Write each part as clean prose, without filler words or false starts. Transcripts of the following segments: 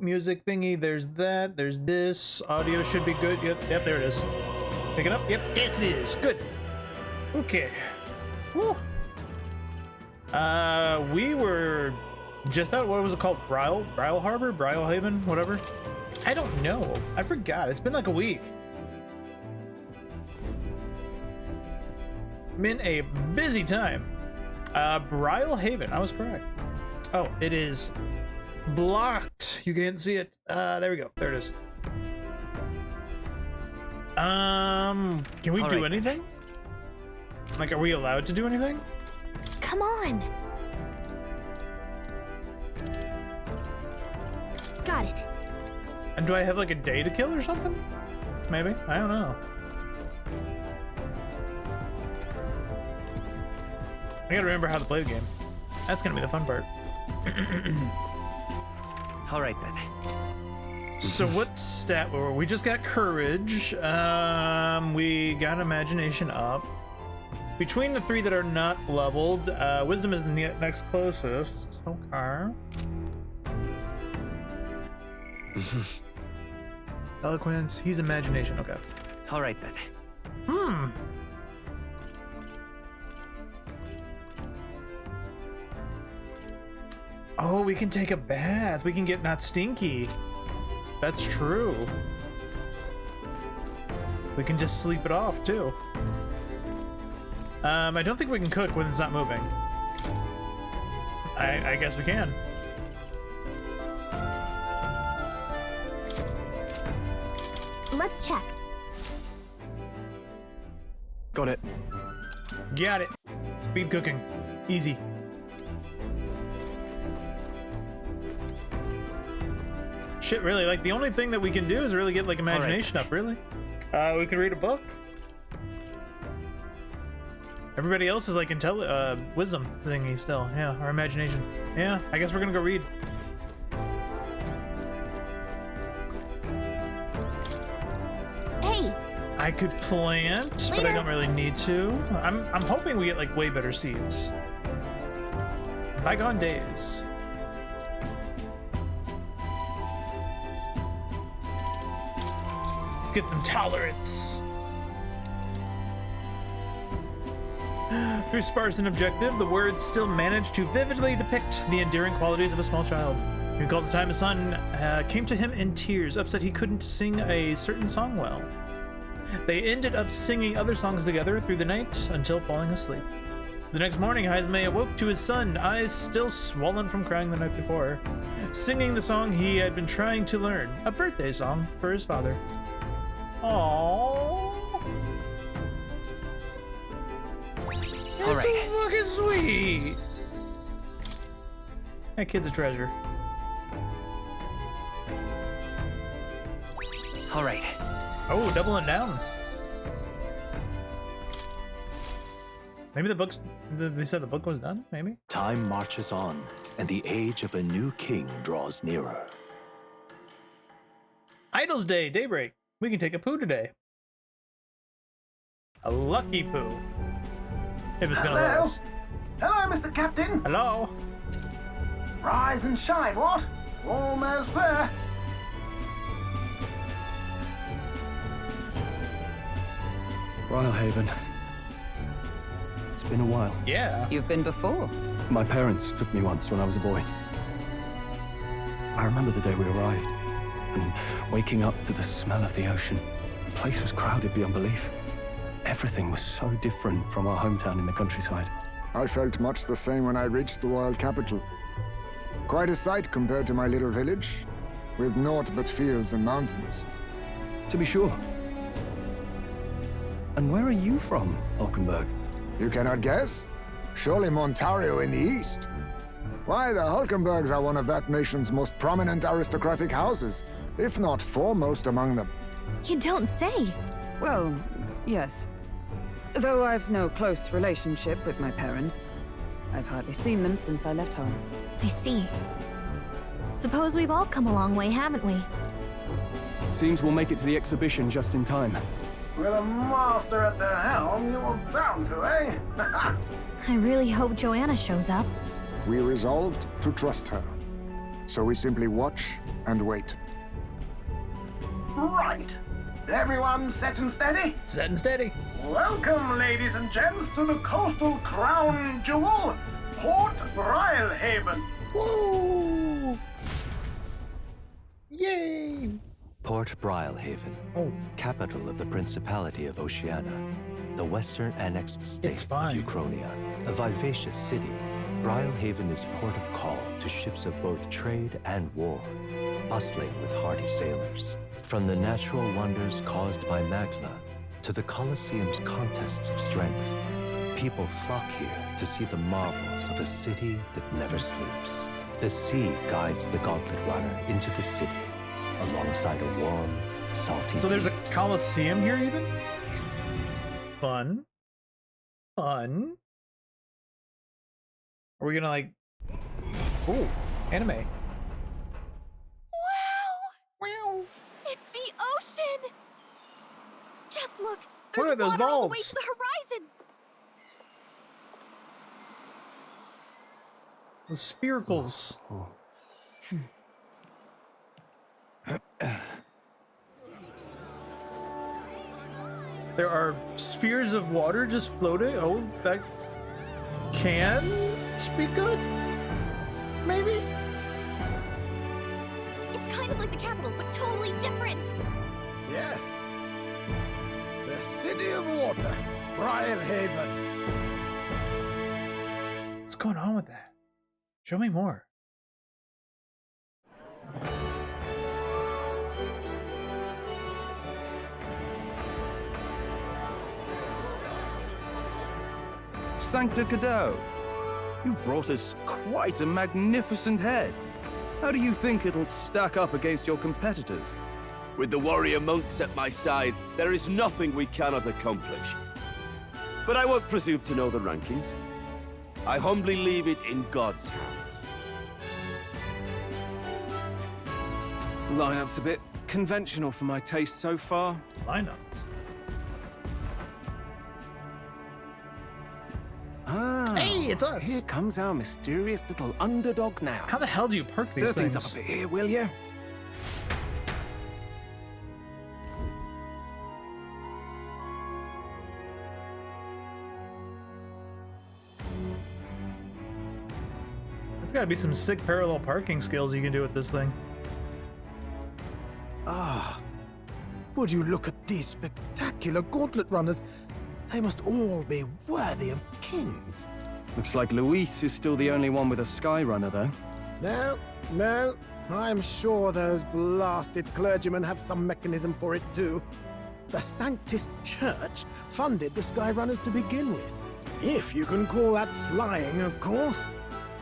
Music thingy, there's that, there's this. Audio should be good. Yep, there it is. Picking up? Yep, yes it is. Good. Okay. Woo. We were just out, what was it called? Brile Harbor? Brile Haven? Whatever. I don't know. I forgot. It's been like a week. Been a busy time. Brile Haven. I was correct. Oh, it is blocked. You can't see it. There we go. There it is. Can we do anything? Like, are we allowed to do anything? Come on. Got it. And do I have like a day to kill or something? Maybe. I don't know. I gotta remember how to play the game. That's gonna be the fun part. All right then. So what stat were we? Just got courage. We got imagination up. Between the three that are not leveled, wisdom is the next closest. Okay. Eloquence. He's imagination. Okay. All right then. Oh, we can take a bath. We can get not stinky. That's true. We can just sleep it off too. I don't think we can cook when it's not moving. I guess we can. Let's check. Got it. Got it. Speed cooking. Easy. Shit, really, like the only thing that we can do is really get like imagination up, really. We can read a book. Everybody else is like wisdom thingy still. Yeah, our imagination. Yeah, I guess we're gonna go read. Hey. I could plant, but I don't really need to. I'm hoping we get like way better seeds. Bygone days. Get some tolerance. Through sparse and objective, the words still manage to vividly depict the endearing qualities of a small child. He recalls the time his son came to him in tears, upset he couldn't sing a certain song well. They ended up singing other songs together through the night until falling asleep. The next morning, Haizme awoke to his son, eyes still swollen from crying the night before, singing the song he had been trying to learn, a birthday song for his father. Aww. All That's right. so fucking sweet. That kid's a treasure. All right. Oh, doubling down. Maybe the book's... They said the book was done, maybe? Time marches on, and the age of a new king draws nearer. Idle's Day, daybreak. We can take a poo today. A lucky poo. If it's gonna last. Hello, Mr. Captain. Hello? Rise and shine, what? Almost there. Rylehaven. It's been a while. Yeah. You've been before. My parents took me once when I was a boy. I remember the day we arrived, and waking up to the smell of the ocean. The place was crowded beyond belief. Everything was so different from our hometown in the countryside. I felt much the same when I reached the royal capital. Quite a sight compared to my little village, with naught but fields and mountains. To be sure. And where are you from, Hulkenberg? You cannot guess? Surely Montario in the east. Why, the Hulkenbergs are one of that nation's most prominent aristocratic houses, if not foremost among them. You don't say. Well, yes. Though I've no close relationship with my parents. I've hardly seen them since I left home. I see. Suppose we've all come a long way, haven't we? Seems we'll make it to the exhibition just in time. With a master at the helm, you were bound to, eh? I really hope Joanna shows up. We resolved to trust her. So we simply watch and wait. Right. Everyone set and steady? Set and steady. Welcome, ladies and gents, to the coastal crown jewel, Port Brilehaven. Woo! Yay! Port Brilehaven, Oh, capital of the Principality of Oceania, the western annexed state It's of fine. Uchronia. A vivacious city, Brilehaven is port of call to ships of both trade and war, bustling with hardy sailors. From the natural wonders caused by Magla to the Colosseum's contests of strength, people flock here to see the marvels of a city that never sleeps. The sea guides the Gauntlet Runner into the city, alongside a warm, salty so there's a breeze. Colosseum here even? Fun. Fun. Are we gonna like... Ooh, anime. Wow! It's the ocean! Just look! What There's are those water all the way balls? to the horizon! The spiracles. There are spheres of water just floating. Oh, that can be good? Maybe? It's kind of like the capital, but totally different! Yes. The City of Water, Brilehaven. What's going on with that? Show me more. Sancta Cadeau, you've brought us quite a magnificent head. How do you think it'll stack up against your competitors? With the warrior monks at my side, there is nothing we cannot accomplish. But I won't presume to know the rankings. I humbly leave it in God's hands. Lineup's a bit conventional for my taste so far. Lineups. Ah, Hey, it's us. here comes our mysterious little underdog now. How the hell do you perk these Stir things things? up a bit here, will you? There's gotta be some sick parallel parking skills you can do with this thing. Ah, would you look at these spectacular gauntlet runners? They must all be worthy of kings. Looks like Luis is still the only one with a Skyrunner, though. No, I'm sure those blasted clergymen have some mechanism for it too. The Sanctus Church funded the Skyrunners to begin with. If you can call that flying, of course.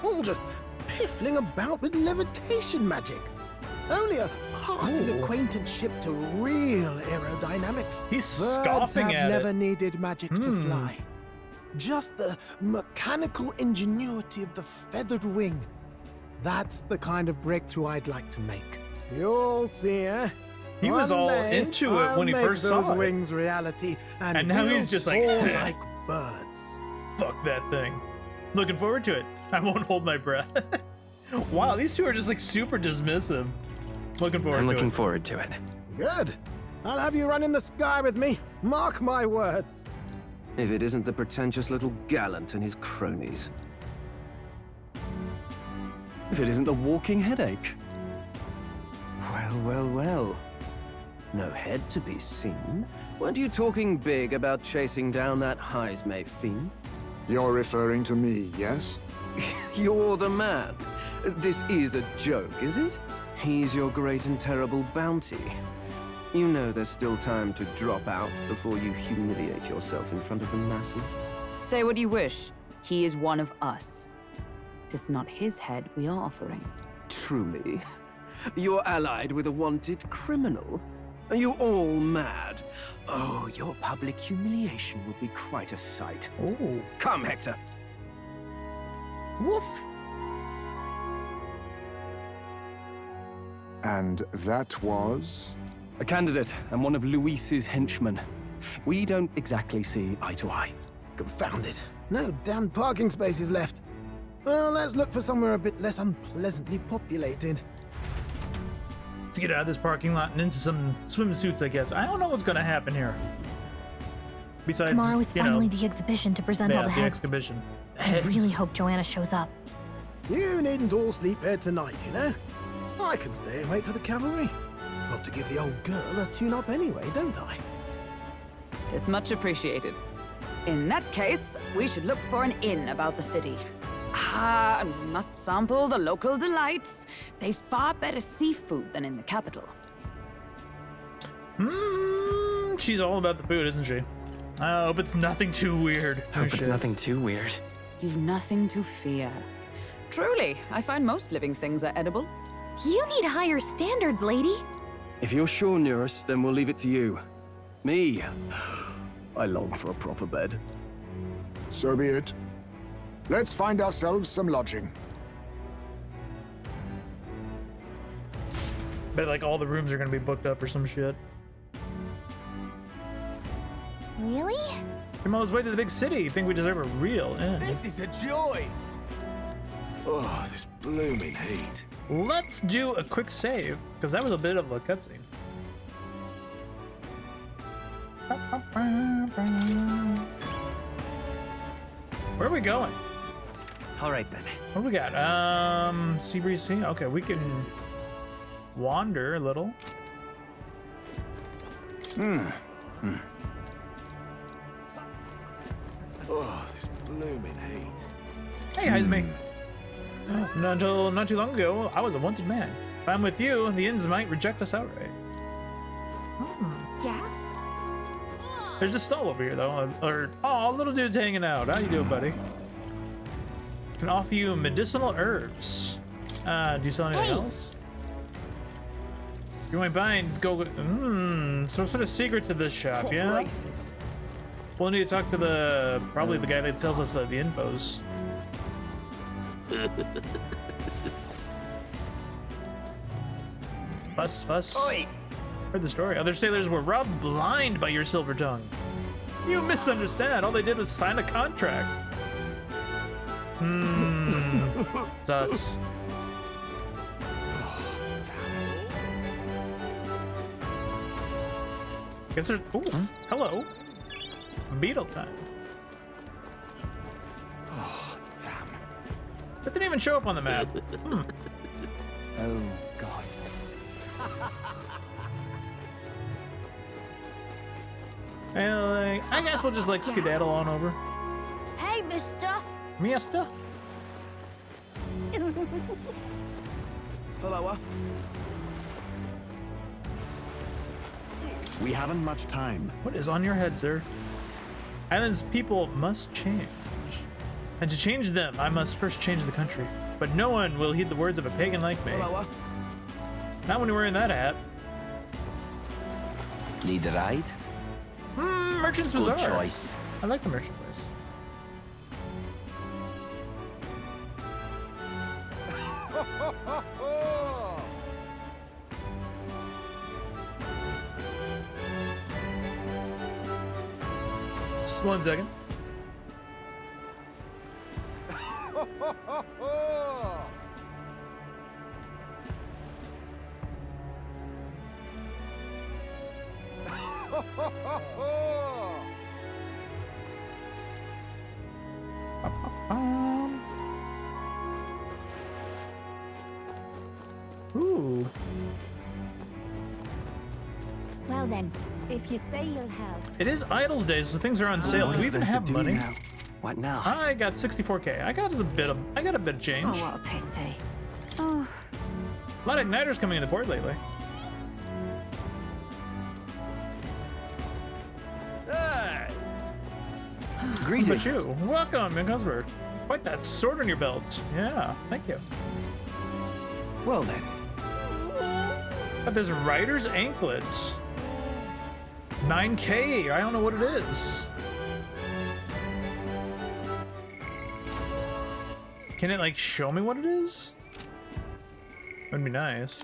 All just piffling about with levitation magic. Only a passing Ooh. acquaintanceship to real aerodynamics. He's Birds scoffing have at never it. needed magic to Hmm. fly. Just the mechanical ingenuity of the feathered wing. That's the kind of breakthrough I'd like to make. You'll see, eh? He was One all day, into it I'll when he make first those saw it. wings reality, and now we'll he's just like, soar like birds. Fuck that thing. Looking forward to it. I won't hold my breath. Wow, these two are just like super dismissive. Looking forward I'm to looking it. forward to it. Good. I'll have you run in the sky with me. Mark my words. If it isn't the pretentious little gallant and his cronies. If it isn't the walking headache. Well. No head to be seen. Weren't you talking big about chasing down that Heismay fiend? You're referring to me, yes? You're the man. This is a joke, is it? He's your great and terrible bounty. You know there's still time to drop out before you humiliate yourself in front of the masses. Say what you wish. He is one of us. Tis not his head we are offering. Truly? You're allied with a wanted criminal? Are you all mad? Oh, your public humiliation will be quite a sight. Ooh. Come, Hector. Woof. And that was? A candidate and one of Luis's henchmen. We don't exactly see eye to eye. Confound it. No damn parking spaces left. Well, let's look for somewhere a bit less unpleasantly populated. Let's get out of this parking lot and into some swimsuits, I guess. I don't know what's gonna happen here. Besides, Tomorrow is you know, finally the exhibition to present all the heads. exhibition. I really hope Joanna shows up. You needn't all sleep here tonight, you know? I can stay and wait for the cavalry. Got to give the old girl a tune-up anyway, don't I? 'Tis much appreciated. In that case, we should look for an inn about the city. Ah, and we must sample the local delights. They've far better seafood than in the capital. She's all about the food, isn't she? I hope it's nothing too weird. Hope it's nothing too weird. You've nothing to fear. Truly, I find most living things are edible. You need higher standards, lady. If you're sure, Nearest, then we'll leave it to you. Me, I long for a proper bed. So be it. Let's find ourselves some lodging. Bet like all the rooms are gonna be booked up or some shit. Really? Come on, let's wait to the big city. Think we deserve a real inn. This is a joy! Oh, this blooming heat. Let's do a quick save, because that was a bit of a cutscene. Where are we going? All right then. What do we got? Seabreeze Sea? Okay, we can wander a little. Oh, this blooming heat. Hey, Heisme. Until not too long ago, I was a wanted man. If I'm with you, the inns might reject us outright. Yeah? There's a stall over here, though. Oh, little dude's hanging out. How you doing, buddy? Can offer you medicinal herbs. Do you sell anything else? If you want to buy and go. Some sort of secret to this shop, yeah? Places. We'll need to talk to probably the guy that tells us the infos. Fuss. Oi! Heard the story. Other sailors were robbed blind by your silver tongue. You misunderstand. All they did was sign a contract. Sus. Guess there's. Ooh, hello. Beetle time. Oh, damn. That didn't even show up on the map. Oh, God. I guess we'll just like skedaddle on over. Hey, mister. Miesta? Hello. We haven't much time. What is on your head, sir? Island's people must change. And to change them, I must first change the country. But no one will heed the words of a pagan like me. Hello. Not when you're wearing that hat. Need a ride? Merchant's Good Bazaar. choice. I like the merchant place. Just 1 second. Ooh. Well then, if you say you'll help. It is Idols Day, so things are on sale. Do we even have money? Now? What now? I got 64k. I got a bit of change. Oh, what a pity. Oh. A lot of igniters coming in the port lately. Hey! Greetings. But you, welcome, young customer. Quite that sword on your belt. Yeah, thank you. Well then. But there's Rider's Anklets. 9k. I don't know what it is. Can it like show me what it is? Would be nice.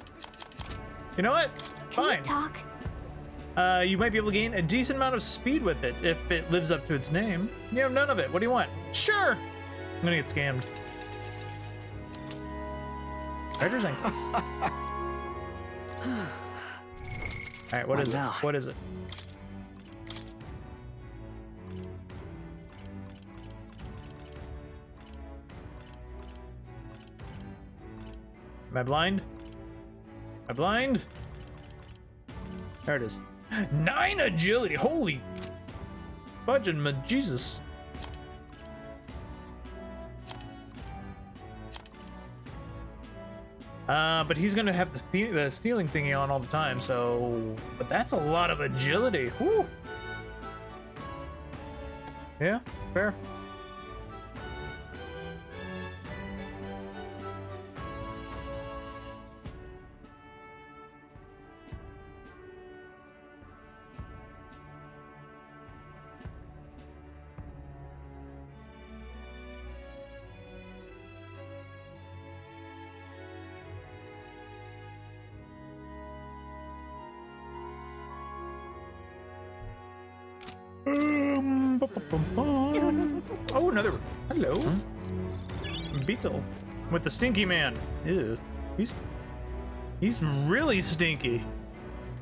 You know what? Fine. Can we talk? You might be able to gain a decent amount of speed with it if it lives up to its name. You have none of it. What do you want? Sure. I'm gonna get scammed. Treasure's ankle. Alright, what is it? now? What is it? Am I blind? Am I blind? There it is. 9 agility! Holy fudging my Jesus. But he's gonna have the stealing thingy on all the time, so... But that's a lot of agility. Whew. Yeah, fair. Oh, another. Hello. Beetle. With the stinky man. Ew. He's really stinky.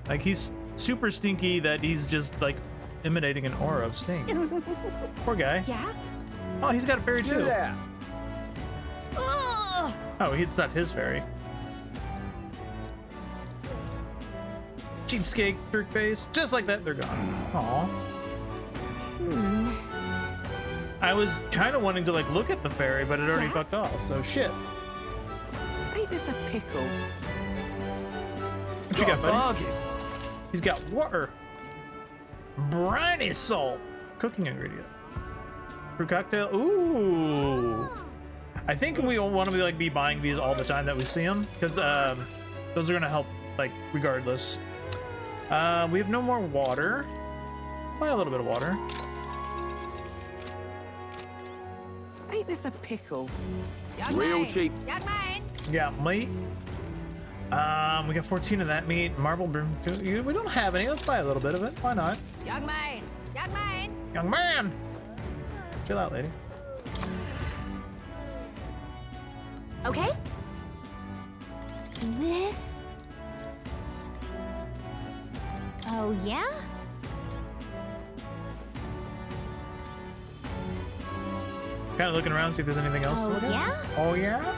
Like, he's super stinky that he's just, like, emanating an aura of stink. Poor guy. Yeah? Oh, he's got a fairy, too. Yeah. Ugh! Oh, it's not his fairy. Cheapskate, jerk face. Just like that, they're gone. Aw. I was kind of wanting to like look at the fairy, but it already fucked off, so shit. Ain't this a pickle? What you got, buddy? He's got water. Briny salt. Cooking ingredient. Fruit cocktail. Ooh. I think we all want to be like buying these all the time that we see them, because those are gonna help like regardless. We have no more water. Buy a little bit of water. Ain't this a pickle? Real cheap. Yeah, meat. We got 14 of that meat. Marble broom. We don't have any. Let's buy a little bit of it. Why not? Young man! Young man! Young man! Chill out, lady. Okay. This... Oh, yeah? Kind of looking around, see if there's anything else to Oh, look at. yeah? Oh, yeah?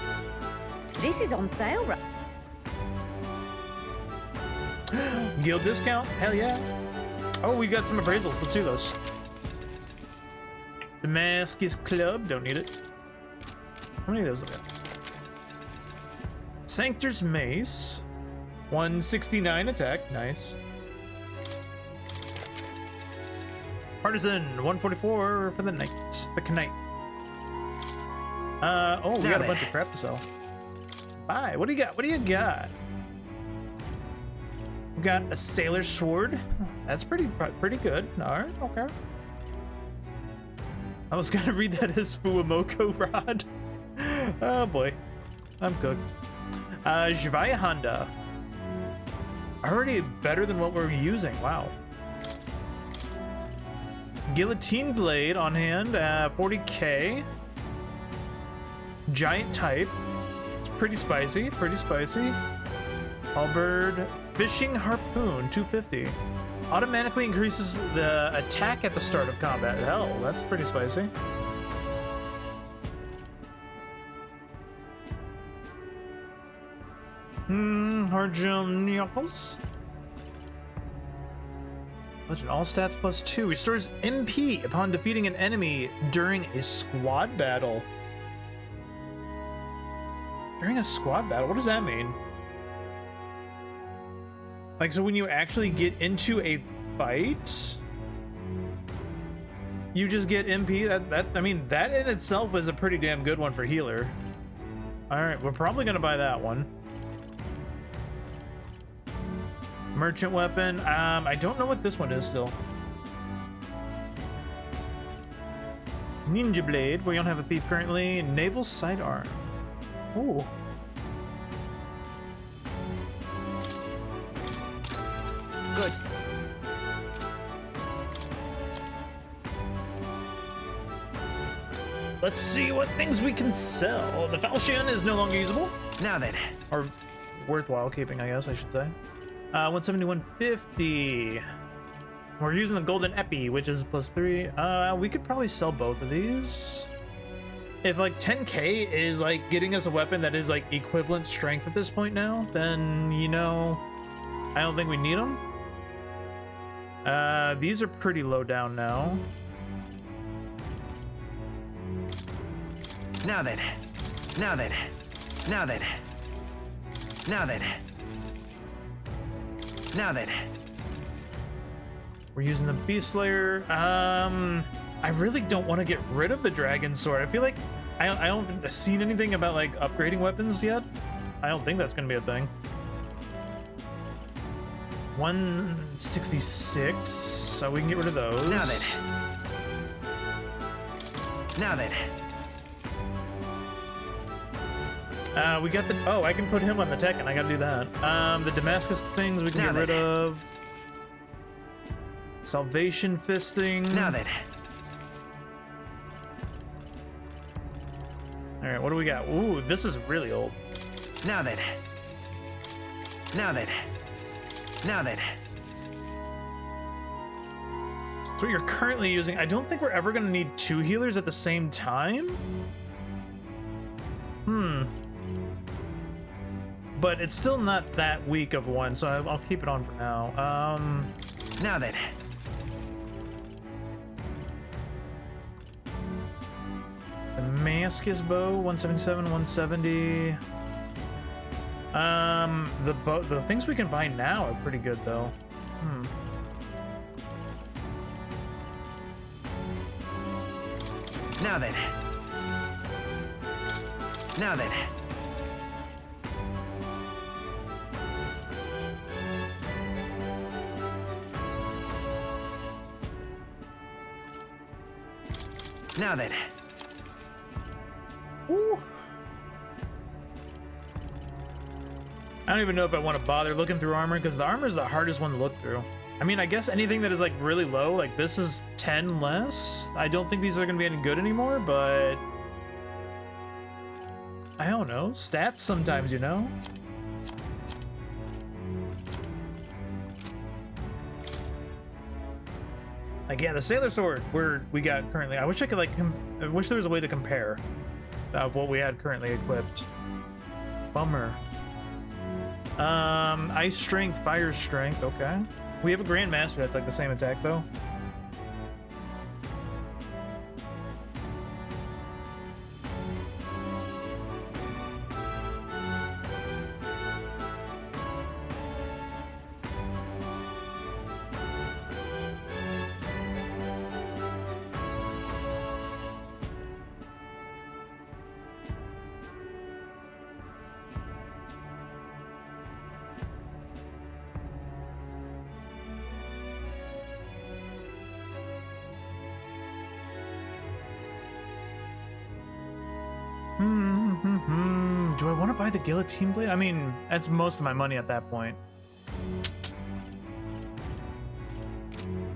This is on sale, right? Guild discount? Hell yeah. Oh, we got some appraisals. Let's do those. Damascus Club. Don't need it. How many of those do we got? Sanctor's Mace. 169 attack. Nice. Partisan. 144 for the knight. The knight. Oh, we got a bunch of crap to sell. Bye. What do you got? What do you got? We got a sailor sword. That's pretty good. All right, okay. I was gonna read that as Fuamoko rod. Oh boy, I'm cooked. Jivaya Honda. Already better than what we're using. Wow. Guillotine blade on hand. 40k. Giant type. It's pretty spicy. Pretty spicy. Halberd. Fishing harpoon. 250. Automatically increases the attack at the start of combat. Hell, that's pretty spicy. Harjum Knuckles. Legend all stats +2. Restores MP upon defeating an enemy during a squad battle. During a squad battle? What does that mean? Like, so when you actually get into a fight, you just get MP? I mean, that in itself is a pretty damn good one for healer. All right, we're probably gonna buy that one. Merchant weapon. I don't know what this one is still. Ninja blade. We don't have a thief currently. Naval sidearm. Ooh. Good. Let's see what things we can sell. The falchion is no longer usable. Now then. Or worthwhile keeping, I guess I should say. 170, 150. We're using the golden epi, which is +3. We could probably sell both of these. If like 10k is like getting us a weapon that is like equivalent strength at this point now, then you know, I don't think we need them. These are pretty low down now. Now then. Now then. Now then. Now then. Now then. We're using the Beast Slayer. I really don't want to get rid of the Dragon Sword. I feel like I haven't seen anything about like upgrading weapons yet. I don't think that's gonna be a thing. 166, so we can get rid of those. Now then. Now then. We got the, oh, I can put him on the tech, and I gotta do that. The Damascus things we can get rid of. Salvation fisting. Now then. All right, what do we got? Ooh, this is really old. Now then. Now then. Now then. So what you're currently using, I don't think we're ever gonna need 2 healers at the same time. But it's still not that weak of one, so I'll keep it on for now. Now then. Damascus bow, 177, 170. The things we can buy now are pretty good though. Now then. Now then. Now then. Ooh. I don't even know if I want to bother looking through armor, because the armor is the hardest one to look through. I mean, I guess anything that is like really low, like this is 10 less. I don't think these are going to be any good anymore, but I don't know. Stats sometimes, you know? Like, yeah, the Sailor Sword we got currently. I wish I could like, I wish there was a way to compare of what we had currently equipped. Bummer. Ice Strength, Fire Strength, okay. We have a Grandmaster that's like the same attack though. Do I want to buy the Guillotine Blade? I mean, that's most of my money at that point.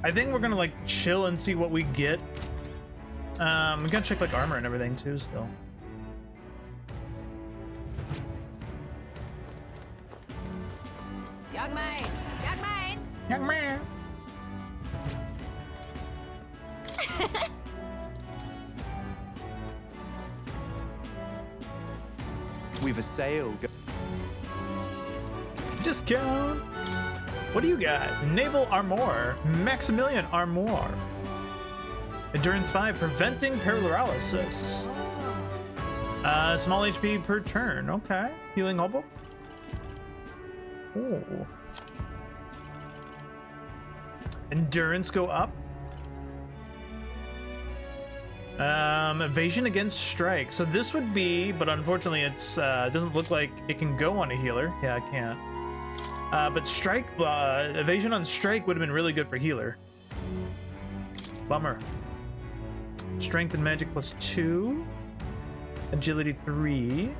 I think we're gonna like chill and see what we get. We gotta check like armor and everything too still. Young man! Young man! Young man! We've a sale. Discount! What do you got? Naval Armor, Maximilian Armor. Endurance 5, preventing paralysis. Small HP per turn, okay. Healing hobo. Ooh. Endurance go up. Evasion against strike. So this would be, but unfortunately it's doesn't look like it can go on a healer. Yeah, it can't. But strike, evasion on strike would have been really good for healer. Bummer. Strength and magic +2. Agility 3.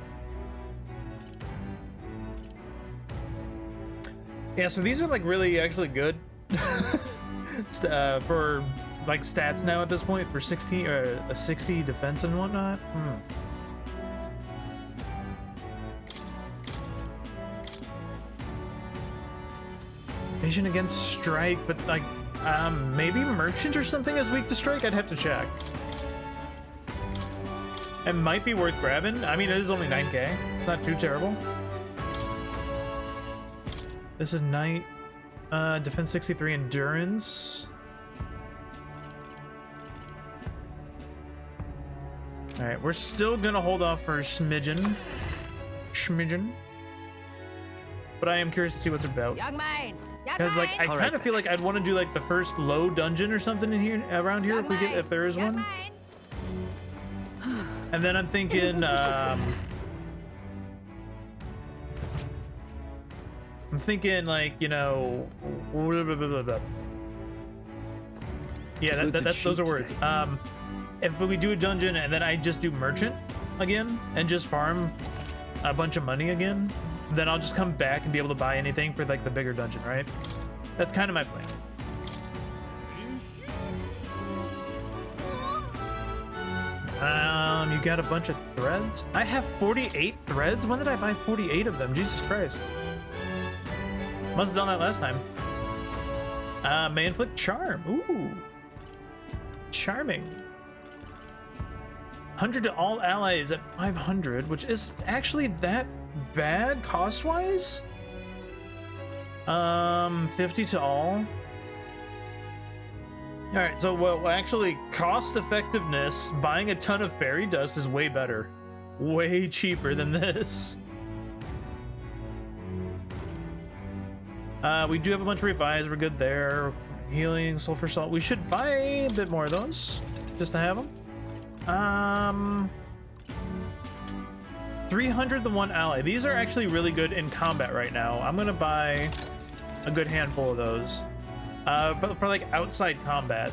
Yeah, so these are like really actually good for like stats now at this point for 60 or a 60 defense and whatnot. Vision against strike, but like maybe merchant or something is weak to strike. I'd have to check. It might be worth grabbing. I mean, it is only 9k. It's not too terrible. This is knight, defense 63, endurance. All right, we're still gonna hold off for Schmidgen. But I am curious to see what's about. Young man, Because like I kind of feel like I'd want to do like the first low dungeon or something in here around here if there is one. And then I'm thinking like, you know, yeah, those are words. If we do a dungeon and then I just do merchant again and just farm a bunch of money again, then I'll just come back and be able to buy anything for like the bigger dungeon, right? That's kind of my plan. You got a bunch of threads? I have 48 threads? When did I buy 48 of them? Jesus Christ. Must have done that last time. May inflict charm. Ooh. Charming. 100 to all allies at 500, which is actually that bad cost-wise. 50 to all. All right, so well, actually, cost effectiveness, buying a ton of fairy dust is way better, way cheaper than this. We do have a bunch of revives. We're good there. Healing, sulfur salt. We should buy a bit more of those just to have them. 300 to one ally. These are actually really good in combat right now. I'm gonna buy a good handful of those. But for like outside combat,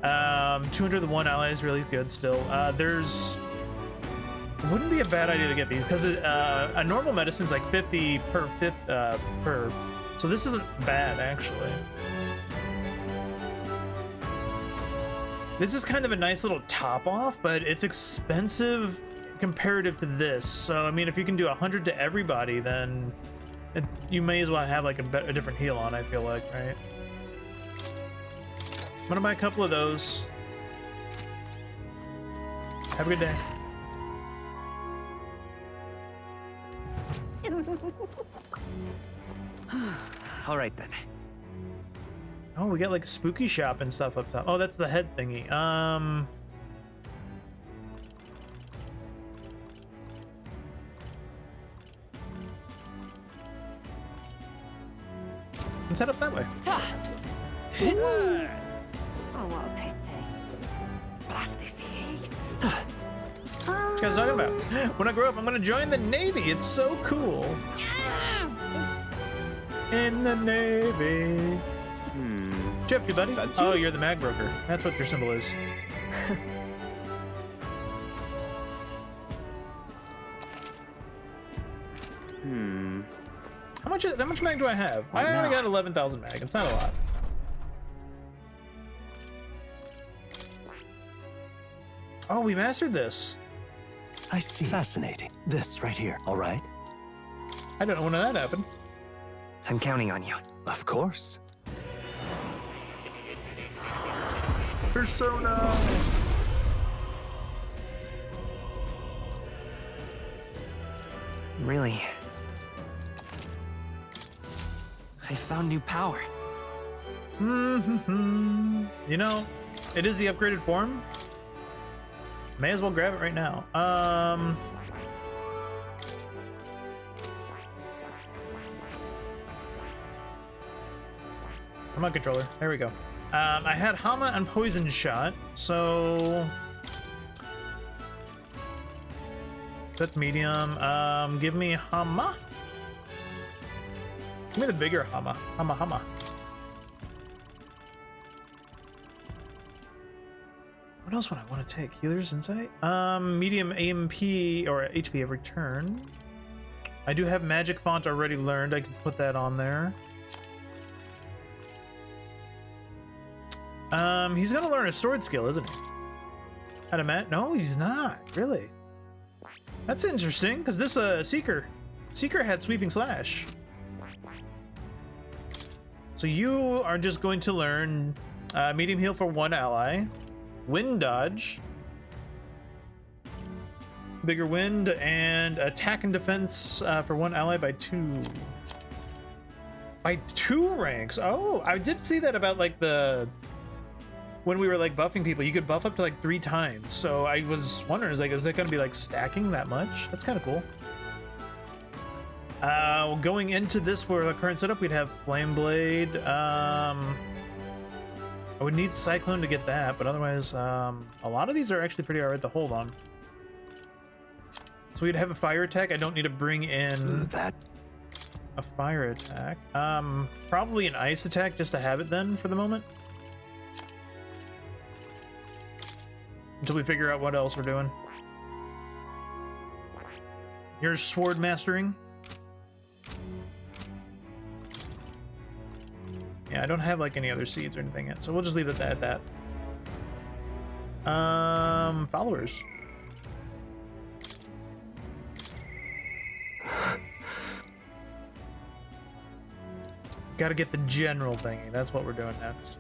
200 to one ally is really good still. There's wouldn't be a bad idea to get these because a normal medicine's like 50 per per. So this isn't bad actually. This is kind of a nice little top off, but it's expensive comparative to this. So I mean, if you can do 100 to everybody, then you may as well have like a different heal on. I feel like, right? I'm gonna buy a couple of those. Have a good day. All right then. Oh, we got like spooky shop and stuff up top. Oh, that's the head thingy. Let's head up that way. Oh, what a pity. Blast this heat. What are you guys talking about? When I grow up, I'm gonna join the Navy. It's so cool. In the Navy. Chip, you buddy? Oh, you're the mag broker. That's what your symbol is. How much mag do I have? I only got 11,000 mag. It's not a lot. Oh, we mastered this. I see. Fascinating. This right here, all right? I don't know when that happened. I'm counting on you. Of course. Persona. Really? I found new power. You know, it is the upgraded form. May as well grab it right now. Remote controller. There we go. I had Hama and Poison Shot, so that's medium. Give me Hama. Give me the bigger Hama. Hama. What else would I want to take? Healer's Insight? Medium AMP or HP every turn. I do have Magic Font already learned. I can put that on there. He's gonna learn a sword skill, isn't he? Adamat? No, he's not. Really? That's interesting, because this Seeker had Sweeping Slash. So you are just going to learn medium heal for 1 ally, wind dodge, bigger wind, and attack and defense for 1 ally by 2. By 2 ranks. Oh, I did see that about like when we were like buffing people, you could buff up to like 3 times. So I was wondering, is it gonna be like stacking that much? That's kind of cool. Going into this for the current setup, we'd have Flame Blade. I would need Cyclone to get that, but otherwise, a lot of these are actually pretty alright to hold on. So we'd have a fire attack. I don't need to bring in a fire attack. Probably an ice attack just to have it then for the moment. Until we figure out what else we're doing. Here's sword mastering. Yeah, I don't have like any other seeds or anything yet, so we'll just leave it at that. Followers. Gotta get the general thingy. That's what we're doing next.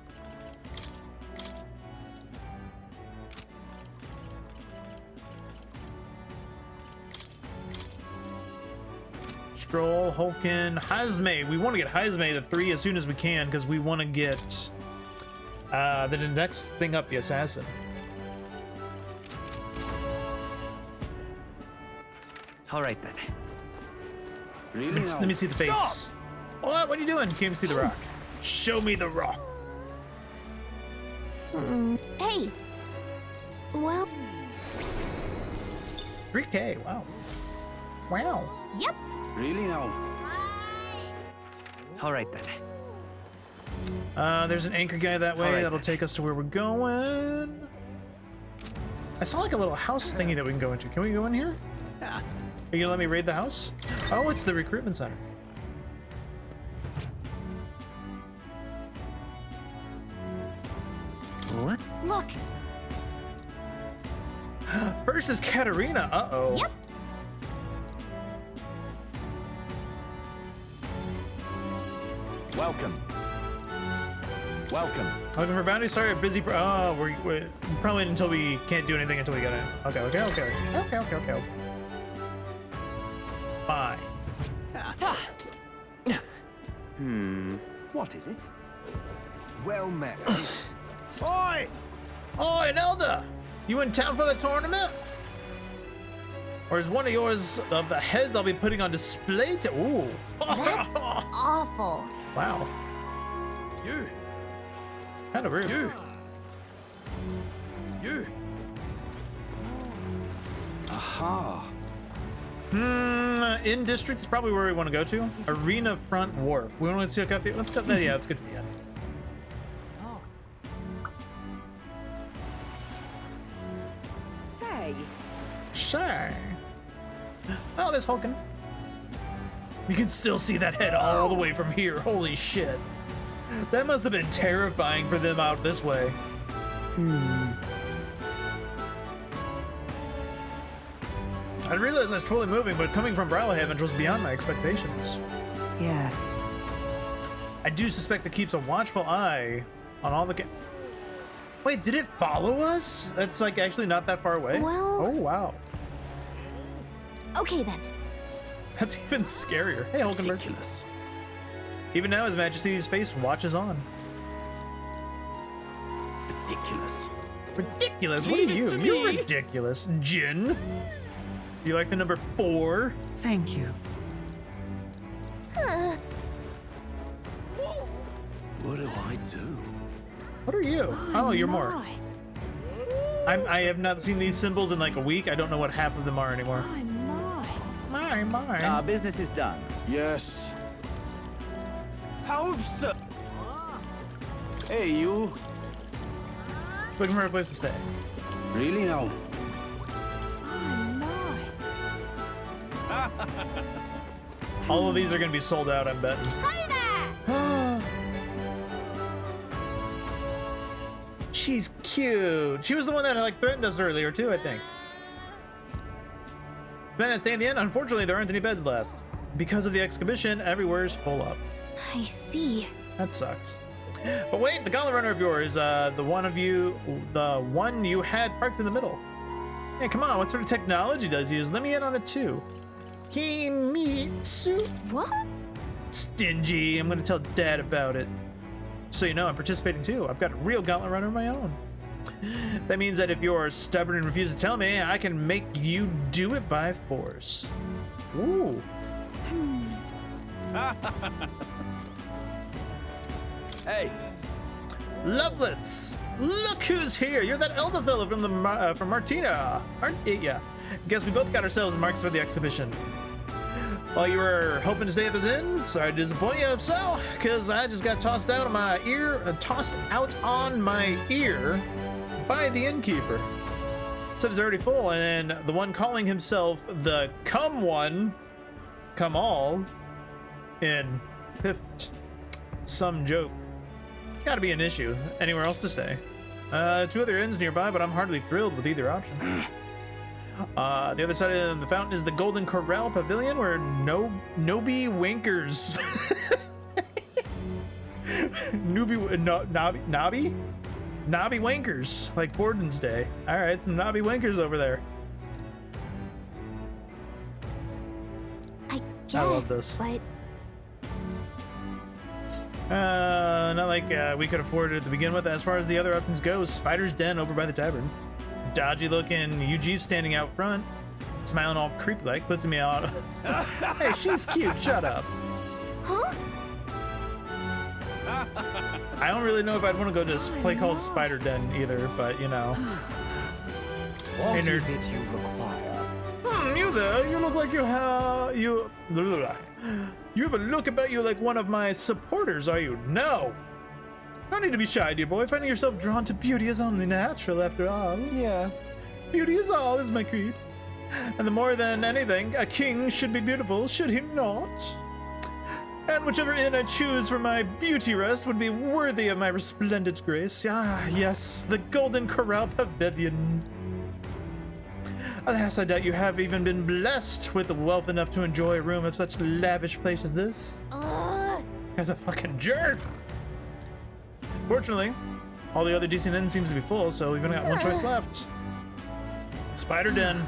Stroll, Hulkin, Hazme. We want to get Hazme to 3 as soon as we can because we want to get the next thing up, the assassin. All right then. Really? Let me see the face. Stop! What are you doing? Came to see the rock. Show me the rock. Hey. Well. 3K. Wow. Wow. Yep. Really now? All right then. There's an anchor guy that way. Right, that'll take us to where we're going. I saw like a little house thingy that we can go into. Can we go in here? Yeah. Are you gonna let me raid the house? Oh, it's the recruitment center. What? Look. First is Katarina. Uh-oh. Yep. Welcome. Welcome. Looking for bounty? Sorry, busy. Oh, we're probably until we can't do anything until we get in. Okay. Fine. What is it? Well met. Oi! Oi, Nelda! You in town for the tournament? Or is one of yours of the heads I'll be putting on display to? Ooh. That's awful. Wow. You. Kind of rude. You. Aha. In district is probably where we want to go to. Arena Front Wharf. We want to check out the. Let's go. Yeah, let's get to the end. Say. Oh, there's Hulkin. You can still see that head all the way from here. Holy shit. That must have been terrifying for them out this way. I realized I was totally moving, but coming from Brylehaven was beyond my expectations. Yes. I do suspect it keeps a watchful eye on all the Wait, did it follow us? That's like actually not that far away? Well... Oh, wow. Okay then. That's even scarier. Hey, Hulkenberg. Ridiculous. Even now, His Majesty's face watches on. Ridiculous. Ridiculous? What are you? You're ridiculous. Jin. You like the number 4? Thank you. What do I do? What are you? Oh, you're more. I have not seen these symbols in like a week. I don't know what half of them are anymore. My. Our business is done. Yes. How so? Hey, you. Looking for a place to stay. Really now? All of these are going to be sold out, I'm betting. she's cute. She was the one that like threatened us earlier too, I think. Then at the end, unfortunately, there aren't any beds left. Because of the exhibition, everywhere's full up. I see. That sucks. But wait, the Gauntlet Runner of yours, the one you had parked in the middle. Hey, come on, what sort of technology does he use? Let me in on it too. Kimitsu. What? Stingy. I'm gonna tell Dad about it. So you know, I'm participating too. I've got a real Gauntlet Runner of my own. That means that if you're stubborn and refuse to tell me, I can make you do it by force. Ooh. Hey. Loveless! Look who's here! You're that elder fella from from Martina, aren't ya? Guess we both got ourselves marks for the exhibition. While you were hoping to stay at this inn, sorry to disappoint you if so, because I just got tossed out on my ear by the innkeeper. Said it's already full, and the one calling himself the Come All, in piffed. Some joke. Gotta be an issue. Anywhere else to stay? 2 other inns nearby, but I'm hardly thrilled with either option. The other side of the fountain is the Golden Corral Pavilion, where Nobi Winkers. Nobby Winkers, like Borden's Day. All right, some Nobby Winkers over there. I guess, I love this. But not like we could afford it to begin with. As far as the other options go, Spider's Den over by the tavern. Dodgy looking Eugene standing out front, smiling all creepy like, puts me out. Hey, she's cute, shut up. Huh? I don't really know if I'd want to go to this place called Spider Den either, but you know. What is it you require? You there? You look like you have you have a look about you like one of my supporters, are you? No. No need to be shy, dear boy. Finding yourself drawn to beauty is only natural, after all. Yeah. Beauty is all, is my creed. And the more than anything, a king should be beautiful, should he not? And whichever inn I choose for my beauty rest would be worthy of my resplendent grace. Ah, yes, the Golden Corral Pavilion. Alas, I doubt you have even been blessed with wealth enough to enjoy a room of such lavish place as this. As a fucking jerk. Fortunately, all the other decent inns seems to be full, so we've only got one choice left. Spider Den.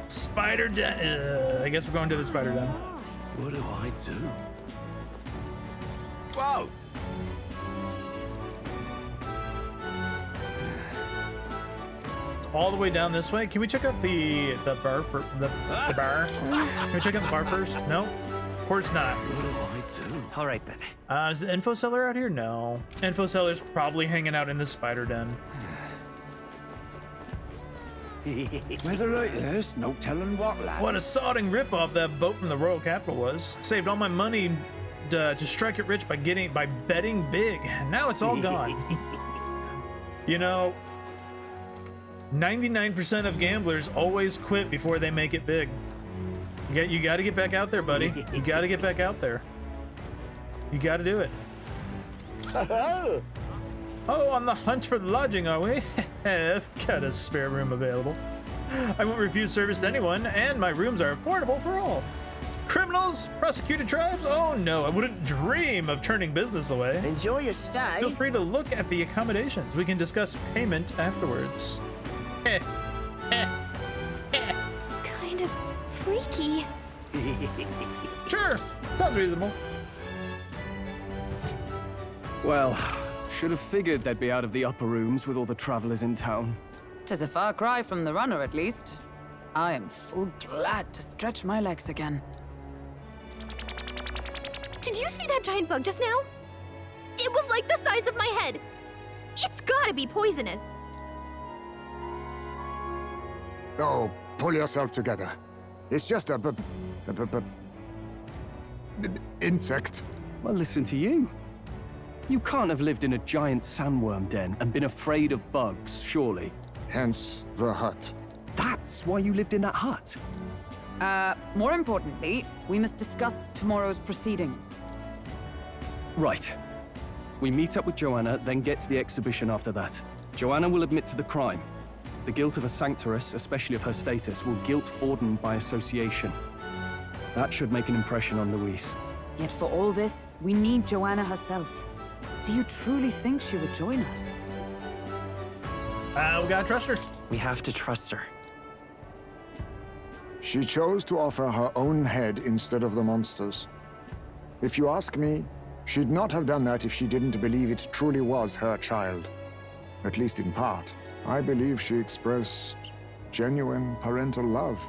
Spider Den. I guess we're going to the Spider Den. What do I do? Whoa! It's all the way down this way. Can we check out the bar for the bar? Can we check out the bar first? No, of course not. What do I do? All right then. Is the info seller out here? No. Info seller's probably hanging out in the Spider Den. Weather like this, no telling what, lad. What a sodding ripoff that boat from the Royal Capital was. Saved all my money to strike it rich by betting big. Now it's all gone. You know, 99% of gamblers always quit before they make it big. You got to get back out there, buddy. You got to get back out there. You got to do it. Oh, on the hunt for lodging, are we? Got a spare room available. I won't refuse service to anyone, and my rooms are affordable for all. Criminals? Prosecuted tribes? Oh no, I wouldn't dream of turning business away. Enjoy your stay. Feel free to look at the accommodations. We can discuss payment afterwards. Kind of freaky. Sure, sounds reasonable. Well, should have figured they'd be out of the upper rooms with all the travelers in town. 'Tis a far cry from the runner, at least. I am full glad to stretch my legs again. Did you see that giant bug just now? It was like the size of my head. It's gotta be poisonous. Oh, pull yourself together. It's just a insect. Well, listen to you. You can't have lived in a giant sandworm den and been afraid of bugs, surely. Hence the hut. That's why you lived in that hut? More importantly, we must discuss tomorrow's proceedings. Right. We meet up with Joanna, then get to the exhibition after that. Joanna will admit to the crime. The guilt of a sanctoress, especially of her status, will guilt Forden by association. That should make an impression on Louise. Yet for all this, we need Joanna herself. Do you truly think she would join us? We gotta trust her. We have to trust her. She chose to offer her own head instead of the monster's. If you ask me, she'd not have done that if she didn't believe it truly was her child. At least in part. I believe she expressed genuine parental love.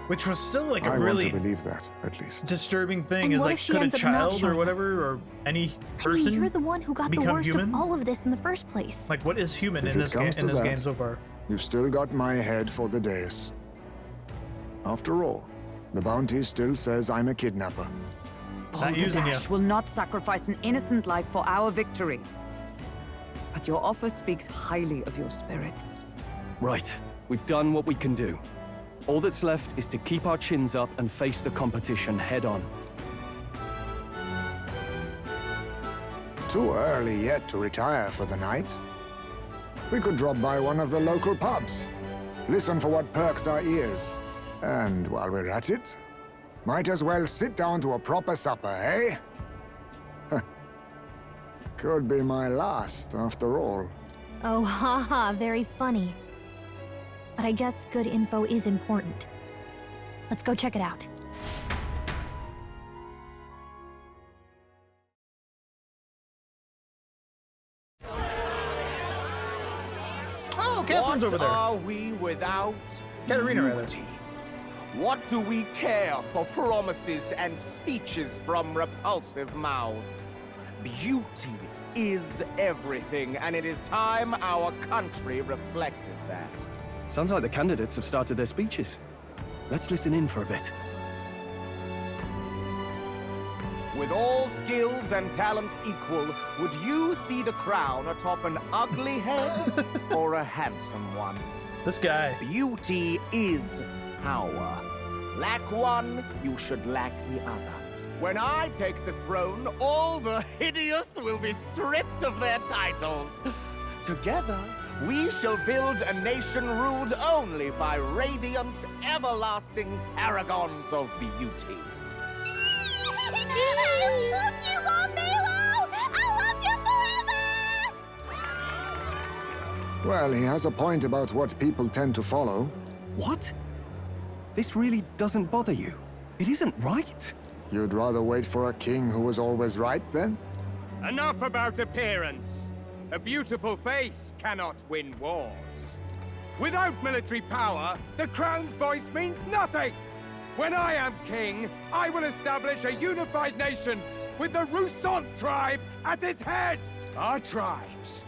Which was still like a I really want to believe that, at least. disturbing thing. And Is what like, if she could a ends up not child or showing whatever, or any I person mean, you're the one who got the become worst human? of all of this in the first place. Like, what is human If in it this comes to that, game so far? You've still got my head for the dais. After all, the bounty still says I'm a kidnapper. Balderdash will not sacrifice an innocent life for our victory. But your offer speaks highly of your spirit. Right. We've done what we can do. All that's left is to keep our chins up and face the competition head on. Too early yet to retire for the night. We could drop by one of the local pubs. Listen for what perks our ears. And while we're at it, might as well sit down to a proper supper, eh? Could be my last, after all. Oh, haha, very funny. But I guess good info is important. Let's go check it out. Oh, Catherine's over there. What are we without Katarina, rather. beauty? What do we care for promises and speeches from repulsive mouths? Beauty is everything, and it is time our country reflected that. Sounds like the candidates have started their speeches. Let's listen in for a bit. With all skills and talents equal, would you see the crown atop an ugly head or a handsome one? This guy. Beauty is power. Lack one, you should lack the other. When I take the throne, all the hideous will be stripped of their titles. Together, we shall build a nation ruled only by radiant, everlasting paragons of beauty. I love you, Lord Milo! I love you forever! Well, he has a point about what people tend to follow. What? This really doesn't bother you? It isn't right? You'd rather wait for a king who was always right, then? Enough about appearance. A beautiful face cannot win wars. Without military power, the crown's voice means nothing! When I am king, I will establish a unified nation with the Rousant tribe at its head! Our tribes,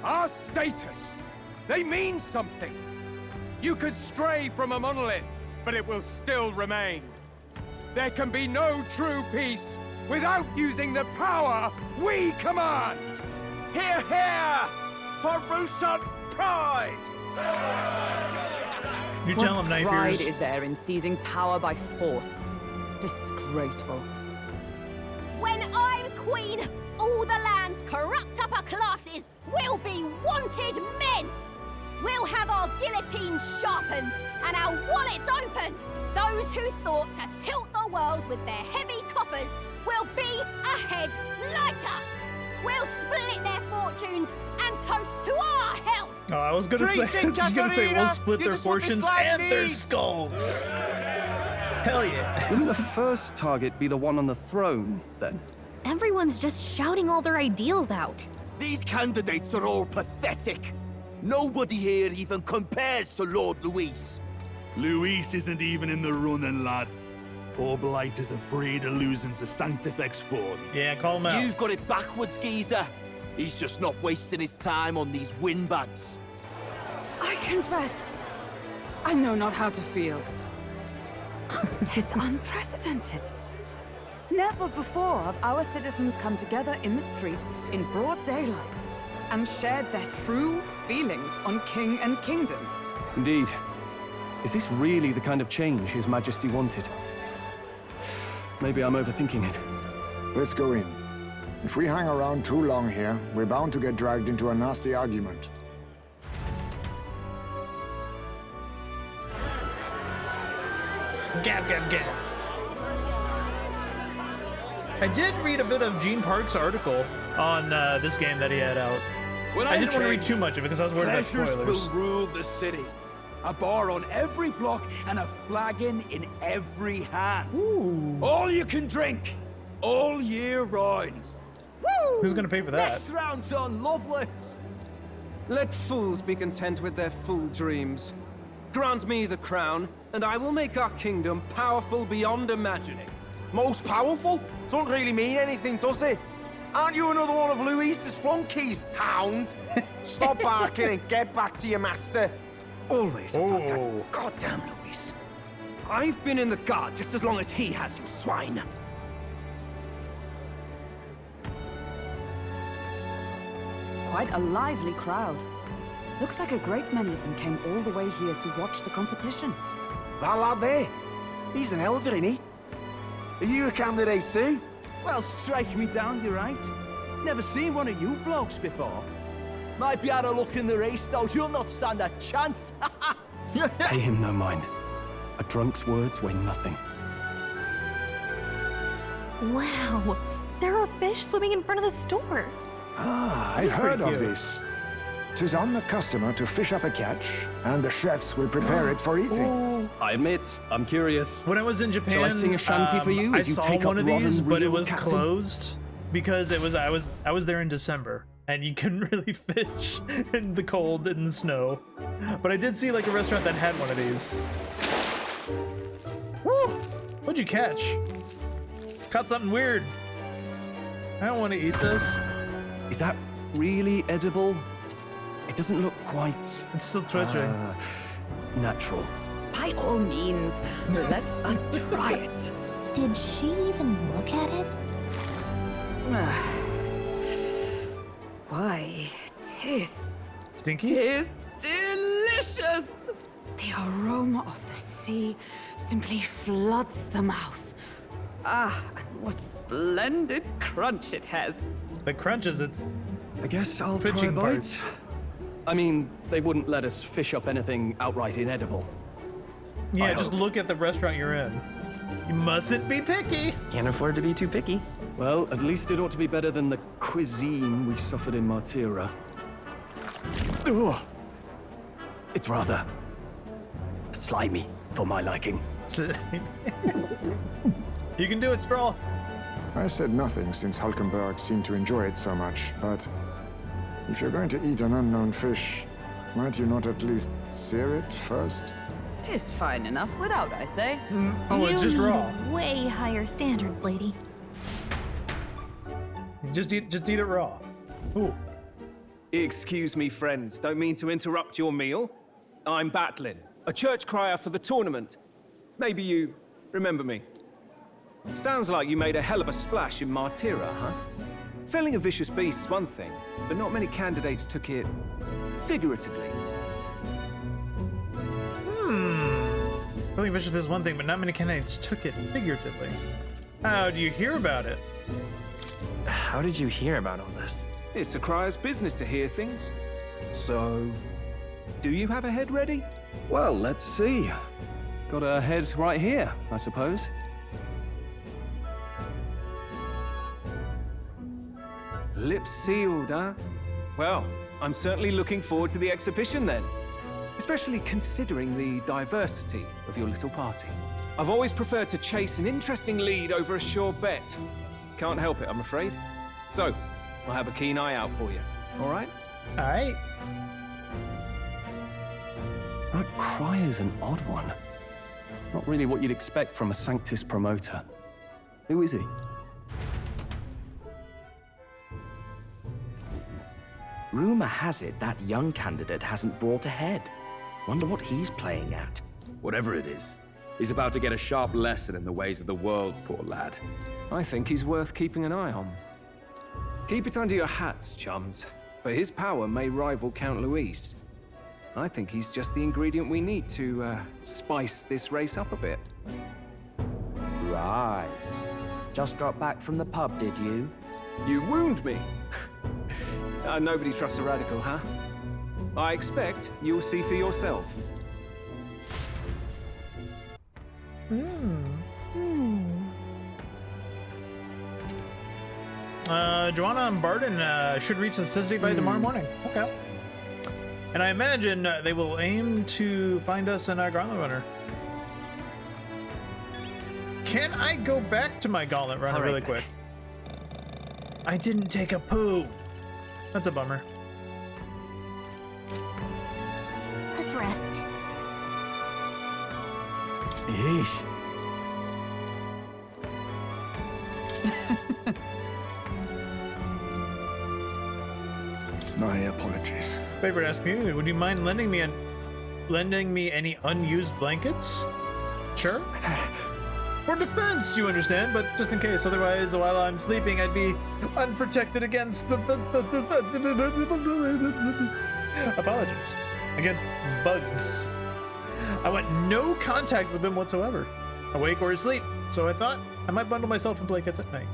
our status, they mean something. You could stray from a monolith, but it will still remain. There can be no true peace without using the power we command! Hear, hear! For Rousant pride! You tell him, Knife pride Ears. is there in seizing power by force? Disgraceful. When I'm queen, all the land's corrupt upper classes will be wanted men! We'll have our guillotines sharpened and our wallets open! Those who thought to tilt the world with their heavy coffers will be a head lighter! We'll split their fortunes and toast to our health! Oh, I was gonna say, we'll split their fortunes and their skulls. Hell yeah. Wouldn't the first target be the one on the throne, then? Everyone's just shouting all their ideals out. These candidates are all pathetic. Nobody here even compares to Lord Luis. Luis isn't even in the running, lad. Poor Blight is afraid of losing to Sanctifex Ford. Yeah, call him out. You've got it backwards, geezer. He's just not wasting his time on these windbags. I confess, I know not how to feel. 'Tis unprecedented. Never before have our citizens come together in the street in broad daylight and shared their true feelings on king and kingdom. Indeed. Is this really the kind of change His Majesty wanted? Maybe I'm overthinking it. Let's go in. If we hang around too long here, we're bound to get dragged into a nasty argument. Gab, gab, gab. I did read a bit of Gene Park's article on this game that he had out. I didn't want to read too much of it because I was worried about Pleasures spoilers. will rule the city. A bar on every block and a flagon in every hand. Ooh. All you can drink, all year round. Woo! Who's gonna pay for that? Next round's on lovely. Let fools be content with their fool dreams. Grant me the crown, and I will make our kingdom powerful beyond imagining. Most powerful? Doesn't really mean anything, does it? Aren't you another one of Luis's flunkies, hound? Stop barking and get back to your master. Always about that goddamn Luis. I've been in the guard just as long as he has, you swine. Quite a lively crowd. Looks like a great many of them came all the way here to watch the competition. That lad there, he's an elder, isn't he? Are you a candidate too? Well, strike me down, you're right. Never seen one of you blokes before. Might be out of luck in the race, though. You'll not stand a chance. Pay him no mind. A drunk's words weigh nothing. Wow, there are fish swimming in front of the store. Ah, I've heard of this. 'Tis on the customer to fish up a catch, and the chefs will prepare it for eating. I admit, I'm curious. When I was in Japan, Shall I sing a shanty for you I as you saw take one up of these, rotten but it reel, was Captain? closed because it was I was there in December, and you couldn't really fish in the cold and the snow. But I did see like a restaurant that had one of these. Woo! What'd you catch? Caught something weird. I don't want to eat this. Is that really edible? It doesn't look quite... It's still twitching. Natural. By all means, let us try it. Did she even look at it? Why, tis... Stinky? Tis delicious! The aroma of the sea simply floods the mouth. Ah, and what splendid crunch it has. The crunches, it's... I guess I'll try a twitching bite. parts. I mean, they wouldn't let us fish up anything outright inedible. Yeah, I just hope. look at the restaurant you're in. You mustn't be picky. Can't afford to be too picky. Well, at least it ought to be better than the cuisine we suffered in Martira. Ugh. It's rather... slimy for my liking. You can do it, Stroll. I said nothing since Hulkenberg seemed to enjoy it so much, but if you're going to eat an unknown fish, might you not at least sear it first? Tis fine enough without, I say. Oh, it's just You raw. need way higher standards, lady. Just eat it raw. Ooh. Excuse me, friends. Don't mean to interrupt your meal. I'm Batlin, a church crier for the tournament. Maybe you remember me. Sounds like you made a hell of a splash in Martira, huh? Felling a vicious beast's one thing, but not many candidates took it figuratively. Filling vicious is one thing, but not many candidates took it figuratively. How do you hear about it? How did you hear about all this? It's a crier's business to hear things. So, do you have a head ready? Well, let's see. Got a head right here, I suppose. Lips sealed, huh? Well, I'm certainly looking forward to the exhibition then. Especially considering the diversity of your little party. I've always preferred to chase an interesting lead over a sure bet. Can't help it, I'm afraid. So, I'll have a keen eye out for you, all right? All right. That cry is an odd one. Not really what you'd expect from a Sanctus promoter. Who is he? Rumor has it that young candidate hasn't brought ahead. Wonder what he's playing at. Whatever it is, he's about to get a sharp lesson in the ways of the world, poor lad. I think he's worth keeping an eye on. Keep it under your hats, chums. But his power may rival Count Luis. I think he's just the ingredient we need to, spice this race up a bit. Right. Just got back from the pub, did you? You wound me. Nobody trusts a radical, huh? I expect you'll see for yourself. Joanna and Barden should reach the city by tomorrow morning. Okay. And I imagine they will aim to find us in our Gauntlet Runner. Can I go back to my Gauntlet Runner really quick? I didn't take a poo. That's a bummer. Let's rest. Yeesh. My apologies. Favorite ask me, would you mind lending me any unused blankets? Sure. For defense, you understand, but just in case. Otherwise, while I'm sleeping, I'd be unprotected against apologies. Against bugs. I want no contact with them whatsoever, awake or asleep. So I thought I might bundle myself in blankets at night.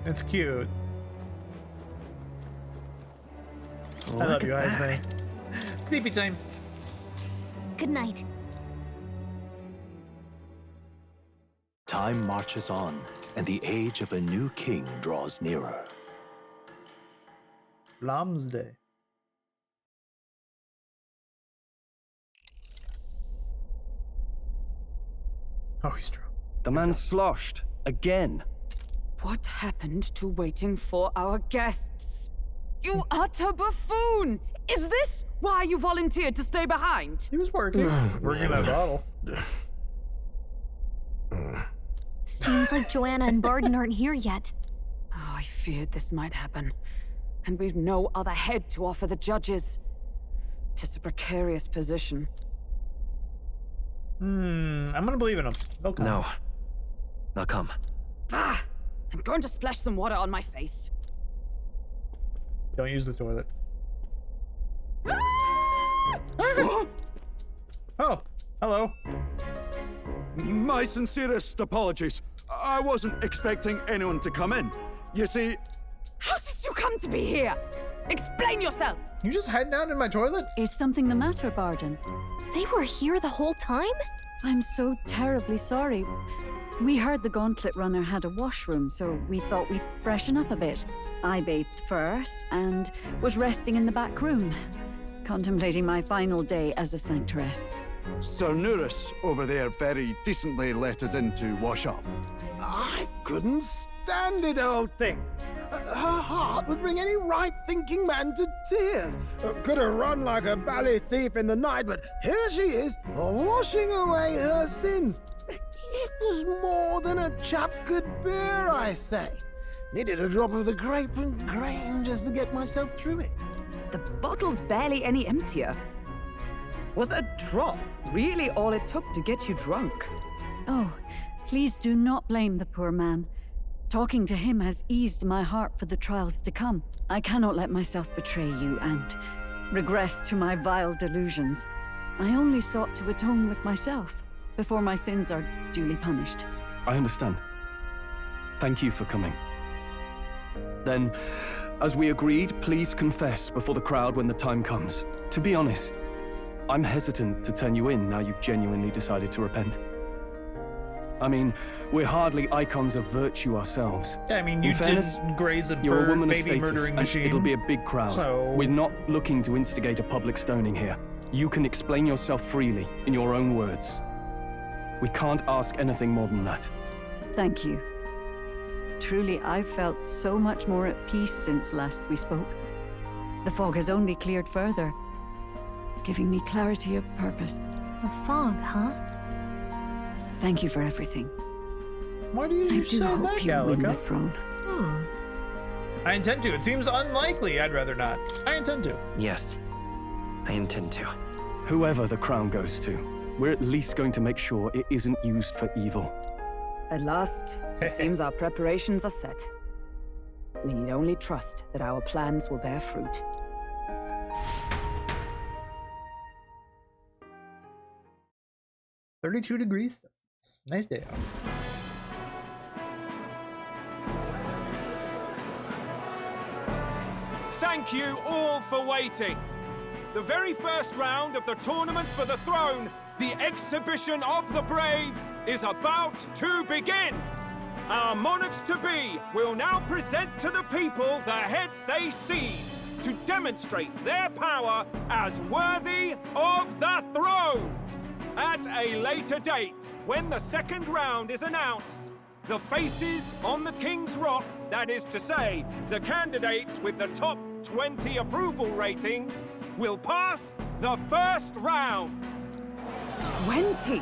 It's cute. I love you, Eyes May. Sleepy time. Good night. Time marches on, and the age of a new king draws nearer. Lambsday. Oh, he's true. The man's sloshed. Again. What happened to waiting for our guests? You utter buffoon! Is this why you volunteered to stay behind? He was working. Working that bottle. Seems like Joanna and Barden aren't here yet. Oh, I feared this might happen. And we've no other head to offer the judges. 'Tis a precarious position. I'm gonna believe in them. They'll come. No. They'll come. Ah! I'm going to splash some water on my face. Don't use the toilet. Oh, hello. My sincerest apologies. I wasn't expecting anyone to come in. You see... How did you come to be here? Explain yourself! You just hiding out in my toilet? Is something the matter, Barden? They were here the whole time? I'm so terribly sorry. We heard the Gauntlet Runner had a washroom, so we thought we'd freshen up a bit. I bathed first and was resting in the back room, contemplating my final day as a sanctoress. Sir Nuris over there very decently let us in to wash up. I couldn't stand it, old thing. Her heart would bring any right-thinking man to tears. Could have run like a bally thief in the night, but here she is, washing away her sins. It was more than a chap could bear, I say. Needed a drop of the grape and grain just to get myself through it. The bottle's barely any emptier. Was a drop really all it took to get you drunk? Oh, please do not blame the poor man. Talking to him has eased my heart for the trials to come. I cannot let myself betray you and regress to my vile delusions. I only sought to atone with myself before my sins are duly punished. I understand. Thank you for coming. Then, as we agreed, please confess before the crowd when the time comes. To be honest, I'm hesitant to turn you in now you've genuinely decided to repent. I mean, we're hardly icons of virtue ourselves. Yeah, I mean, you did graze a you're a bird, woman of baby status, murdering and machine. it'll be a big crowd. So... We're not looking to instigate a public stoning here. You can explain yourself freely, in your own words. We can't ask anything more than that. Thank you. Truly, I've felt so much more at peace since last we spoke. The fog has only cleared further, giving me clarity of purpose. A fog, huh? Thank you for everything. Why do you say that, hope you win the Gallica? throne. I intend to. It seems unlikely. I'd rather not. I intend to. Yes, I intend to. Whoever the crown goes to, we're at least going to make sure it isn't used for evil. At last, it seems our preparations are set. We need only trust that our plans will bear fruit. $32 degrees. Nice day out. Thank you all for waiting. The very first round of the tournament for the throne, the exhibition of the brave, is about to begin. our monarchs-to-be will now present to the people the heads they seized to demonstrate their power as worthy of the throne. At a later date, when the second round is announced, the faces on the King's Rock, that is to say, the candidates with the top 20 approval ratings, will pass the first round. 20?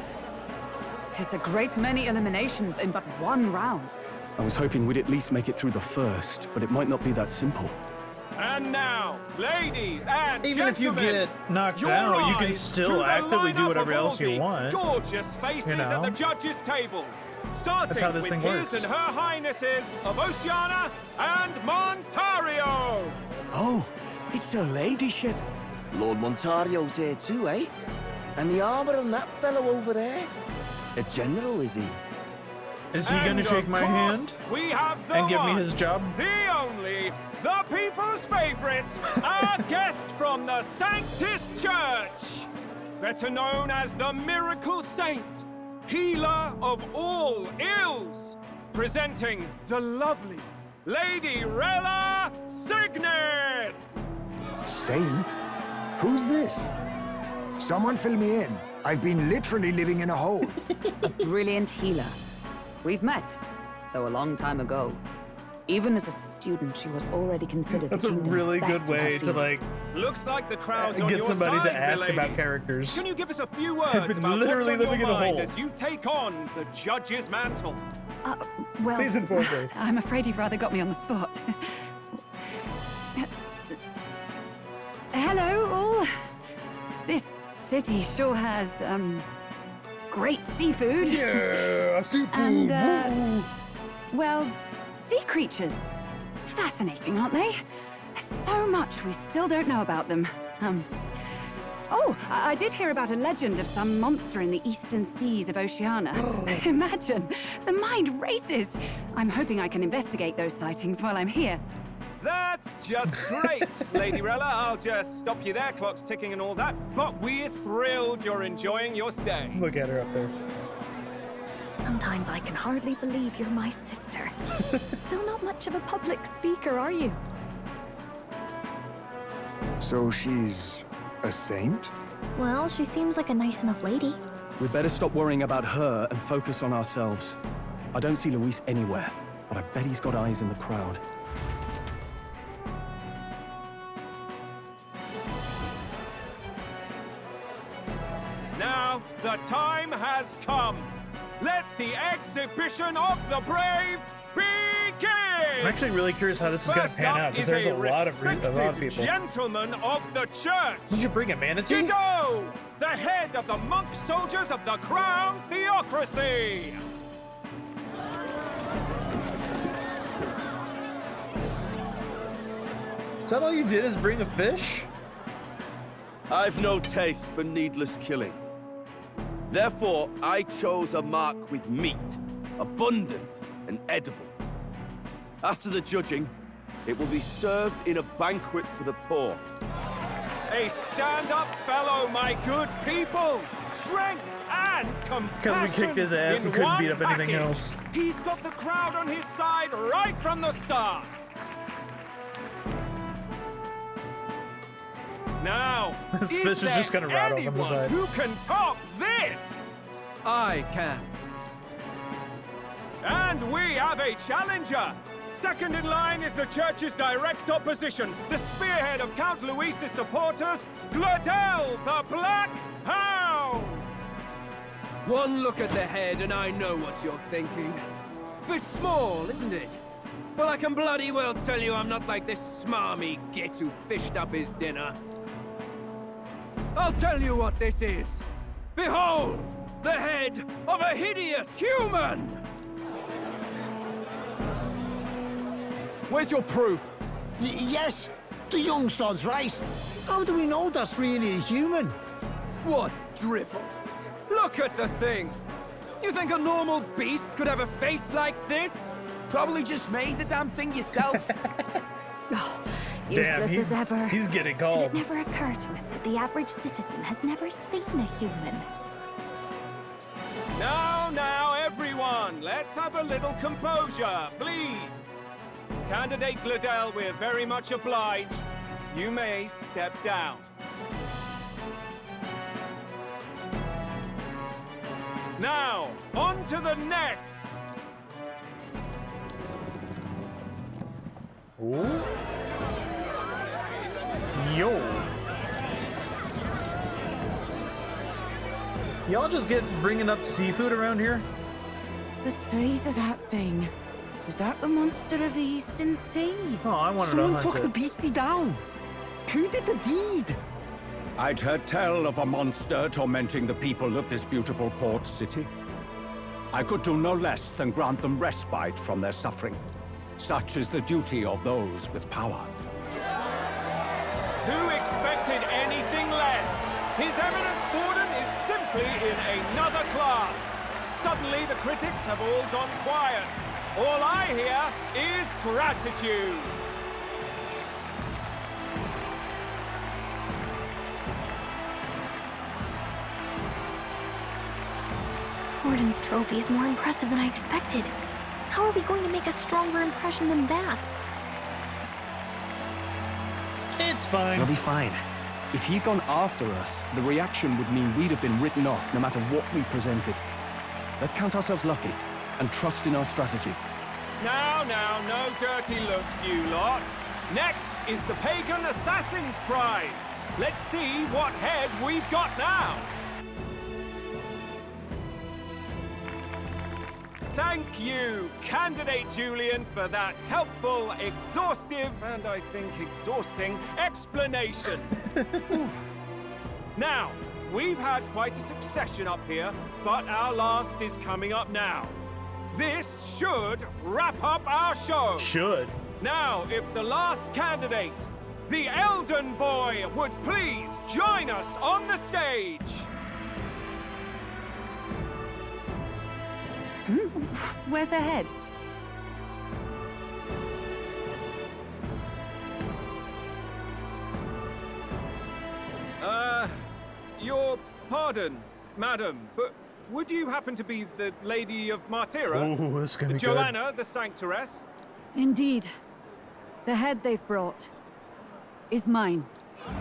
'Tis a great many eliminations in but one round. I was hoping we'd at least make it through the first, but it might not be that simple. And now, ladies and Even if you gentlemen, get knocked your out, you can eyes still to the actively do lineup whatever of all else you the want. Gorgeous faces at the judges' table. Starting That's how this with thing his works. and her highnesses of Oceana and Montario. Oh, it's her ladyship. Lord Montario's here too, eh? And the armor on that fellow over there. A general, is he? Is he gonna shake my hand We have the and give me one, his job? the only, the people's favorite, our guest from the Sanctus Church, better known as the Miracle Saint, healer of all ills, presenting the lovely Lady Rella Cygnus. Saint? Who's this? Someone fill me in. I've been literally living in a hole. A brilliant healer. We've met, though a long time ago. Even as a student, she was already considered That's the a kingdom's really best good in her way to field. like Looks like the crowd's on get your somebody side, to ask milady. about characters. Can you give us a few I've words been about literally what's on living your in a mind hole. as you take on the judge's mantle? Well, Please inform me. I'm afraid you've rather got me on the spot. Hello, all. This city sure has, great seafood. Yeah, seafood. And, well, sea creatures. Fascinating, aren't they? There's so much we still don't know about them. Oh, I did hear about a legend of some monster in the eastern seas of Oceania. Imagine, the mind races. I'm hoping I can investigate those sightings while I'm here. That's just great, Lady Rella. I'll just stop you there, clock's ticking and all that. But we're thrilled you're enjoying your stay. Look at her up there. Sometimes I can hardly believe you're my sister. Still not much of a public speaker, are you? So she's a saint? Well, she seems like a nice enough lady. We'd better stop worrying about her and focus on ourselves. I don't see Luis anywhere, but I bet he's got eyes in the crowd. Now, the time has come. Let the exhibition of the brave begin! I'm actually really curious how this is gonna pan out because there's a lot of people. Gentleman of the church. Did you bring a manatee? Dido, the head of the monk soldiers of the Crown Theocracy. Is that all you did is bring a fish? I've no taste for needless killing. Therefore, I chose a mark with meat, abundant and edible. After the judging, it will be served in a banquet for the poor. A stand-up fellow, my good people. Strength and compassion. Because we kicked his ass in and couldn't one beat up anything package. else. He's got the crowd on his side right from the start. Now, This fish is just gonna rattle from the anyone side. who can top this? I can. And we have a challenger. Second in line is the church's direct opposition, the spearhead of Count Luis's supporters, Gladel the Black Hound. One look at the head and I know what you're thinking. Bit small, isn't it? Well, I can bloody well tell you I'm not like this smarmy git who fished up his dinner. I'll tell you what this is. Behold, the head of a hideous human! Where's your proof? Yes, the young sod's right. How do we know that's really a human? What drivel? Look at the thing! You think a normal beast could have a face like this? Probably just made the damn thing yourself. Oh, Damn, useless as ever. he's getting Did cold. it never occur to him that the average citizen has never seen a human? Now, everyone. everyone, let's have a little composure, please. Candidate Gladell, we're very much obliged. You may step down. Now, on to the next. Ooh. Yo. Y'all just get bringing up seafood around here? The size of that thing. Is that the monster of the Eastern Sea? Oh, I wanted Someone to hunt took it. the beastie down. Who did the deed? I'd heard tell of a monster tormenting the people of this beautiful port city. I could do no less than grant them respite from their suffering. Such is the duty of those with power. Who expected anything less? His Eminence Borden is simply in another class. Suddenly the critics have all gone quiet. All I hear is gratitude. Borden's trophy is more impressive than I expected. How are we going to make a stronger impression than that? It's fine. It'll be fine. If he'd gone after us, the reaction would mean we'd have been written off no matter what we presented. Let's count ourselves lucky and trust in our strategy. Now, no dirty looks, you lot. Next is the Pagan Assassin's Prize. Let's see what head we've got now. Thank you, Candidate Julian, for that helpful, exhaustive, and I think exhausting explanation. Now, we've had quite a succession up here, but our last is coming up now. This should wrap up our show. Should. Now, if the last candidate, the Elden Boy, would please join us on the stage. Where's their head? Your pardon, madam, but would you happen to be the Lady of Martira? Oh, this is gonna be Joanna, the Sanctoress? Indeed. The head they've brought is mine.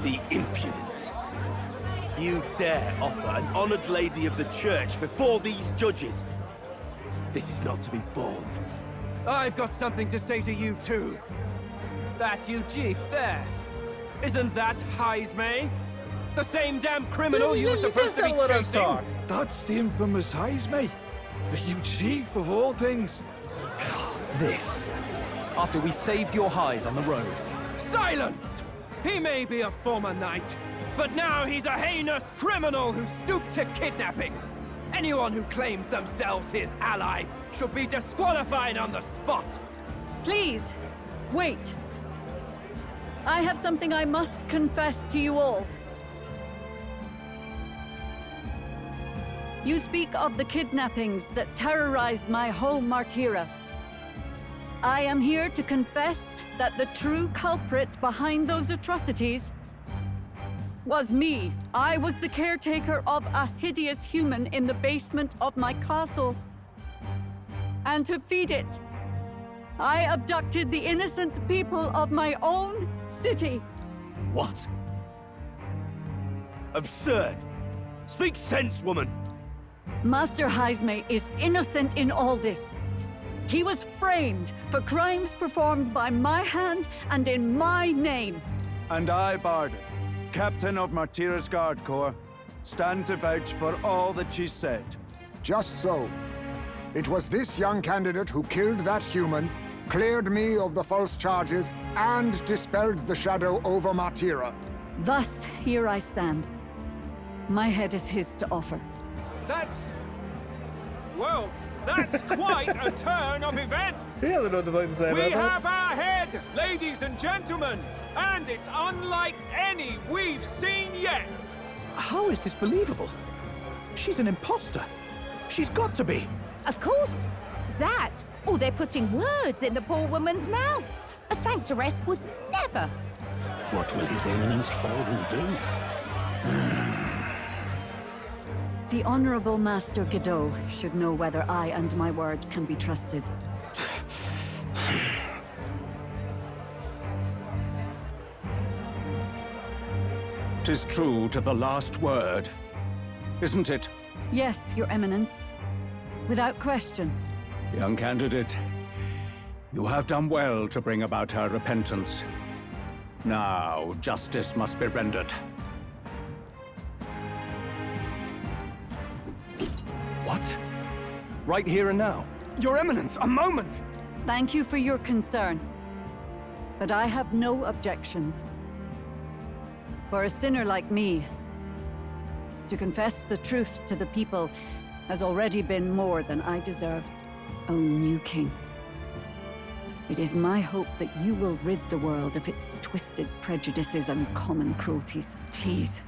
The impudence. You dare offer an honored lady of the church before these judges? This is not to be borne. I've got something to say to you too. That you chief there. Isn't that Heismay? The same damn criminal you were supposed to be chasing? That's the infamous Heismay. The huge chief of all things. This. After we saved your hide on the road. Silence! He may be a former knight, but now he's a heinous criminal who stooped to kidnapping. Anyone who claims themselves his ally should be disqualified on the spot. Please, wait. I have something I must confess to you all. You speak of the kidnappings that terrorized my home, Martira. I am here to confess that the true culprit behind those atrocities was me. I was the caretaker of a hideous human in the basement of my castle. And to feed it, I abducted the innocent people of my own city. What? Absurd. Speak sense, woman. Master Heismay is innocent in all this. He was framed for crimes performed by my hand and in my name. And I, Bardon, Captain of Martira's Guard Corps, stand to vouch for all that she said. Just so. It was this young candidate who killed that human, cleared me of the false charges, and dispelled the shadow over Martira. Thus, here I stand. My head is his to offer. Well, that's quite a turn of events. Yeah, I don't know what the fuck to say We about that. have our head, ladies and gentlemen, and it's unlike any we've seen yet. How is this believable? She's an imposter. She's got to be. Of course. That, or they're putting words in the poor woman's mouth. A sanctoress would never. What will His Eminence Borden do? The Honorable Master Godot should know whether I and my words can be trusted. 'Tis true to the last word, isn't it? Yes, Your Eminence. Without question. Young candidate, you have done well to bring about her repentance. Now, justice must be rendered. What? Right here and now? Your Eminence, a moment! Thank you for your concern. But I have no objections. For a sinner like me, to confess the truth to the people has already been more than I deserve. O new king, it is my hope that you will rid the world of its twisted prejudices and common cruelties. Please,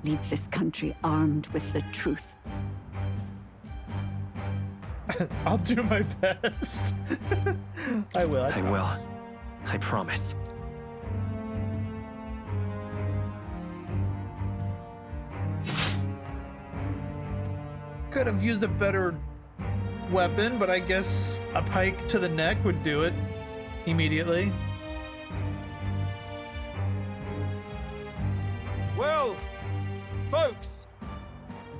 lead this country armed with the truth. I'll do my best. I will. I promise. I promise. Could have used a better weapon, but I guess a pike to the neck would do it immediately. Well, folks,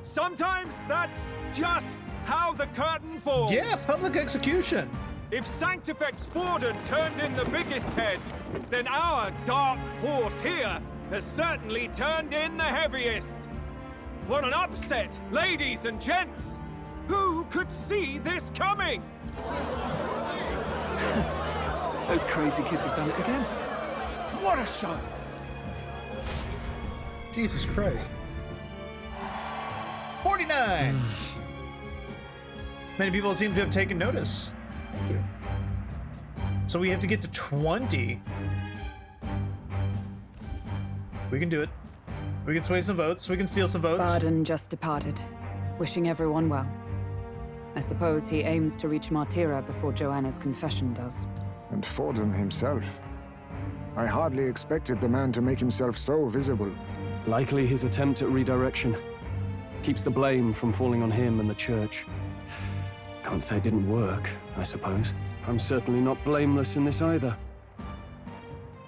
sometimes that's just how the curtain falls. Yeah, public execution. If Sanctifex Forden turned in the biggest head, then our dark horse here has certainly turned in the heaviest. What an upset, ladies and gents! Who could see this coming? Those crazy kids have done it again. What a show! Jesus Christ. 49! Many people seem to have taken notice. Thank you. So we have to get to 20. We can do it. We can sway some votes. We can steal some votes. Barden just departed, wishing everyone well. I suppose he aims to reach Martira before Joanna's confession does. And Forden himself. I hardly expected the man to make himself so visible. Likely his attempt at redirection. Keeps the blame from falling on him and the church. Can't say it didn't work, I suppose. I'm certainly not blameless in this either.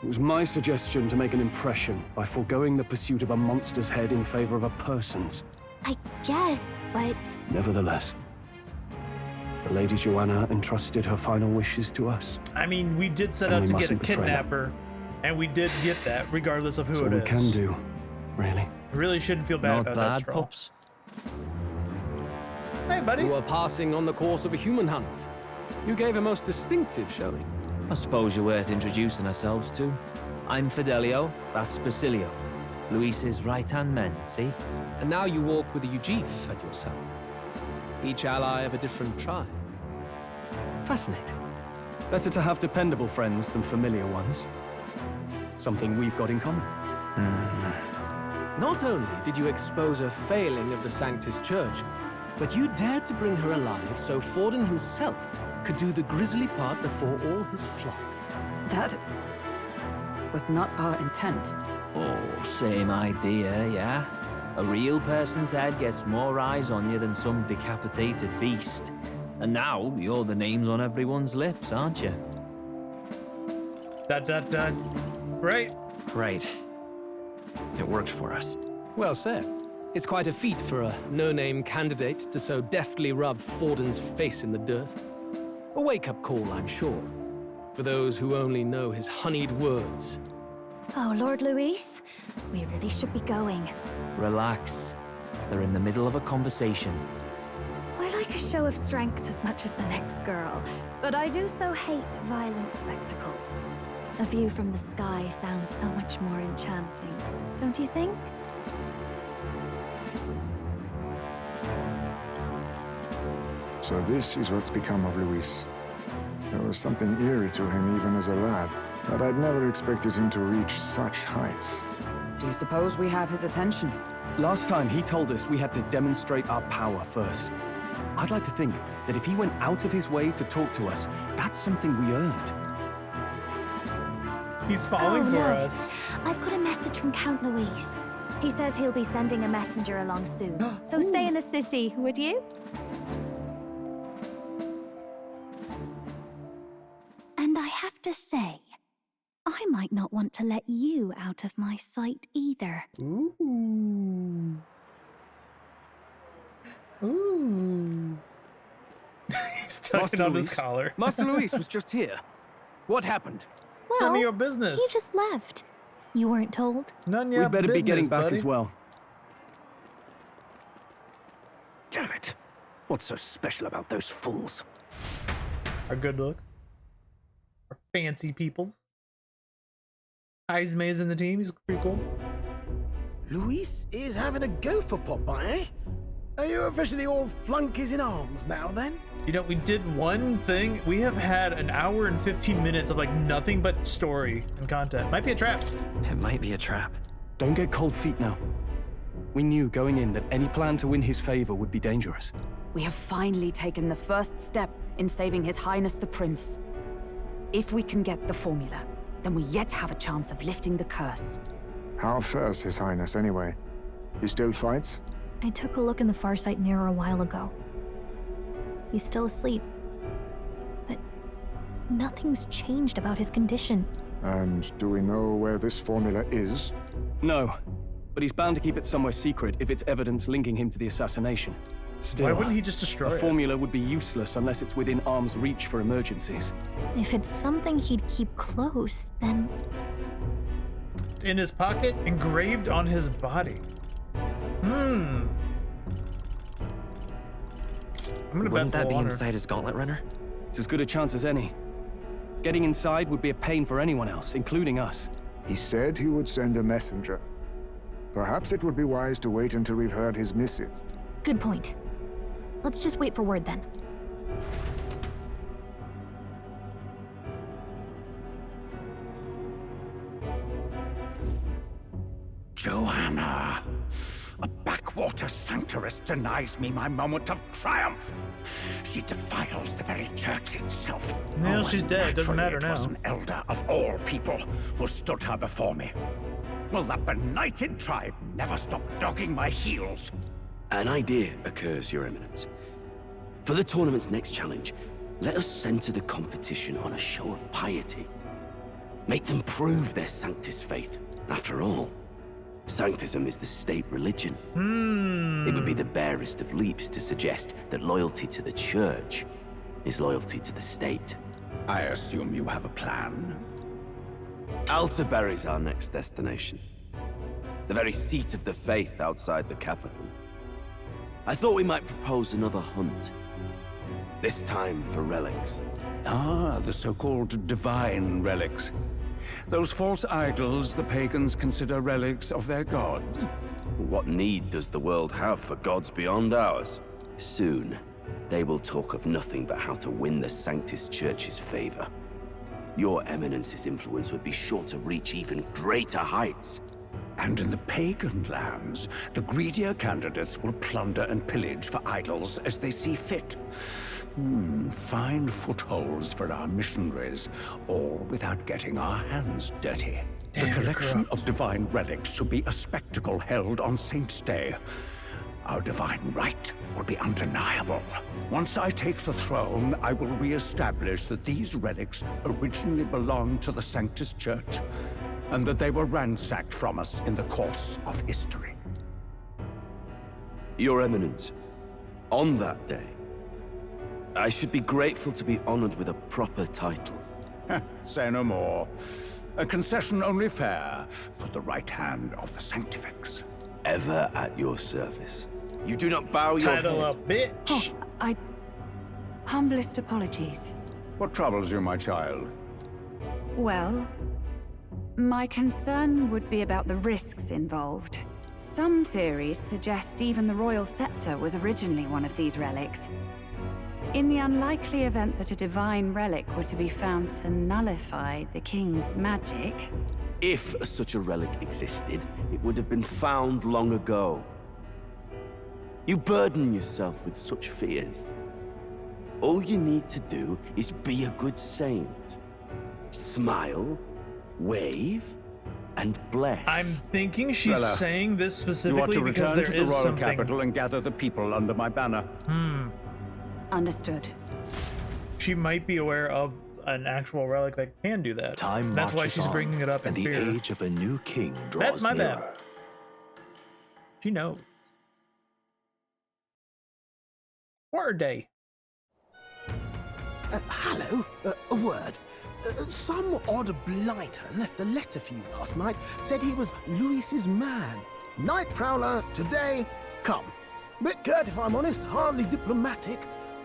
It was my suggestion to make an impression by foregoing the pursuit of a monster's head in favor of a person's. I guess, but... Nevertheless, the Lady Joanna entrusted her final wishes to us. I mean, we did set out to get a kidnapper, and we did get that, regardless of who it is. That's all we can do, really. Really shouldn't feel bad about that, Stroll. Pops. Hey, buddy. You were passing on the course of a human hunt. You gave a most distinctive showing. I suppose you're worth introducing ourselves to. I'm Fidelio, that's Basilio. Luis's right-hand men, see? And now you walk with a Ujif at your side. Each ally of a different tribe. Fascinating. Better to have dependable friends than familiar ones. Something we've got in common. Not only did you expose a failing of the Sanctus Church, but you dared to bring her alive so Forden himself could do the grisly part before all his flock. That was not our intent. Oh, same idea, yeah? A real person's head gets more eyes on you than some decapitated beast. And now, you're the names on everyone's lips, aren't you? ... Right. Great. It worked for us. Well said. It's quite a feat for a no-name candidate to so deftly rub Forden's face in the dirt. A wake-up call, I'm sure, for those who only know his honeyed words. Oh, Lord Luis, we really should be going. Relax. They're in the middle of a conversation. I like a show of strength as much as the next girl, but I do so hate violent spectacles. A view from the sky sounds so much more enchanting, don't you think? So this is what's become of Luis. There was something eerie to him even as a lad, but I'd never expected him to reach such heights. Do you suppose we have his attention? Last time he told us we had to demonstrate our power first. I'd like to think that if he went out of his way to talk to us, that's something we earned. He's falling for us. I've got a message from Count Luis. He says he'll be sending a messenger along soon. So stay in the city, would you? And I have to say, I might not want to let you out of my sight either. Ooh. Ooh. He's tugging on his collar. Master Luis was just here. What happened? Well, none of your business. He just left. You weren't told? None of your We better be getting back buddy. as well. Damn it. What's so special about those fools? Our good look. Our fancy peoples. Ismay's in the team. He's pretty cool. Luis is having a go for Popeye, eh? Are you officially all flunkies in arms now, then? You know, we did one thing. We have had an hour and 15 minutes of like nothing but story and content. Might be a trap. It might be a trap. Don't get cold feet now. We knew going in that any plan to win his favor would be dangerous. We have finally taken the first step in saving His Highness the Prince. If we can get the formula, then we yet have a chance of lifting the curse. How fares His Highness, anyway? He still fights? I took a look in the Farsight mirror a while ago. He's still asleep. But nothing's changed about his condition. And do we know where this formula is? No, but he's bound to keep it somewhere secret if it's evidence linking him to the assassination. Still, why wouldn't he just destroy a it? formula would be useless unless it's within arm's reach for emergencies. If it's something he'd keep close, then... In his pocket, engraved on his body. I'm gonna Wouldn't bet that be honor. inside his gauntlet runner? It's as good a chance as any. Getting inside would be a pain for anyone else, including us. He said he would send a messenger. Perhaps it would be wise to wait until we've heard his missive. Good point. Let's just wait for word then. Joanna! A backwater sanctuarist denies me my moment of triumph. She defiles the very church itself. Now she's dead. Doesn't naturally, matter it now. was an elder of all people who stood her before me. Will that benighted tribe never stop dogging my heels? An idea occurs, Your Eminence. For the tournament's next challenge, let us center the competition on a show of piety. Make them prove their Sanctus faith. After all, Sanctism is the state religion. It would be the barest of leaps to suggest that loyalty to the church is loyalty to the state. I assume you have a plan? Altaberry's our next destination. The very seat of the faith outside the capital. I thought we might propose another hunt. This time for relics. Ah, the so-called divine relics. Those false idols the pagans consider relics of their gods. What need does the world have for gods beyond ours? Soon, they will talk of nothing but how to win the Sanctus Church's favor. Your Eminence's influence would be sure to reach even greater heights. And in the pagan lands, the greedier candidates will plunder and pillage for idols as they see fit. Fine footholds for our missionaries, all without getting our hands dirty. The collection of divine relics should be a spectacle held on Saint's Day. Our divine right will be undeniable. Once I take the throne, I will re-establish that these relics originally belonged to the Sanctus Church, and that they were ransacked from us in the course of history. Your Eminence, on that day, I should be grateful to be honored with a proper title. Say no more. A concession only fair for the right hand of the Sanctifex. Ever at your service. You do not bow your head. Title up, bitch. Oh, humblest apologies. What troubles you, my child? Well, my concern would be about the risks involved. Some theories suggest even the royal scepter was originally one of these relics. In the unlikely event that a divine relic were to be found to nullify the king's magic... If such a relic existed, it would have been found long ago. You burden yourself with such fears. All you need to do is be a good saint. Smile, wave, and bless. I'm thinking she's Rella, saying this You are specifically to because return there to the is royal something. capital and gather the people under my banner. Understood. She might be aware of an actual relic that can do that. Time That's why marches she's on, bringing it up in and the fear. age of a new king draws That's my nearer. bad. She knows. War day. Hello, a word. Some odd blighter left a letter for you last night. Said he was Luis's man. Night Prowler, today, come. Bit curt if I'm honest, hardly diplomatic.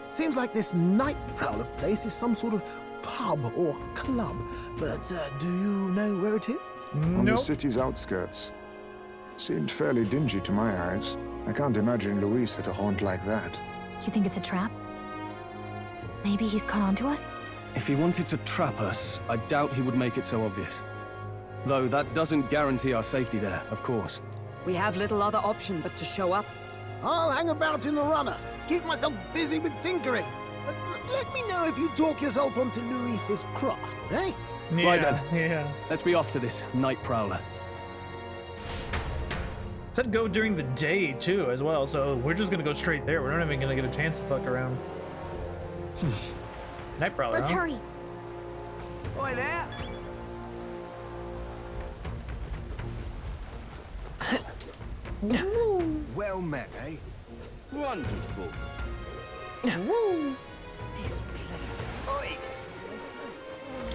Seems like this Night Prowler place is some sort of pub or club. But do you know where it is? On the city's outskirts. Seemed fairly dingy to my eyes. I can't imagine Luis at a haunt like that. You think it's a trap? Maybe he's caught on to us? If he wanted to trap us, I doubt he would make it so obvious. Though that doesn't guarantee our safety there, of course. We have little other option but to show up. I'll hang about in the runner. Keep myself busy with tinkering. Let me know if you talk yourself onto Luis's craft, eh? Yeah, Right then. yeah. Let's be off to this Night Prowler. Said go during the day too, as well. So we're just gonna go straight there. We're not even gonna get a chance to fuck around. Night Prowler. Let's huh? hurry. Oi there! Well met, eh? Wonderful. Woo! Oi!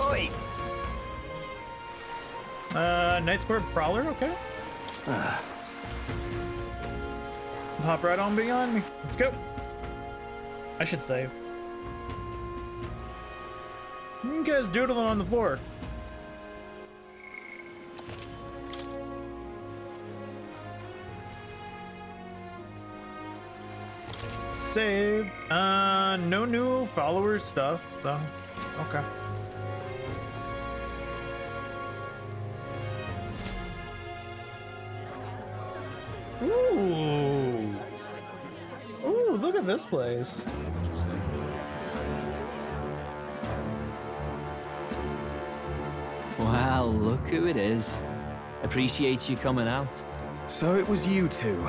Oi! Night Square Prowler. Okay. Hop right on beyond me. Let's go. I should save. You guys doodling on the floor. Save. No new follower stuff, so okay. Ooh. Ooh, look at this place. Well, look who it is. Appreciate you coming out. So it was you two.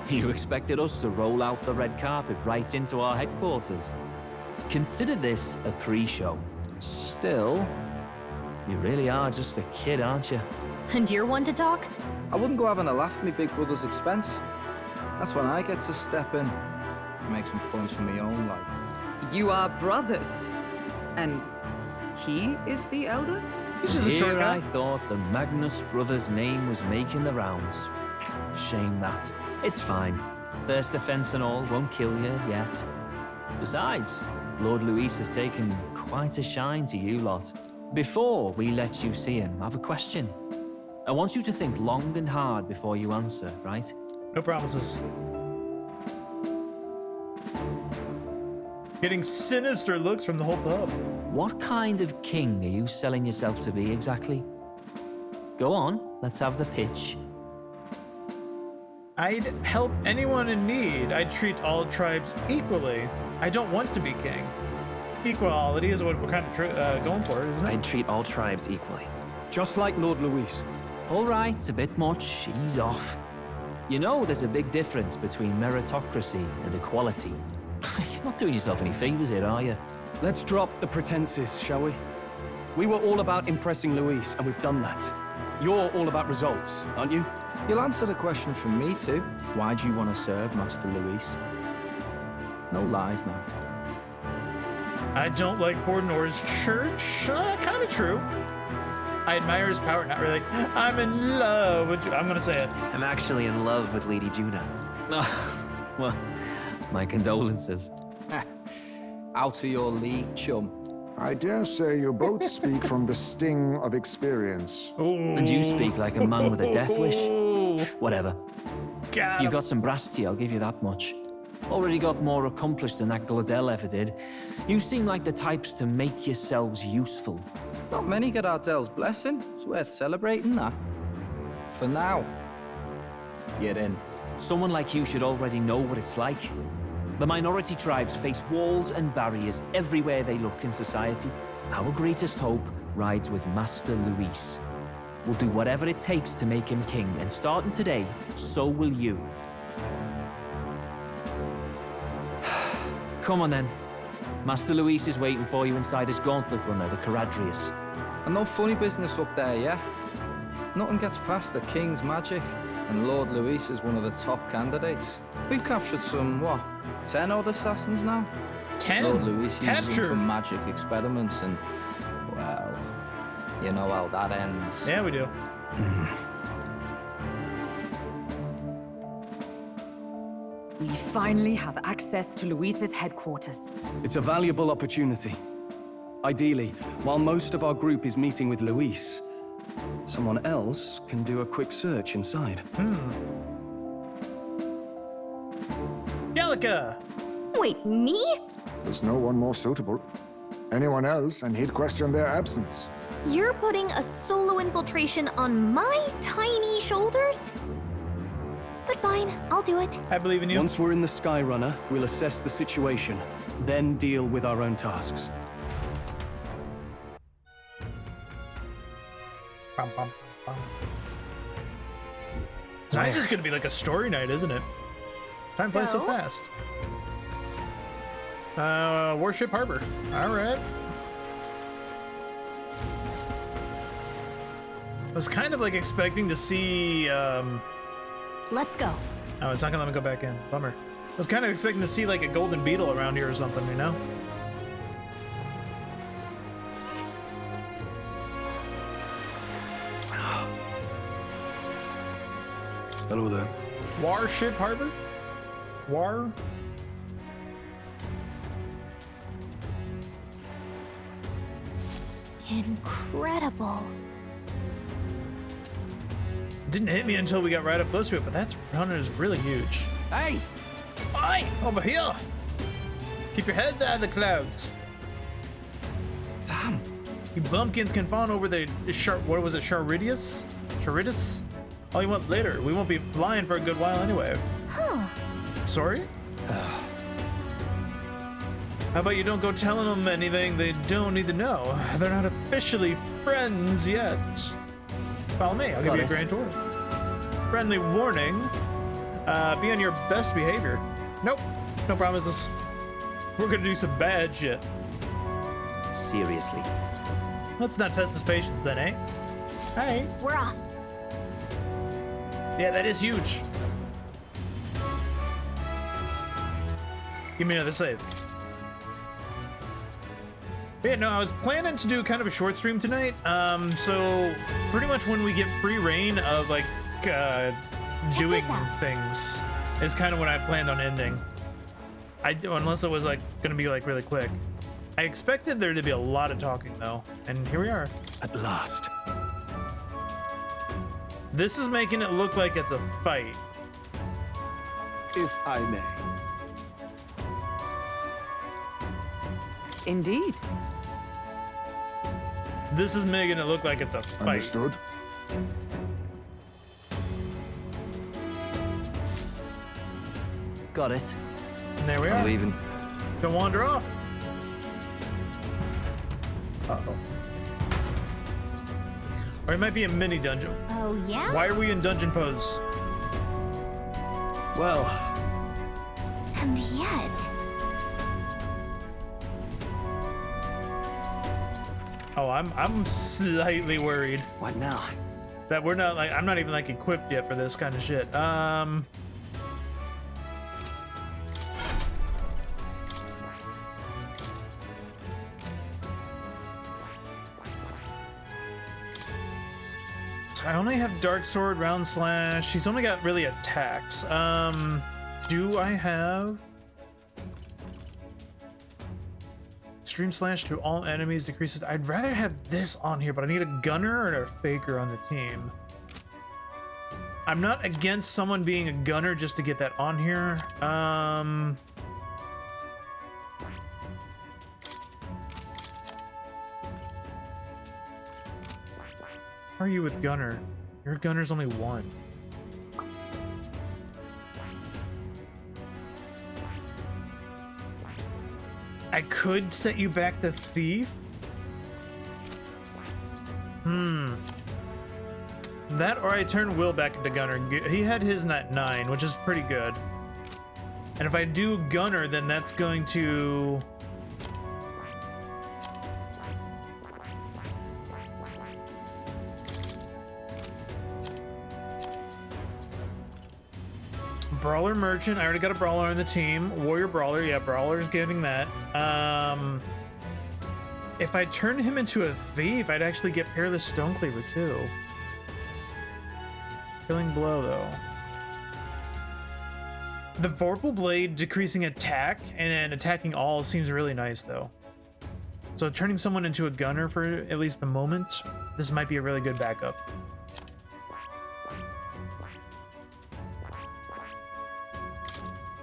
You expected us to roll out the red carpet right into our headquarters. Consider this a pre-show. Still, you really are just a kid, aren't you? And you're one to talk? I wouldn't go having a laugh at me big brother's expense. That's when I get to step in and make some points for my own life. You are brothers. And he is the elder? Here I thought the Magnus brothers' name was making the rounds. Shame that. It's fine. First offense and all won't kill you yet. Besides, Lord Luis has taken quite a shine to you lot. Before we let you see him, I have a question. I want you to think long and hard before you answer, right? No promises. Getting sinister looks from the whole pub. What kind of king are you selling yourself to be exactly? Go on, let's have the pitch. I'd help anyone in need. I'd treat all tribes equally. I don't want to be king. Equality is what we're kind of going for, isn't it? I'd treat all tribes equally. Just like Lord Luis. All right, a bit much. Ease off. You know there's a big difference between meritocracy and equality. You're not doing yourself any favors here, are you? Let's drop the pretenses, shall we? We were all about impressing Luis, and we've done that. You're all about results, aren't you? You'll answer the question from me too. Why do you want to serve Master Luis? No lies now. I don't like Portnoy's church. Kind of true. I admire his power, not really. I'm in love with you. I'm gonna say it. I'm actually in love with Lady Juna. Well, my condolences. Out of your league, chum. I dare say you both speak from the sting of experience. And you speak like a man with a death wish. Whatever. You got some brass tea, I'll give you that much. Already got more accomplished than that Gladell ever did. You seem like the types to make yourselves useful. Not many get Ardel's blessing. It's worth celebrating that. For now. You're in. Someone like you should already know what it's like. The minority tribes face walls and barriers everywhere they look in society. Our greatest hope rides with Master Luis. will do whatever it takes to make him king, and starting today, so will you. Come on then. Master Luis is waiting for you inside his gauntlet runner, the Caradrius. And no funny business up there, yeah? Nothing gets past the King's magic, and Lord Luis is one of the top candidates. We've captured some, what, 10 odd assassins now? 10? Lord Luis uses Captured? them for magic experiments, and, well, you know how that ends. Yeah, we do. We finally have access to Luis's headquarters. It's a valuable opportunity. Ideally, while most of our group is meeting with Luis, someone else can do a quick search inside. Gallica! Wait, me? There's no one more suitable. Anyone else, and he'd question their absence. You're putting a solo infiltration on my tiny shoulders? But fine, I'll do it. I believe in you. Once we're in the Skyrunner, we'll assess the situation, then deal with our own tasks. Bum, bum, bum. Tonight's just gonna be like a story night, isn't it? Time flies so fast. Warship Harbor. Alright. I was kind of like expecting to see Let's go. oh, it's not gonna let me go back in. Bummer. I was kind of expecting to see like a golden beetle around here or something, you know? Hello there. Warship Harbor? War? Incredible. Didn't hit me until we got right up close to it, but that runner is really huge. Hey! Oi! Over here! Keep your heads out of the clouds. Damn. You bumpkins can fawn over the what was it, Charidus? Charidus? All you want later. We won't be flying for a good while anyway. Huh. Sorry? How about you don't go telling them anything they don't need to know? They're not officially friends yet. Follow me, I'll give you a grand tour. Friendly warning, be on your best behavior. Nope, no promises. We're gonna do some bad shit. Seriously. Let's not test his patience then, eh? Alright. We're off. Yeah, that is huge. Give me another save. Yeah, no, I was planning to do kind of a short stream tonight. So pretty much when we get free reign of like doing things is kind of when I planned on ending. Unless it was like gonna be like really quick. I expected there to be a lot of talking though, and here we are. At last. This is making it look like it's a fight. If I may. Indeed. This is making it look like it's a fight. Understood. Got it. And there we are. I'm leaving. Don't wander off. Uh-oh. Or it might be a mini dungeon. Oh, yeah? Why are we in dungeon pose? Well. And yet. Oh, I'm slightly worried. What now? That we're not like, I'm not even like equipped yet for this kind of shit. So I only have Dark Sword, Round Slash. He's only got really attacks. Do I have Stream Slash to all enemies decreases? I'd rather have this on here, but I need a gunner or a faker on the team. I'm not against someone being a gunner just to get that on here. How are you with gunner? Your gunner's only one. I could set you back to thief. That or I turn Will back into Gunner. He had his at 9, which is pretty good. And if I do Gunner, then that's going to... Brawler Merchant. I already got a Brawler on the team. Warrior Brawler. Yeah, Brawler's getting that. If I turn him into a Thief, I'd actually get Peerless Stonecleaver too. Killing Blow, though. The Vorpal Blade decreasing attack and then attacking all seems really nice, though. So turning someone into a Gunner for at least the moment, this might be a really good backup.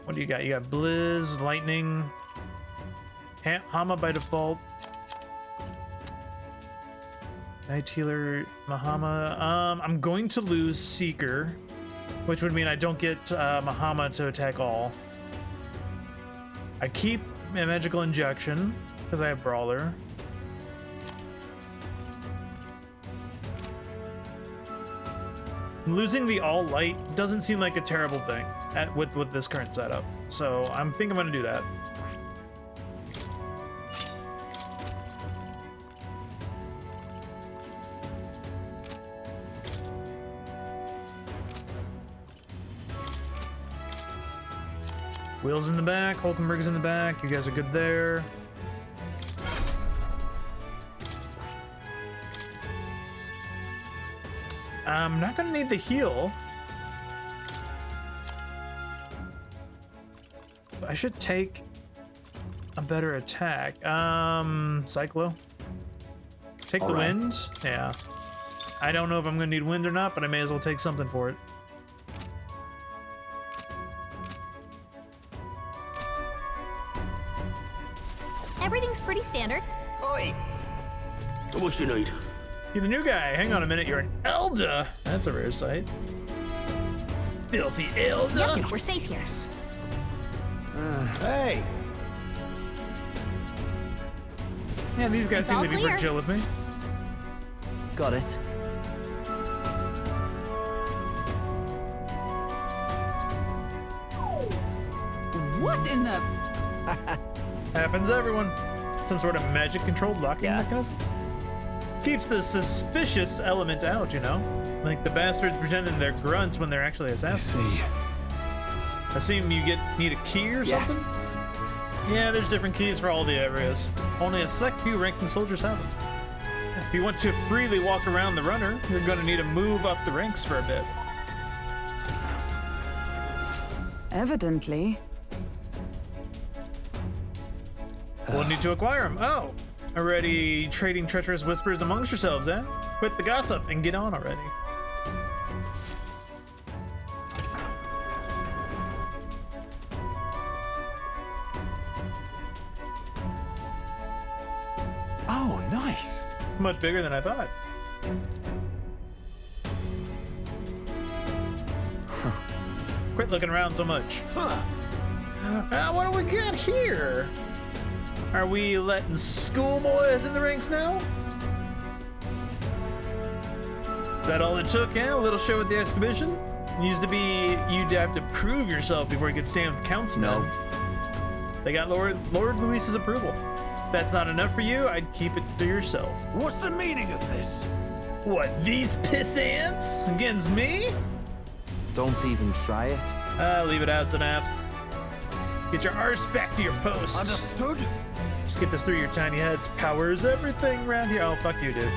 What do you got? You got Blizz, Lightning, Hama by default. Night Healer, Mahama. I'm going to lose Seeker, which would mean I don't get Mahama to attack all. I keep a Magical Injection because I have Brawler. Losing the all light doesn't seem like a terrible thing with this current setup, so I think I'm gonna do that. Will's in the back, Hulkenberg's in the back. You guys are good there. I'm not gonna need the heal. I should take a better attack. Cyclo. Take the wind. Yeah. I don't know if I'm gonna need wind or not, but I may as well take something for it. Everything's pretty standard. Oi! What you need? You're the new guy. Hang on a minute. You're an Elder. That's a rare sight. Filthy Elder. Yep, we're safe here. Hey! Yeah, these guys seem to be pretty chill with me. Got it. What in the... Happens to everyone. Some sort of magic controlled locking mechanism. Keeps the suspicious element out, you know? Like the bastards pretending they're grunts when they're actually assassins. I assume you need a key or something? Yeah, there's different keys for all the areas. Only a select few ranking soldiers have them. If you want to freely walk around the runner, you're going to need to move up the ranks for a bit. Evidently. We'll need to acquire them. Oh, already trading treacherous whispers amongst yourselves, eh? Quit the gossip and get on already. Oh, nice. Much bigger than I thought. Quit looking around so much. What do we got here? Are we letting schoolboys in the ranks now? Is that all it took, yeah? A little show at the exhibition? It used to be you'd have to prove yourself before you could stand with councilmen. No. They got Lord Luis's approval. If that's not enough for you, I'd keep it to yourself. What's the meaning of this? What, these piss ants against me? Don't even try it. Leave it out, Zanaf. Get your arse back to your post. Understood. Just get this through your tiny heads. Powers everything around here. Oh, fuck you, dude.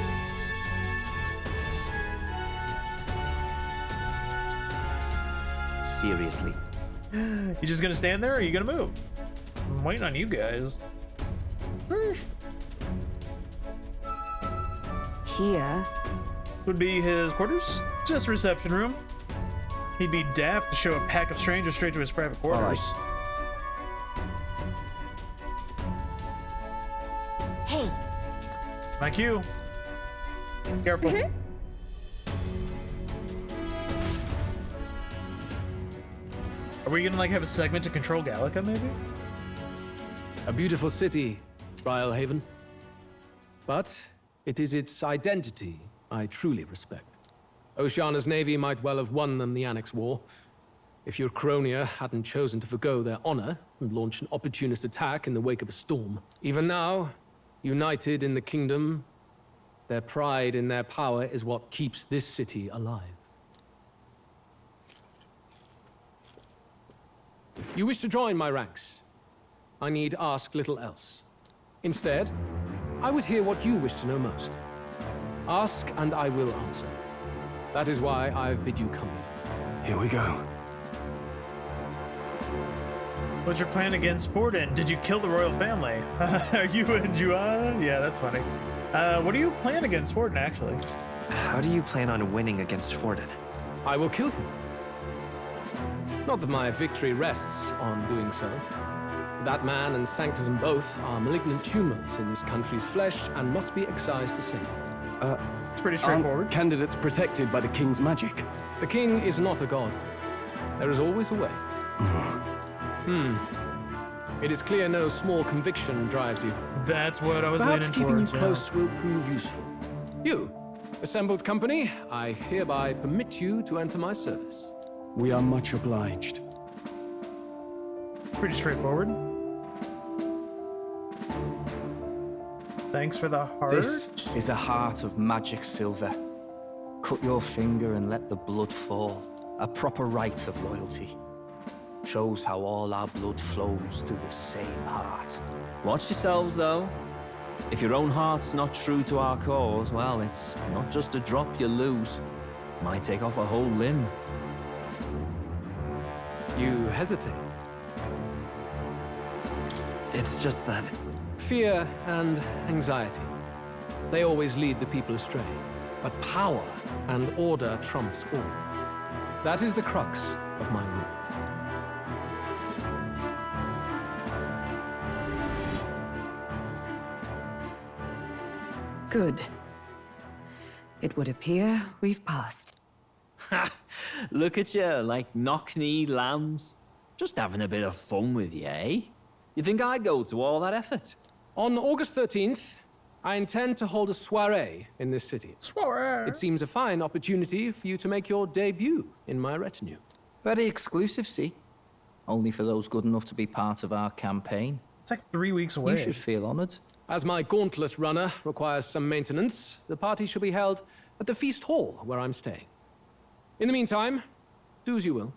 Seriously. You just gonna stand there or are you gonna move? I'm waiting on you guys. Here would be his quarters. Just reception room. He'd be daft to show a pack of strangers straight to his private quarters. Hey. My cue. Careful. Are we gonna like have a segment to control Gallica, maybe? A beautiful city, Brialhaven. But it is its identity I truly respect. Oceana's navy might well have won them the Annex War, if your Cronia hadn't chosen to forgo their honor and launch an opportunist attack in the wake of a storm. Even now, united in the kingdom, their pride in their power is what keeps this city alive. You wish to join my ranks. I need ask little else. Instead, I would hear what you wish to know most. Ask and I will answer. That is why I've bid you come here. Here we go. What's your plan against Forden? Did you kill the royal family? Are you and Juan? Yeah, that's funny. What do you plan against Forden, actually? How do you plan on winning against Forden? I will kill him. Not that my victory rests on doing so. That man and Sanctism both are malignant tumors in this country's flesh and must be excised to save it. It's pretty straightforward. Aren't candidates protected by the king's magic? The king is not a god. There is always a way. It is clear no small conviction drives you. That's what I was Perhaps leaning keeping towards, you close will prove useful. You, assembled company, I hereby permit you to enter my service. We are much obliged. Pretty straightforward. Thanks for the heart. This is a heart of magic silver. Cut your finger and let the blood fall. A proper rite of loyalty. Shows how all our blood flows through the same heart. Watch yourselves, though. If your own heart's not true to our cause, well, it's not just a drop you lose. Might take off a whole limb. You hesitate. It's just that. Fear and anxiety. They always lead the people astray. But power and order trumps all. That is the crux of my rule. Good. It would appear we've passed. Ha! Look at you, like knock-kneed lambs. Just having a bit of fun with you, eh? You think I'd go to all that effort? On August 13th, I intend to hold a soiree in this city. Soiree? It seems a fine opportunity for you to make your debut in my retinue. Very exclusive, see? Only for those good enough to be part of our campaign. It's like 3 weeks away. You should feel honored. As my gauntlet runner requires some maintenance, the party shall be held at the feast hall where I'm staying. In the meantime, do as you will.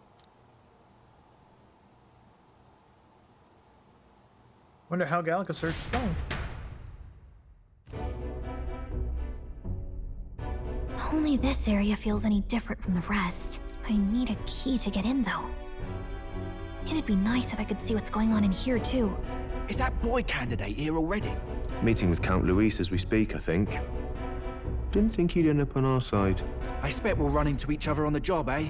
Wonder how Gallica search is going. Only this area feels any different from the rest. I need a key to get in, though. It'd be nice if I could see what's going on in here, too. Is that boy candidate here already? Meeting with Count Luis as we speak, I think. Didn't think he'd end up on our side. I expect we'll run into each other on the job, eh?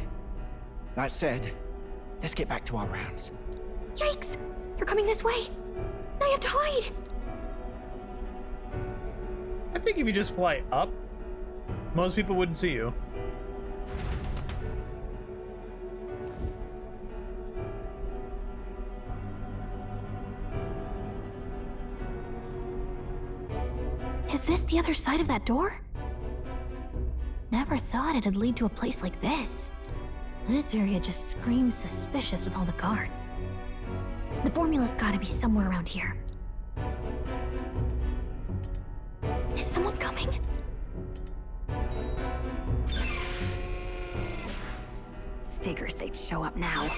That said, let's get back to our rounds. Yikes! They're coming this way! I have to hide! I think if you just fly up, most people wouldn't see you. Is this the other side of that door? Never thought it'd lead to a place like this. This area just screams suspicious with all the guards. The formula's gotta be somewhere around here. Is someone coming? Figures they'd show up now.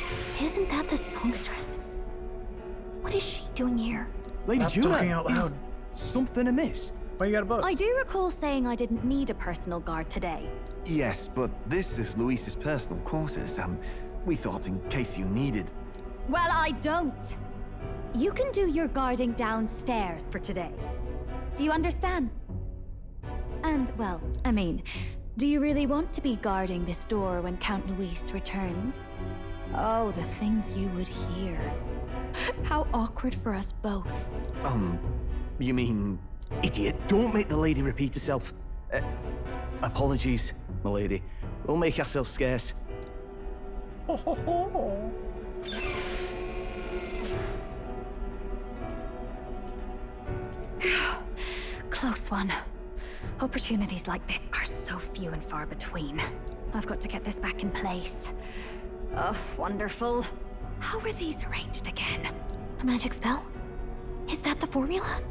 Isn't that the songstress? What is she doing here? Lady Stop Jula, talking out loud. is something amiss? Why you got a boat? I do recall saying I didn't need a personal guard today. Yes, but this is Luis's personal quarters, and we thought in case you needed... Well, I don't. You can do your guarding downstairs for today. Do you understand? And, well, I mean, do you really want to be guarding this door when Count Luis returns? Oh, the things you would hear. How awkward for us both. You mean... Idiot, don't make the lady repeat herself. Apologies, my lady. We'll make ourselves scarce. Close one. Opportunities like this are so few and far between. I've got to get this back in place. Oh, wonderful. How were these arranged again? A magic spell? Is that the formula?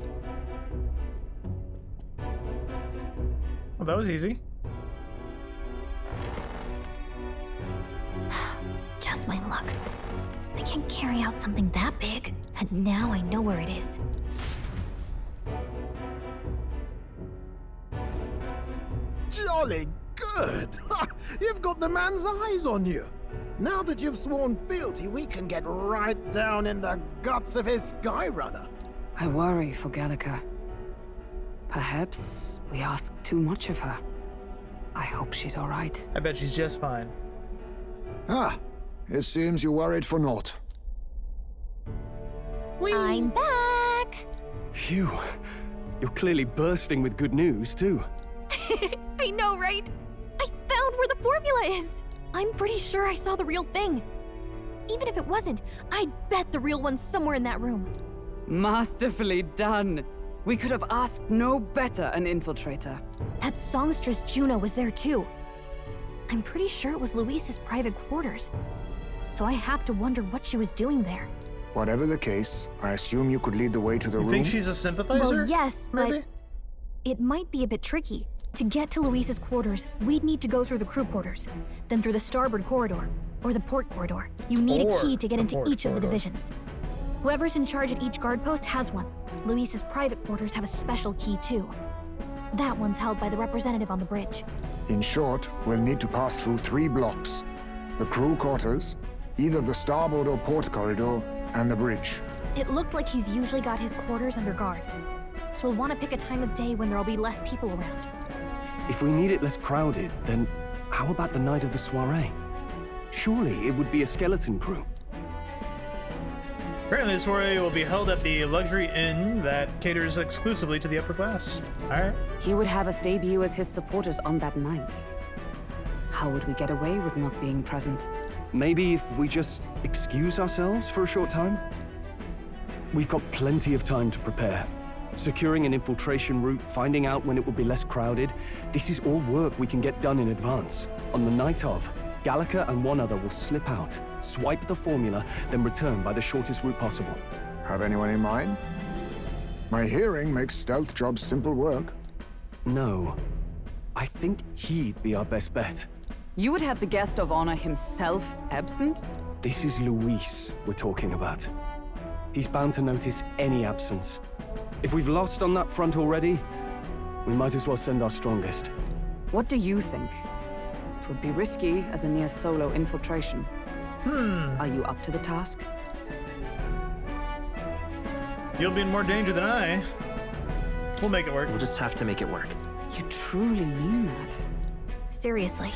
Well, that was easy. Just my luck. I can't carry out something that big, and now I know where it is. Jolly good! You've got the man's eyes on you. Now that you've sworn fealty, we can get right down in the guts of his Skyrunner. I worry for Gallica. Perhaps we ask too much of her. I hope she's all right. I bet she's just fine. Ah, it seems you worried for naught. I'm back! Phew. You're clearly bursting with good news, too. I know, right? I found where the formula is! I'm pretty sure I saw the real thing. Even if it wasn't, I'd bet the real one's somewhere in that room. Masterfully done. We could have asked no better an infiltrator. That songstress Juno was there too. I'm pretty sure it was Luis's private quarters. So I have to wonder what she was doing there. Whatever the case, I assume you could lead the way to the room? You think she's a sympathizer? Well, yes, maybe? but it might be a bit tricky. To get to Luis's quarters, we'd need to go through the crew quarters, then through the starboard corridor, or the port corridor. You need a key to get into each of the divisions. Whoever's in charge at each guard post has one. Luis's private quarters have a special key too. That one's held by the representative on the bridge. In short, we'll need to pass through 3 blocks. The crew quarters, either the starboard or port corridor, and the bridge. It looked like he's usually got his quarters under guard. So we'll want to pick a time of day when there'll be less people around. If we need it less crowded, then how about the night of the soiree? Surely it would be a skeleton crew. Apparently, the soiree will be held at the luxury inn that caters exclusively to the upper class. Alright. He would have us debut as his supporters on that night. How would we get away with not being present? Maybe if we just excuse ourselves for a short time? We've got plenty of time to prepare. Securing an infiltration route, finding out when it will be less crowded, this is all work we can get done in advance. On the night of, Gallica and one other will slip out, swipe the formula, then return by the shortest route possible. Have anyone in mind? My hearing makes stealth jobs simple work. No. I think he'd be our best bet. You would have the guest of honor himself absent? This is Luis we're talking about. He's bound to notice any absence. If we've lost on that front already, we might as well send our strongest. What do you think? It would be risky as a near-solo infiltration. Are you up to the task? You'll be in more danger than I. We'll make it work. We'll just have to make it work. You truly mean that? Seriously.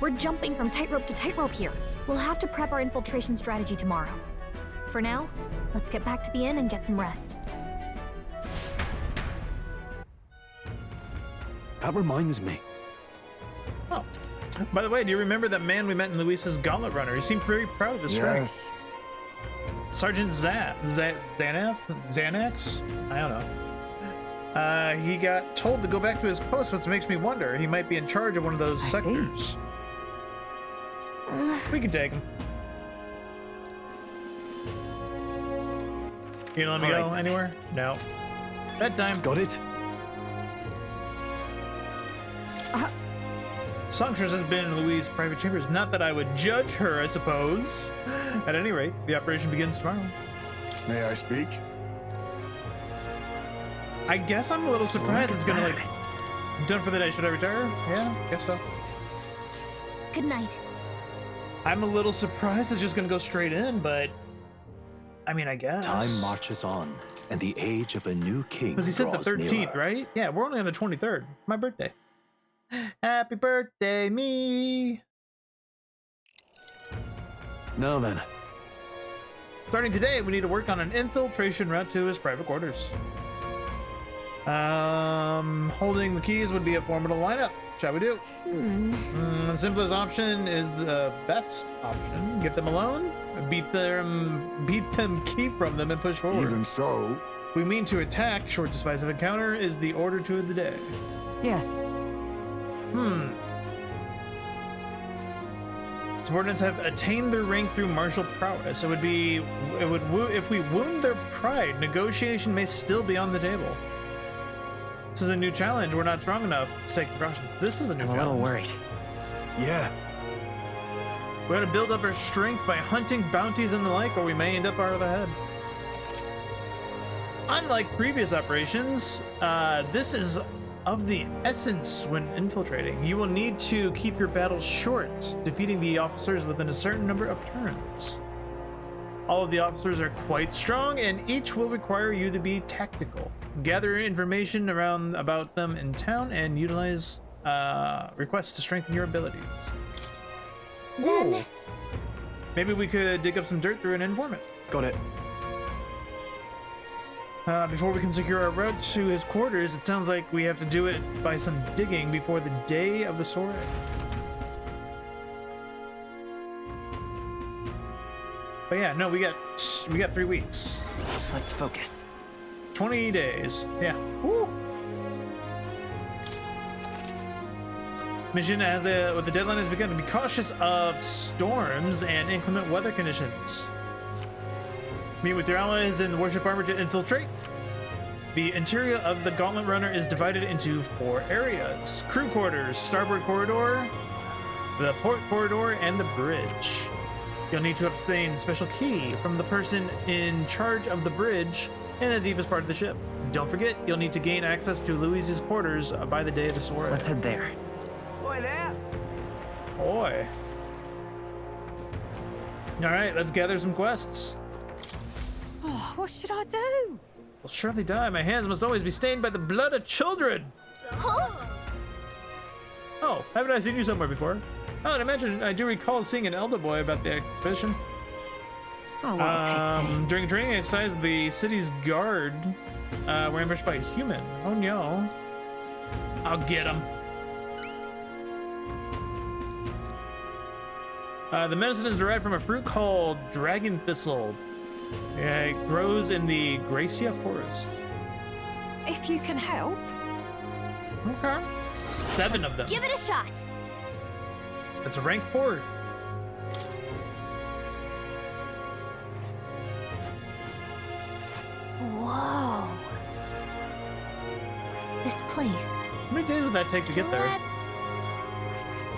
We're jumping from tightrope to tightrope here. We'll have to prep our infiltration strategy tomorrow. For now, let's get back to the inn and get some rest. That reminds me. Oh. By the way, do you remember that man we met in Luis's Gauntlet Runner? He seemed very proud of his strength. Yes. Sergeant Xanax? I don't know. He got told to go back to his post, which makes me wonder. He might be in charge of one of those sectors. We can take him. You gonna let me go anywhere? No. Bedtime. Got it? Songstress has been in Louise's private chambers. Not that I would judge her, I suppose. At any rate, the operation begins tomorrow. May I speak? I guess I'm a little surprised it's gonna I'm done for the day. Should I retire? Yeah, guess so. Good night. I'm a little surprised it's just gonna go straight in, but I mean, I guess. Time marches on, and the age of a new king Because he said the draws 13th, nearer. right? Yeah, we're only on the 23rd. My birthday. Happy birthday, me. Now then. Starting today, we need to work on an infiltration route to his private quarters. Holding the keys would be a formidable lineup. Shall we do? The simplest option is the best option. Get them alone, beat them, keep from them, and push forward. Even so, we mean to attack. Short decisive encounter is the order to the day. Yes. Subordinates have attained their rank through martial prowess. If we wound their pride, negotiation may still be on the table. This is a new challenge. We're not strong enough to take precautions. This is a new challenge. I'm a little worried. Yeah. We gotta build up our strength by hunting bounties and the like, or we may end up out of the head. Unlike previous operations, this is of the essence when infiltrating. You will need to keep your battles short, defeating the officers within a certain number of turns. All of the officers are quite strong, and each will require you to be tactical. Gather information about them in town and utilize requests to strengthen your abilities. Then... Ooh. Maybe we could dig up some dirt through an informant. Got it. Before we can secure our route to his quarters, it sounds like we have to do it by some digging before the day of the soiree. But yeah, no, we got 3 weeks. Let's focus. 20 days. Yeah. Woo. Mission with the deadline has begun. To be cautious of storms and inclement weather conditions. Meet with your allies in the warship armor to infiltrate. The interior of the Gauntlet Runner is divided into 4 areas: crew quarters, starboard corridor, the port corridor, and the bridge. You'll need to obtain a special key from the person in charge of the bridge in the deepest part of the ship. Don't forget, you'll need to gain access to Louise's quarters by the day of the soiree. Let's head there. Boy there. Boy. All right, let's gather some quests. Oh, what should I do? Will surely die. My hands must always be stained by the blood of children. Huh? Oh, haven't I seen you somewhere before? Oh, and I do recall seeing an elder boy about the expedition. Oh, what a pity. During a training exercise, the city's guard were ambushed by a human. Oh no. I'll get him. The medicine is derived from a fruit called dragon thistle. It grows in the Gracia forest. If you can help. Okay. 7 of them. Give it a shot. That's a rank 4. Whoa. This place. How many days would that take to get there?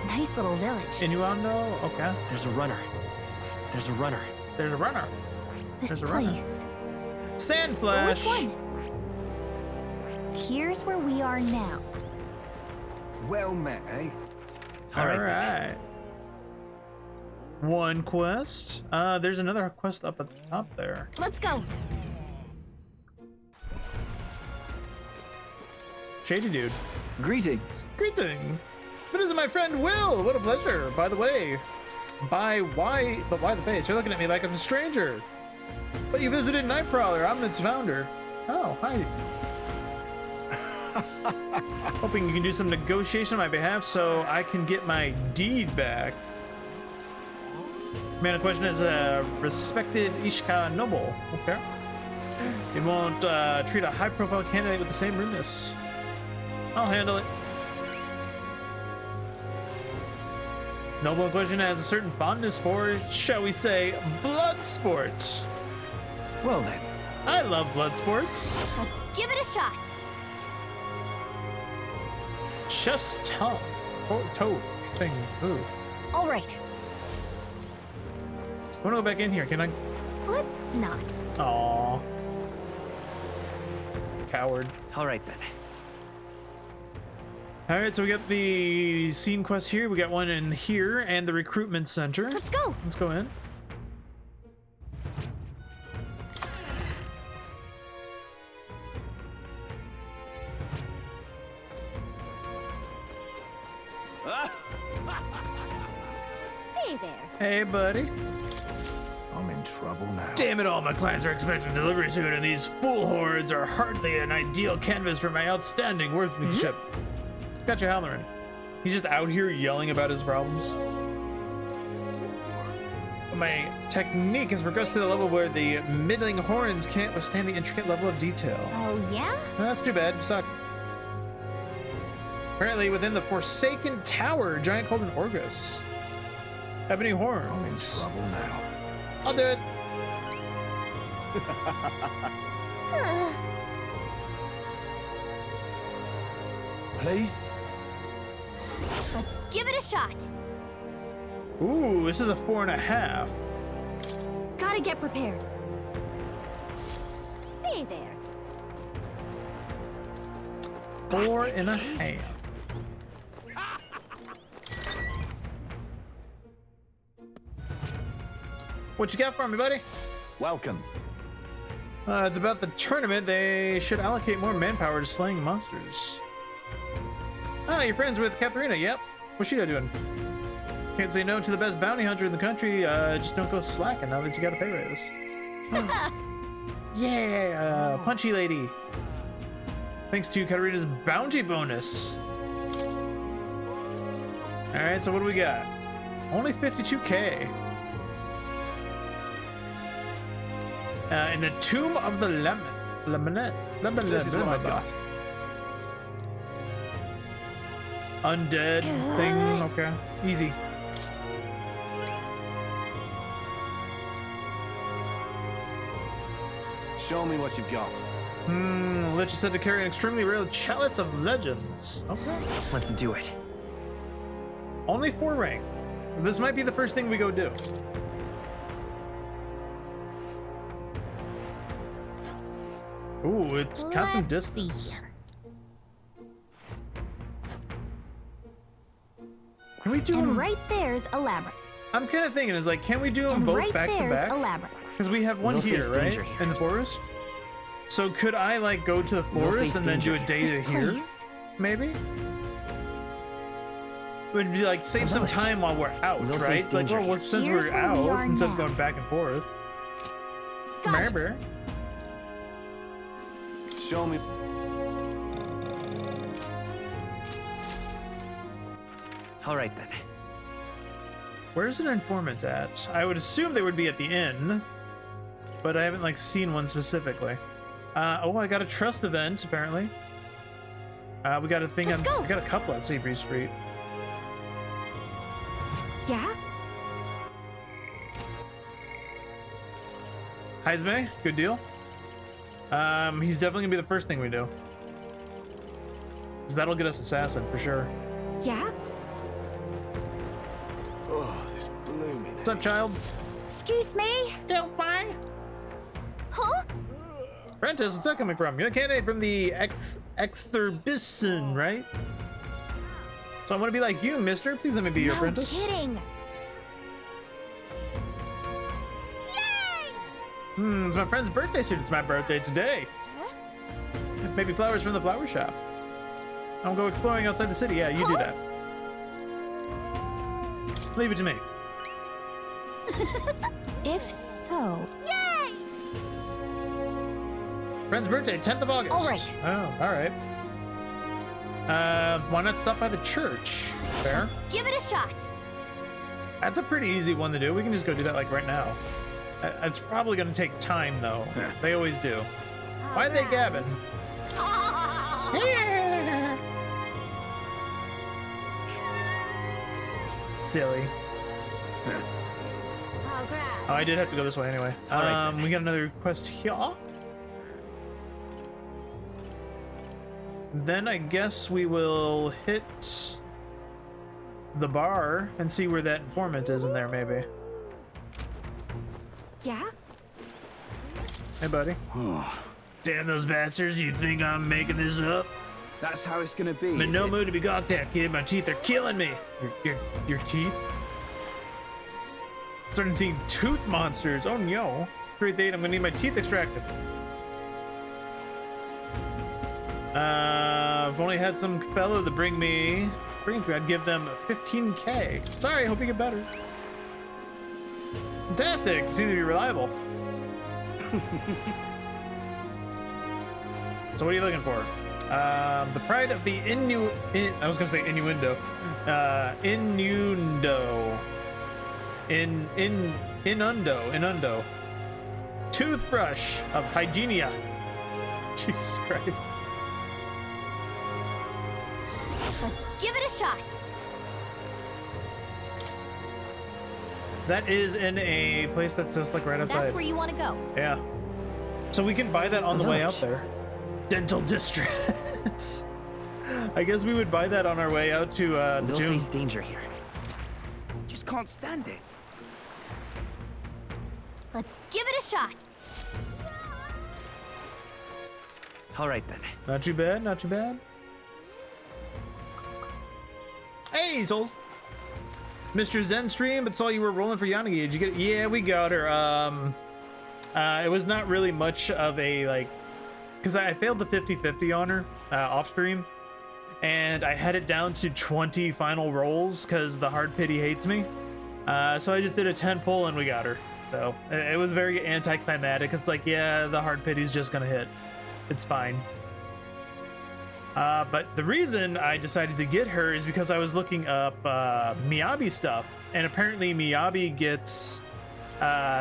Nice little village. Innuendo? Okay. There's a runner. There's a runner. There's a runner. This There's a place. Runner. Sandflash. Which one? Here's where we are now. Well met, eh? All right. One quest. There's another quest up at the top there. Let's go. Shady dude. Greetings. Greetings. But is it my friend Will? What a pleasure. By the way, why the face? You're looking at me like I'm a stranger. But you visited Nightcrawler. I'm its founder. Oh, hi. Hoping you can do some negotiation on my behalf so I can get my deed back. Man, the question is a respected Ishka noble. Okay. You won't treat a high-profile candidate with the same rudeness. I'll handle it. Noble in question has a certain fondness for, shall we say, blood sport. Well then. I love blood sports. Let's give it a shot. Chef's tongue. Toe thing. Ooh. All right. I want to go back in here. Can I? Let's not. Aww. Coward. All right then. All right, so we got the scene quest here. We got one in here and the recruitment center. Let's go. Let's go in. See there. Hey, buddy. I'm in trouble now. Damn it all, my clients are expecting delivery soon, and these fool hordes are hardly an ideal canvas for my outstanding workmanship. Got your Halloran. He's just out here yelling about his problems. My technique has progressed to the level where the middling horns can't withstand the intricate level of detail. Oh, yeah? That's too bad. You suck. Apparently, within the Forsaken Tower, a giant called an Orgus. Ebony horns. I'm in trouble now. I'll do it. Please? Let's give it a shot. Ooh, this is a 4.5. Gotta get prepared. See there. 4.5. What you got for me, buddy? Welcome. It's about the tournament. They should allocate more manpower to slaying monsters. Ah, you're friends with Katharina. Yep. What's she doing? Can't say no to the best bounty hunter in the country. Just don't go slacking now that you got a pay raise. Yeah, punchy lady. Thanks to Katharina's bounty bonus. All right, so what do we got? Only 52k. In the Tomb of the This is what I got. Undead thing, okay. Easy. Show me what you've got. Lich is said to carry an extremely rare Chalice of Legends. Okay. Let's do it. Only 4 rank. This might be the first thing we go do. Ooh, it's constant distance. Can we do And them? right there's a labyrinth. I'm kind of thinking, is like, can we do them And both right back to there's back? a labyrinth. Because we have one We'll here, face right? danger here. In the forest. So could I like go to the We'll forest face and then do a danger day to This here? place. Maybe? Would be like save some village. time while we're out, We'll right? face It's like, danger well, here. since Here's we're where we out, are instead of now. going back and forth. Got it. Remember? Show me. All right then. Where's an informant at? I would assume they would be at the inn, but I haven't like seen one specifically. Oh, I got a trust event apparently. We got a thing on. Let's go. We got a couple at Savory Street. Yeah? Heisme, good deal. He's definitely gonna be the first thing we do. Cause that'll get us assassin for sure. Yeah? Oh, this blooming. What's up, child? Excuse me? Delphi. Huh? Prentice, what's that coming from? You're a candidate from the Extherbison, right? So I want to be like you, mister. Please let me be your No apprentice. kidding. Yay! It's my friend's birthday soon. It's my birthday today. Maybe flowers from the flower shop. I'll go exploring outside the city. Yeah, you do that. Leave it to me. If so, Yay! Friend's birthday, 10th of August. All right. Oh, all right. Why not stop by the church? Fair. Let's give it a shot. That's a pretty easy one to do. We can just go do that like right now. It's probably going to take time though. They always do. Why'd they Gavin? Silly. Oh, crap. Oh, I did have to go this way anyway. right, We got another quest here. Then I guess we will hit the bar and see where that informant is in there, maybe. Yeah? Hey, buddy. Damn those bastards, you think I'm making this up? That's how it's gonna be. I'm in is no it? mood to be gawked at, kid. My teeth are killing me. Your teeth? Starting seeing tooth monsters. Oh no. Great date, I'm gonna need my teeth extracted. If only had some fellow to bring me, I'd give them 15k. Sorry, hope you get better. Fantastic, you seem to be reliable. So what are you looking for? The pride of the I was gonna say innuendo. Inundo. Toothbrush of Hygienia. Jesus Christ. Let's give it a shot. That is in a place that's just like right outside. That's where you want to go. Yeah. So we can buy that on the way out there. Dental distress. I guess we would buy that on our way out to the We'll tomb. face danger here. Just can't stand it. Let's give it a shot. All right then. Not too bad, not too bad. Hey, souls. Mr. Zenstream, but saw you were rolling for Yanagi. Did you get it? Yeah, we got her. It was not really much of a, like, because I failed the 50-50 on her off stream, and I had it down to 20 final rolls because the hard pity hates me. So I just did a 10 pull and we got her. So it was very anticlimactic. It's like, yeah, the hard pity's just gonna hit. It's fine. But the reason I decided to get her is because I was looking up Miyabi stuff, and apparently Miyabi gets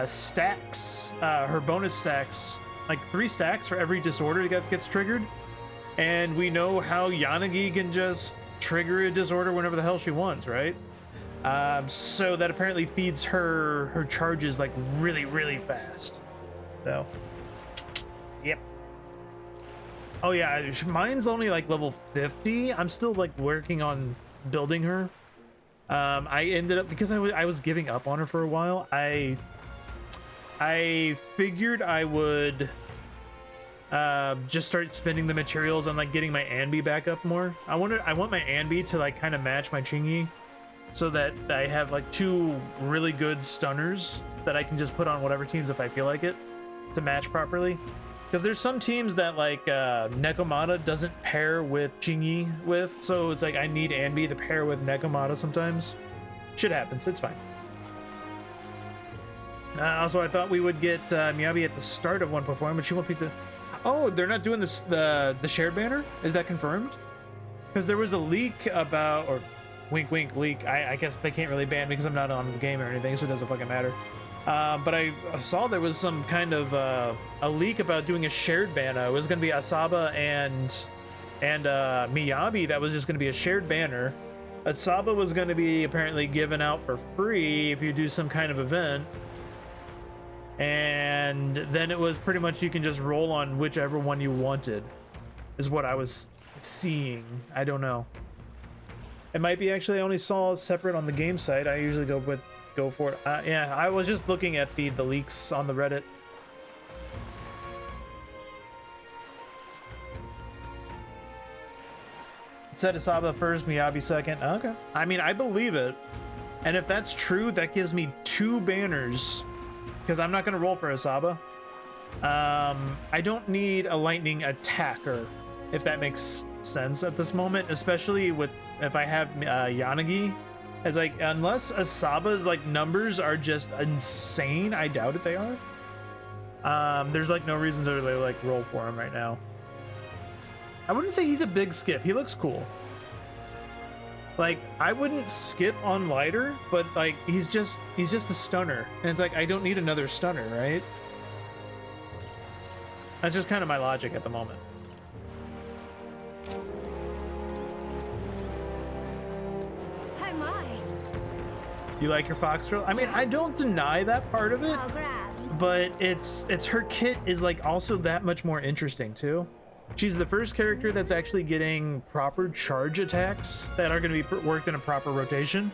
stacks, her bonus stacks, like 3 stacks for every disorder that gets triggered. And we know how Yanagi can just trigger a disorder whenever the hell she wants, right? So that apparently feeds her charges like really, really fast. So, yep. Oh yeah, mine's only like level 50. I'm still like working on building her. I ended up, because I was giving up on her for a while, I figured I would just start spending the materials on like getting my Anbi back up more. I want my Anbi to like kind of match my Chingy, so that I have like 2 really good stunners that I can just put on whatever teams if I feel like it, to match properly. Because there's some teams that like Nekomata doesn't pair with Chingy with, so it's like I need Anbi to pair with Nekomata sometimes. Shit happens, it's fine. Also, I thought we would get Miyabi at the start of one performance, but she won't be the... Oh, they're not doing this, the shared banner? Is that confirmed? Because there was a leak about, or wink wink leak, I guess they can't really ban me because I'm not on the game or anything, so it doesn't fucking matter. But I saw there was some kind of a leak about doing a shared banner. It was going to be Asaba and Miyabi. That was just going to be a shared banner. Asaba was going to be apparently given out for free if you do some kind of event. And then it was pretty much you can just roll on whichever one you wanted, is what I was seeing. I don't know. It might be actually I only saw separate on the game site. I usually go for it. Yeah, I was just looking at the leaks on the Reddit. It said Asaba first, Miyabi second. Okay. I mean, I believe it. And if that's true, that gives me 2 banners, because I'm not going to roll for Asaba. I don't need a lightning attacker, if that makes sense at this moment, especially with if I have Yanagi. It's like, unless Asaba's like numbers are just insane, I doubt it they are. There's like no reason to really like roll for him right now. I wouldn't say he's a big skip. He looks cool. Like, I wouldn't skip on lighter, but like he's just a stunner, and it's like I don't need another stunner, right? That's just kind of my logic at the moment. You like your fox drill? I mean, I don't deny that part of it, but it's her kit is like also that much more interesting too. She's the first character that's actually getting proper charge attacks that are going to be worked in a proper rotation.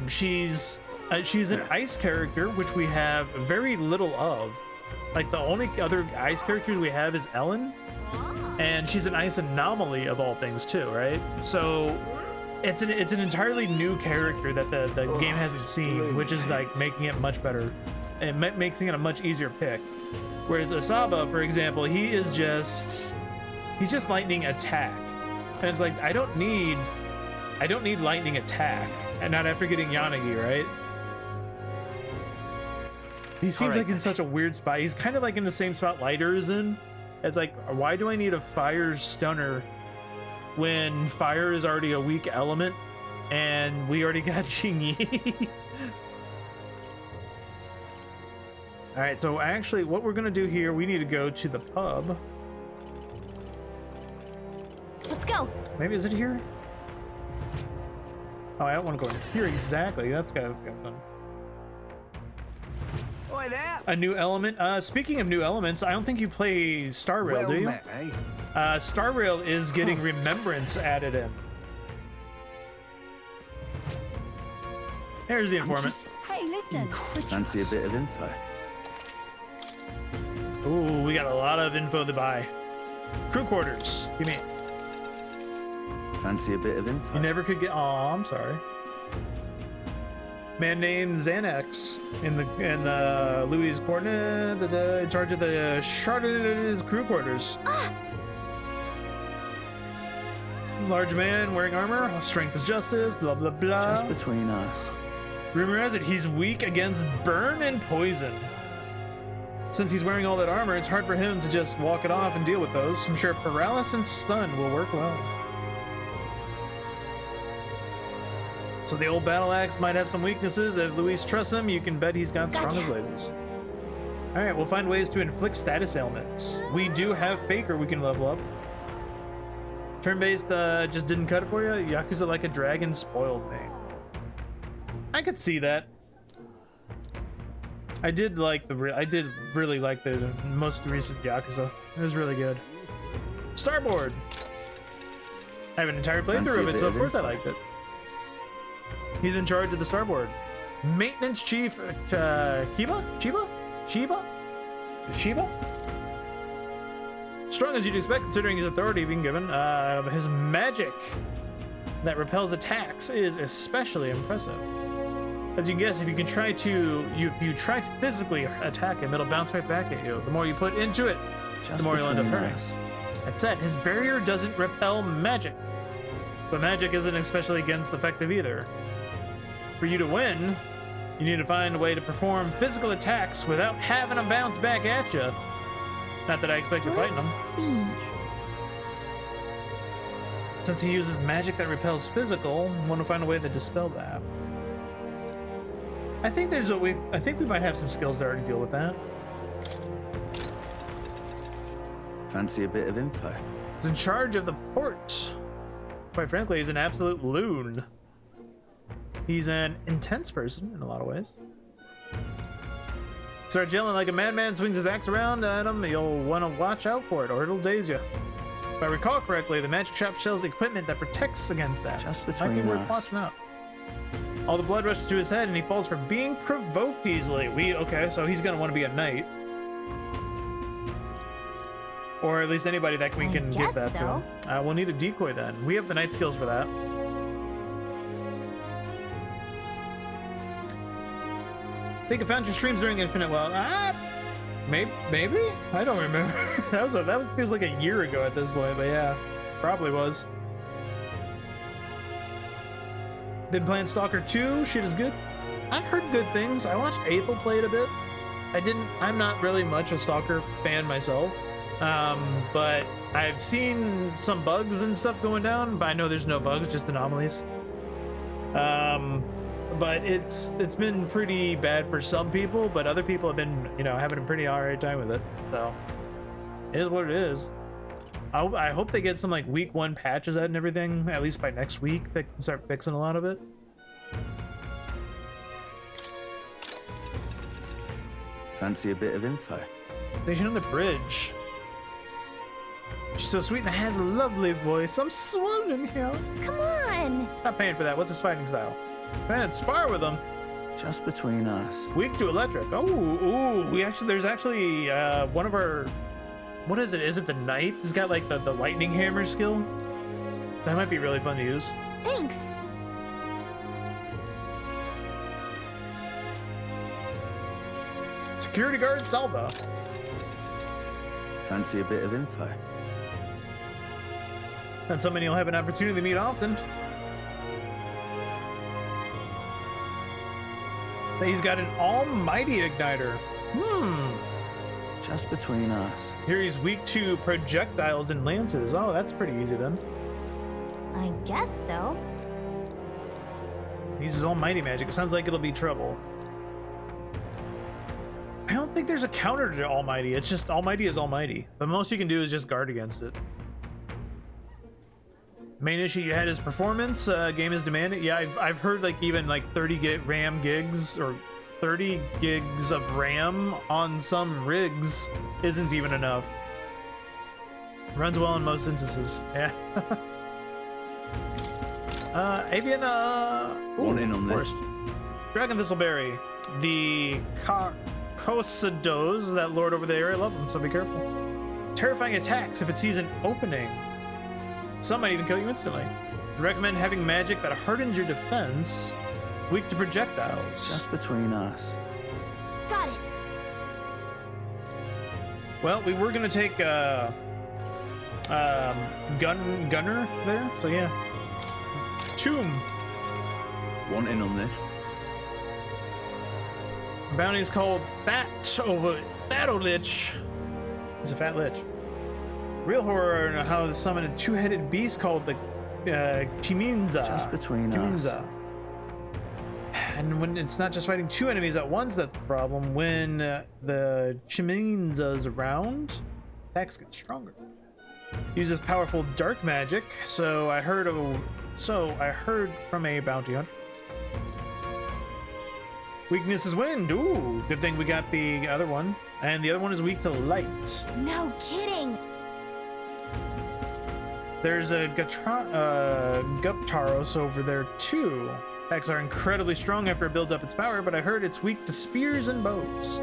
She's an ice character, which we have very little of. Like the only other ice characters we have is Ellen, and she's an ice anomaly of all things too, right? So it's an entirely new character that the game hasn't seen, which is like making it much better and making it a much easier pick. Whereas Asaba, for example, he's just lightning attack, and it's like I don't need lightning attack, and not after getting Yanagi, right? He seems like in such a weird spot. He's kind of like in the same spot Lighter is in. It's like, why do I need a fire stunner when fire is already a weak element and we already got Xingyi? All right, so actually what we're gonna do here, we need to go to the pub. Let's go. Maybe, is it here? Oh, I don't want to go in here exactly. That's got some. Hi there. A new element. Speaking of new elements, I don't think you play Star Rail, Well do you? met, eh? Star Rail is getting Remembrance added in. Here's the informant. Hey, listen. Fancy a bit of info? Ooh, we got a lot of info to buy. Crew quarters. Give me it. Fancy a bit of info? You never could get. Oh, I'm sorry. Man named Xanax in the Louis coordinate, in charge of the Charter's crew quarters. Large man wearing armor, strength is justice, blah blah blah. Just between us. Rumor has it he's weak against burn and poison. Since he's wearing all that armor, it's hard for him to just walk it off and deal with those. I'm sure paralysis and stun will work well. So the old battle axe might have some weaknesses. If Luis trusts him, you can bet he's got strong as blazes. All right, we'll find ways to inflict status ailments. We do have Faker we can level up. Turn-based just didn't cut it for you. Yakuza like a dragon spoiled me. I could see that. I did really like the most recent Yakuza. It was really good. Starboard. I have an entire playthrough of it, so of course I liked it. He's in charge of the starboard. Maintenance Chief Chiba? Strong as you'd expect, considering his authority being given. His magic that repels attacks is especially impressive. As you can guess, if you try to physically attack him, it'll bounce right back at you. The more you put into it, the more you'll end up hurting. That said, his barrier doesn't repel magic, but magic isn't especially effective either. For you to win, you need to find a way to perform physical attacks without having them bounce back at you. Not that I expect you're fighting them. Since he uses magic that repels physical, I want to find a way to dispel that. I think we might have some skills to already deal with that. Fancy a bit of info? He's in charge of the port. Quite frankly, he's an absolute loon. He's an intense person in a lot of ways. Start yelling like a madman, swings his axe around at him, you'll want to watch out for it or it'll daze you. If I recall correctly, the magic shop sells equipment that protects against that. Just Might be between worth us. watching out. All the blood rushes to his head and he falls for being provoked easily. Okay, so he's gonna want to be a knight. Or at least anybody that we can give that to him. We'll need a decoy then. We have the knight skills for that. I think I found your streams during Infinite Well. Maybe? I don't remember. that feels like a year ago at this point, but yeah, probably was. Been playing Stalker 2. Shit is good. I've heard good things. I watched Aethel play it a bit. I'm not really much a Stalker fan myself. But I've seen some bugs and stuff going down, but I know there's no bugs, just anomalies. But it's been pretty bad for some people, but other people have been, having a pretty alright time with it. So it is what it is. I hope they get some like week 1 patches out and everything, at least by next week, they can start fixing a lot of it. Fancy a bit of info? Station on the bridge. She's so sweet and has a lovely voice. I'm swooning here. Come on. Not paying for that. What's his fighting style? Man, spar with him. Just between us. Weak to electric. Ooh. There's actually one of our. What is it? Is it the knight? He's got like the lightning hammer skill. That might be really fun to use. Thanks. Security guard Salva. Fancy a bit of info? That's somebody you'll have an opportunity to meet often. He's got an almighty igniter. Just between us. Here he's weak to projectiles and lances. Oh, that's pretty easy then. I guess so. He uses almighty magic. It sounds like it'll be trouble. I don't think there's a counter to almighty. It's just almighty is almighty. The most you can do is just guard against it. Main issue you had is performance. Game is demanding. Yeah, I've heard like even like 30 RAM gigs or 30 gigs of RAM on some rigs isn't even enough. Runs well in most instances. Yeah. Avian, One in on this. Dragon Thistleberry. The Cosidos that lord over the area love them, so be careful. Terrifying attacks if it sees an opening. Some might even kill you instantly. I recommend having magic that hardens your defense, weak to projectiles. Just between us. Got it. Well, we were gonna take Gunner there, so yeah. Tomb. One in on this. Bounty is called Fat Lich. He's a fat lich. Real horror in how to summon a two-headed beast called the Chiminza. Just between us. And when it's not just fighting two enemies at once, that's the problem. When the Chiminza's around, attacks get stronger. Uses powerful dark magic, so I heard from a bounty hunter. Weakness is wind. Ooh, good thing we got the other one. And the other one is weak to light. No kidding. There's a Guptaros over there too. Attacks are incredibly strong after it builds up its power, but I heard it's weak to spears and bows.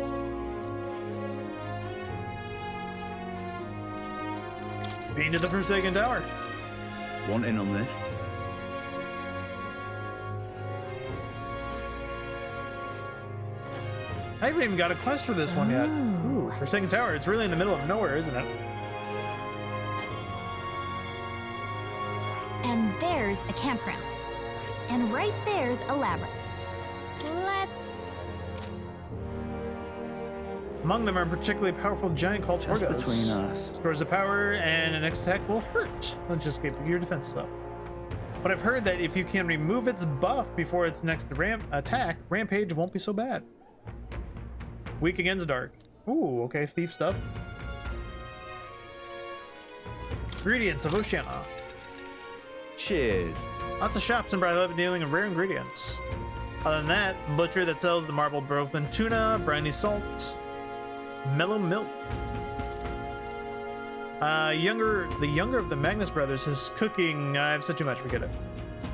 Being to the Forsaken Tower. One in on this. I haven't even got a quest for this one yet. Ooh, Forsaken Tower. It's really in the middle of nowhere, isn't it? And there's a campground. And right there's a labyrinth. Among them are particularly powerful giant called Just Orgas. between us. Stores of power, and an next attack will hurt. Let's just get your defenses up. But I've heard that if you can remove its buff before its next attack, Rampage won't be so bad. Weak against dark. Ooh, okay, thief stuff. Ingredients of Oceana. Cheers. Lots of shops in Brightlight dealing in rare ingredients. Other than that, butcher that sells the marbled broken tuna, briny salt, mellow milk. The younger of the Magnus brothers is cooking. I've said too much, forget it.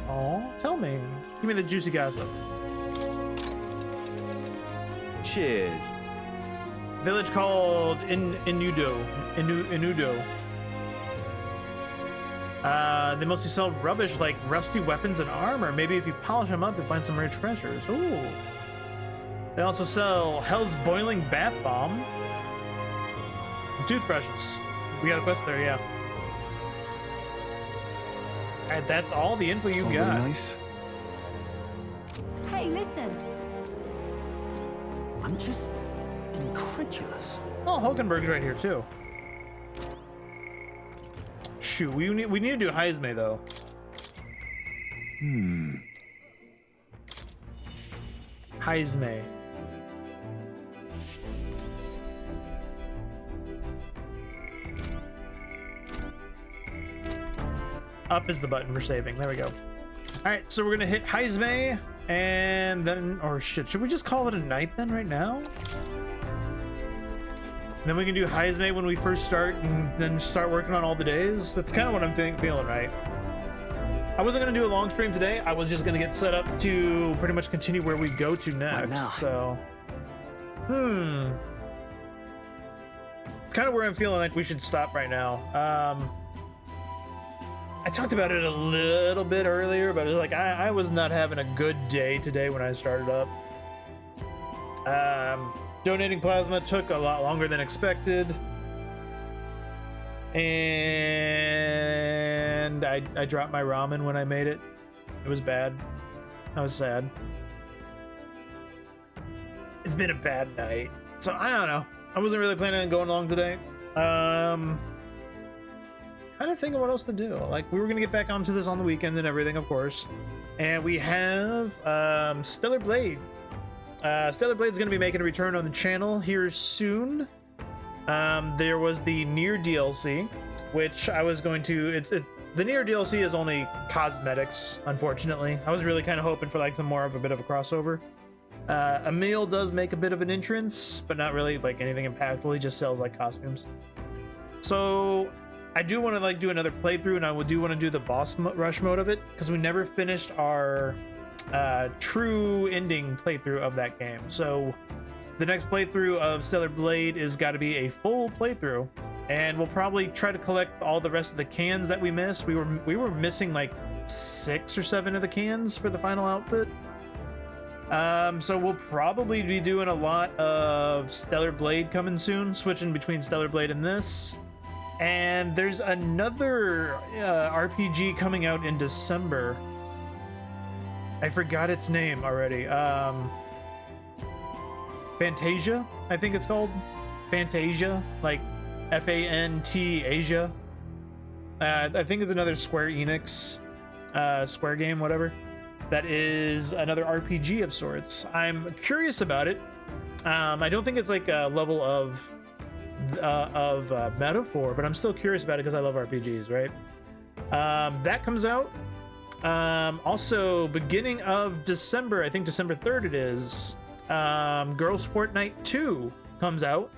Oh, tell me. Give me the juicy gossip. Cheers. Village called Inudo. They mostly sell rubbish like rusty weapons and armor. Maybe if you polish them up, you'll find some rare treasures. Ooh. They also sell Hell's Boiling Bath Bomb. And toothbrushes. We got a quest there, yeah. Alright, that's all the info you got. Really nice. Hey, listen. I'm just incredulous. Oh, Hulkenberg's right here too. Shoot, we need to do Heisme though. Heisme. Up is the button for saving. There we go. All right, so we're gonna hit Heisme, and then, or shit, should we just call it a night then right now? Then we can do Heisme when we first start, and then start working on all the days. That's kind of what I'm feeling, right? I wasn't gonna do a long stream today. I was just gonna get set up to pretty much continue where we go to next. So, it's kind of where I'm feeling like we should stop right now. I talked about it a little bit earlier, but it was like I was not having a good day today when I started up. Donating plasma took a lot longer than expected, and I dropped my ramen when I made it. It was bad. I was sad. It's been a bad night, so I don't know. I wasn't really planning on going long today. Kind of thinking what else to do. Like, we were gonna get back onto this on the weekend and everything, of course. And we have Stellar Blade. Stellar Blade's gonna be making a return on the channel here soon. There was the Nier DLC, which I was going to. The Nier DLC is only cosmetics, unfortunately. I was really kind of hoping for like some more of a bit of a crossover. Emil does make a bit of an entrance, but not really like anything impactful. He just sells like costumes. So I do want to like do another playthrough, and I do want to do the boss rush mode of it because we never finished our true ending playthrough of that game. So the next playthrough of Stellar Blade is got to be a full playthrough, and we'll probably try to collect all the rest of the cans that we missed. We were missing like 6 or 7 of the cans for the final outfit. So we'll probably be doing a lot of Stellar Blade coming soon, switching between Stellar Blade and this. And there's another RPG coming out in December. I forgot its name already. Fantasia, I think it's called. Fantasia, like F-A-N-T Asia. I think it's another Square Enix Square game, whatever. That is another RPG of sorts. I'm curious about it. I don't think it's like a level of metaphor, but I'm still curious about it because I love RPGs, right? That comes out. Also, beginning of December, I think December 3rd it is, Girls Fortnite 2 comes out,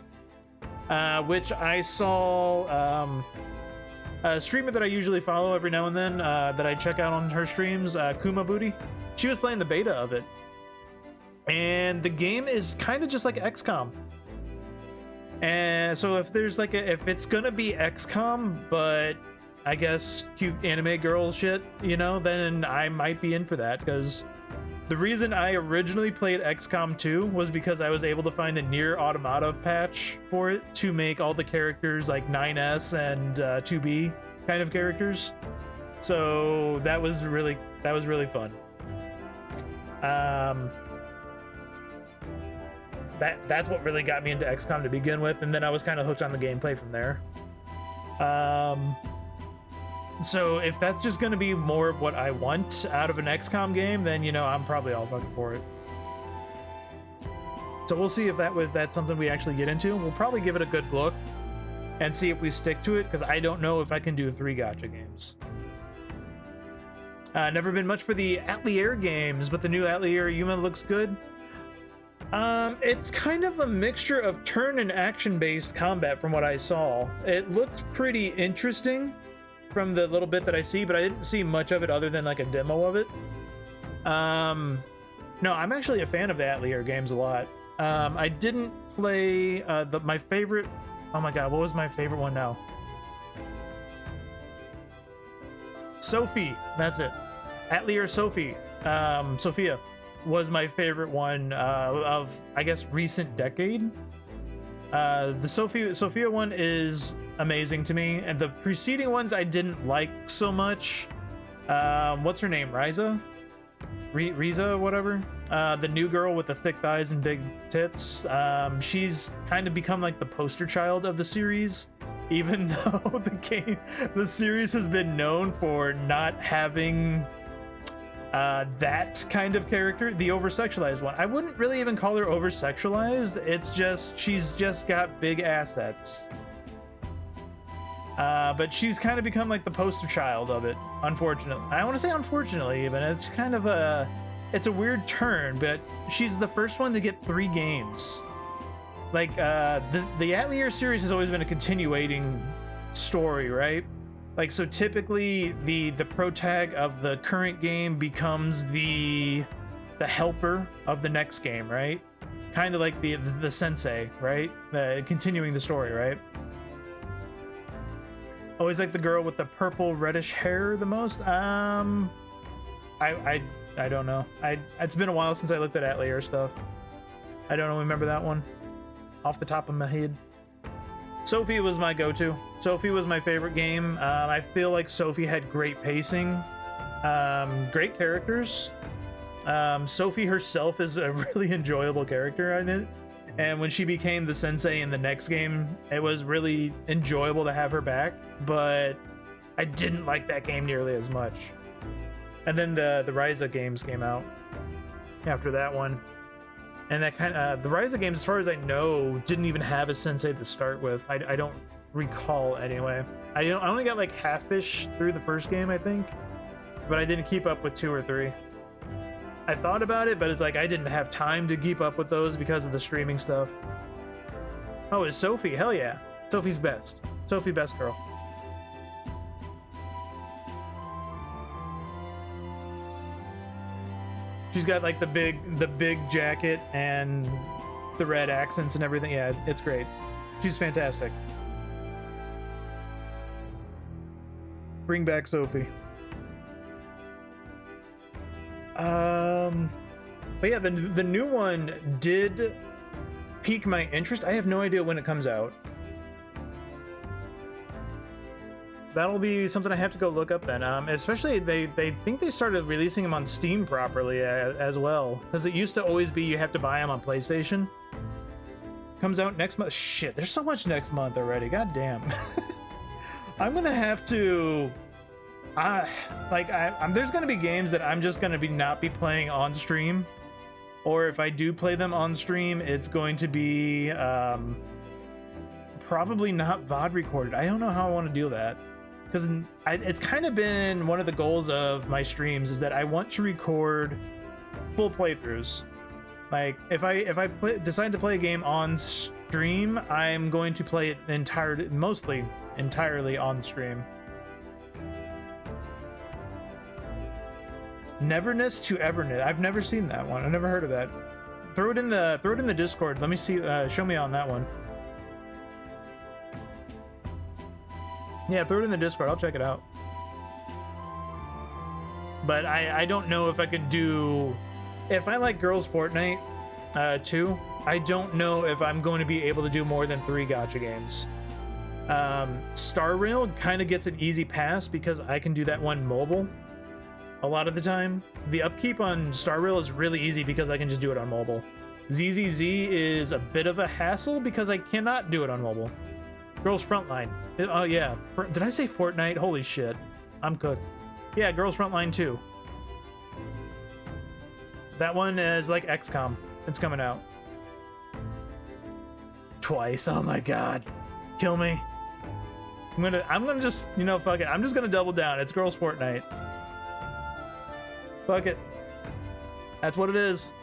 which I saw a streamer that I usually follow every now and then, that I check out on her streams, Kuma Booty. She was playing the beta of it, and the game is kind of just like XCOM. And so if there's like if it's gonna be XCOM, but I guess cute anime girl shit, you know, then I might be in for that, because the reason I originally played XCOM 2 was because I was able to find the Nier Automata patch for it to make all the characters like 9S and 2B kind of characters. So that was really fun. That's what really got me into XCOM to begin with, and then I was kind of hooked on the gameplay from there. So if that's just going to be more of what I want out of an XCOM game, then, you know, I'm probably all fucking for it. So we'll see if that's something we actually get into. We'll probably give it a good look and see if we stick to it, because I don't know if I can do 3 gacha games. Never been much for the Atelier games, but the new Atelier Yuma looks good. It's kind of a mixture of turn and action-based combat from what I saw. It looked pretty interesting from the little bit that I see, but I didn't see much of it other than like a demo of it. No, I'm actually a fan of the Atelier games a lot. I didn't play my favorite. Oh my god, what was my favorite one now? Sophie, that's it. Atelier Sophie. Sophia was my favorite one of, I guess, recent decade. The Sophia one is amazing to me, and the preceding ones I didn't like so much. What's her name? Riza, whatever. The new girl with the thick thighs and big tits. She's kind of become like the poster child of the series, even though the series has been known for not having that kind of character, the over-sexualized one. I wouldn't really even call her over-sexualized. It's just she's just got big assets. But she's kind of become like the poster child of it, unfortunately. I want to say unfortunately, even. It's kind of it's a weird turn, but she's the first one to get 3 games. Like, the Atelier series has always been a continuating story, right? Like, so typically the protag of the current game becomes the helper of the next game, right? Kind of like the sensei, right? Continuing the story, right? Always like the girl with the purple reddish hair the most. I don't know. It's been a while since I looked at Atelier stuff. I don't remember that one off the top of my head. Sophie was my go-to. Sophie was my favorite game. I feel like Sophie had great pacing, great characters. Sophie herself is a really enjoyable character in it. And when she became the sensei in the next game, it was really enjoyable to have her back, but I didn't like that game nearly as much. And then the Ryza games came out after that one. And that kind of, the Ryza games, as far as I know, didn't even have a sensei to start with. I don't recall anyway. I only got like half-ish through the first game, I think, but I didn't keep up with 2 or 3. I thought about it, but it's like I didn't have time to keep up with those because of the streaming stuff. Oh, it's Sophie. Hell yeah. Sophie's best. Sophie, best girl. She's got like the big jacket and the red accents and everything. Yeah, it's great. She's fantastic. Bring back Sophie. But yeah, the new one did pique my interest. I have no idea when it comes out. That'll be something I have to go look up then. Especially they think they started releasing them on Steam properly as well, because it used to always be you have to buy them on PlayStation. Comes out next month. Shit, there's so much next month already. God damn. I'm gonna have to. There's gonna be games that I'm just gonna not be playing on stream, or if I do play them on stream, it's going to be probably not VOD recorded. I don't know how I want to do that, because it's kind of been one of the goals of my streams is that I want to record full playthroughs. Like if I decide to play a game on stream, I'm going to play it mostly entirely on stream. Neverness to Everness. I've never seen that one. I've never heard of that. Throw it in the Discord. Let me see. Show me on that one. Yeah, throw it in the Discord. I'll check it out. But I don't know if I could do. If I like Girls Fortnite 2, I don't know if I'm going to be able to do more than 3 gacha games. Star Rail kind of gets an easy pass because I can do that one mobile. A lot of the time, the upkeep on Star Rail is really easy because I can just do it on mobile. ZZZ is a bit of a hassle because I cannot do it on mobile. Girls Frontline. Oh yeah, did I say Fortnite? Holy shit, I'm cooked. Yeah, Girls Frontline 2. That one is like XCOM. It's coming out. Twice. Oh my god. Kill me. I'm gonna just, fuck it. I'm just gonna double down. It's Girls Fortnite. Fuck it. That's what it is.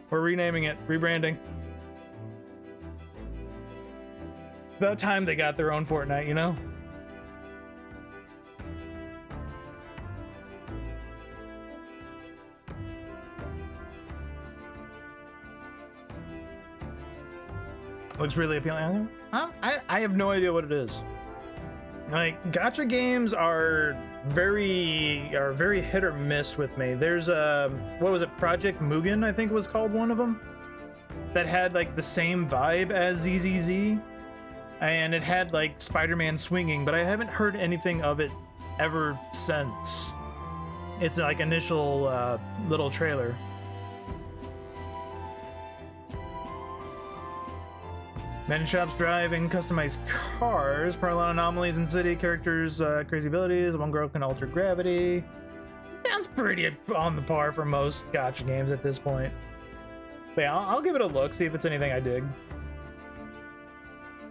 We're renaming it, rebranding. About time they got their own Fortnite, Looks really appealing. I have no idea what it is. Like, gacha games are very hit or miss with me. There's what was it, Project Mugen, I think was called one of them, that had like the same vibe as ZZZ, and it had like Spider-Man swinging, but I haven't heard anything of it ever since its like initial little trailer. Men in shops driving customized cars, parallel anomalies in city, characters, crazy abilities, one girl can alter gravity. Sounds pretty on the par for most gacha games at this point. But yeah, I'll give it a look, see if it's anything I dig.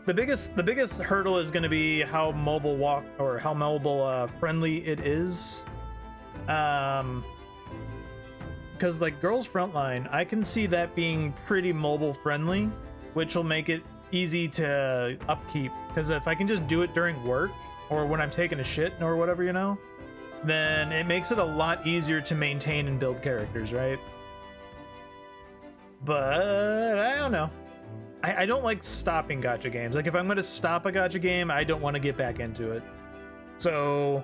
The biggest hurdle is going to be how mobile friendly it is. Because like Girls Frontline, I can see that being pretty mobile friendly, which will make it easy to upkeep, because if I can just do it during work or when I'm taking a shit or whatever, then it makes it a lot easier to maintain and build characters, right? But I don't know. I don't like stopping gacha games. Like if I'm going to stop a gacha game, I don't want to get back into it. So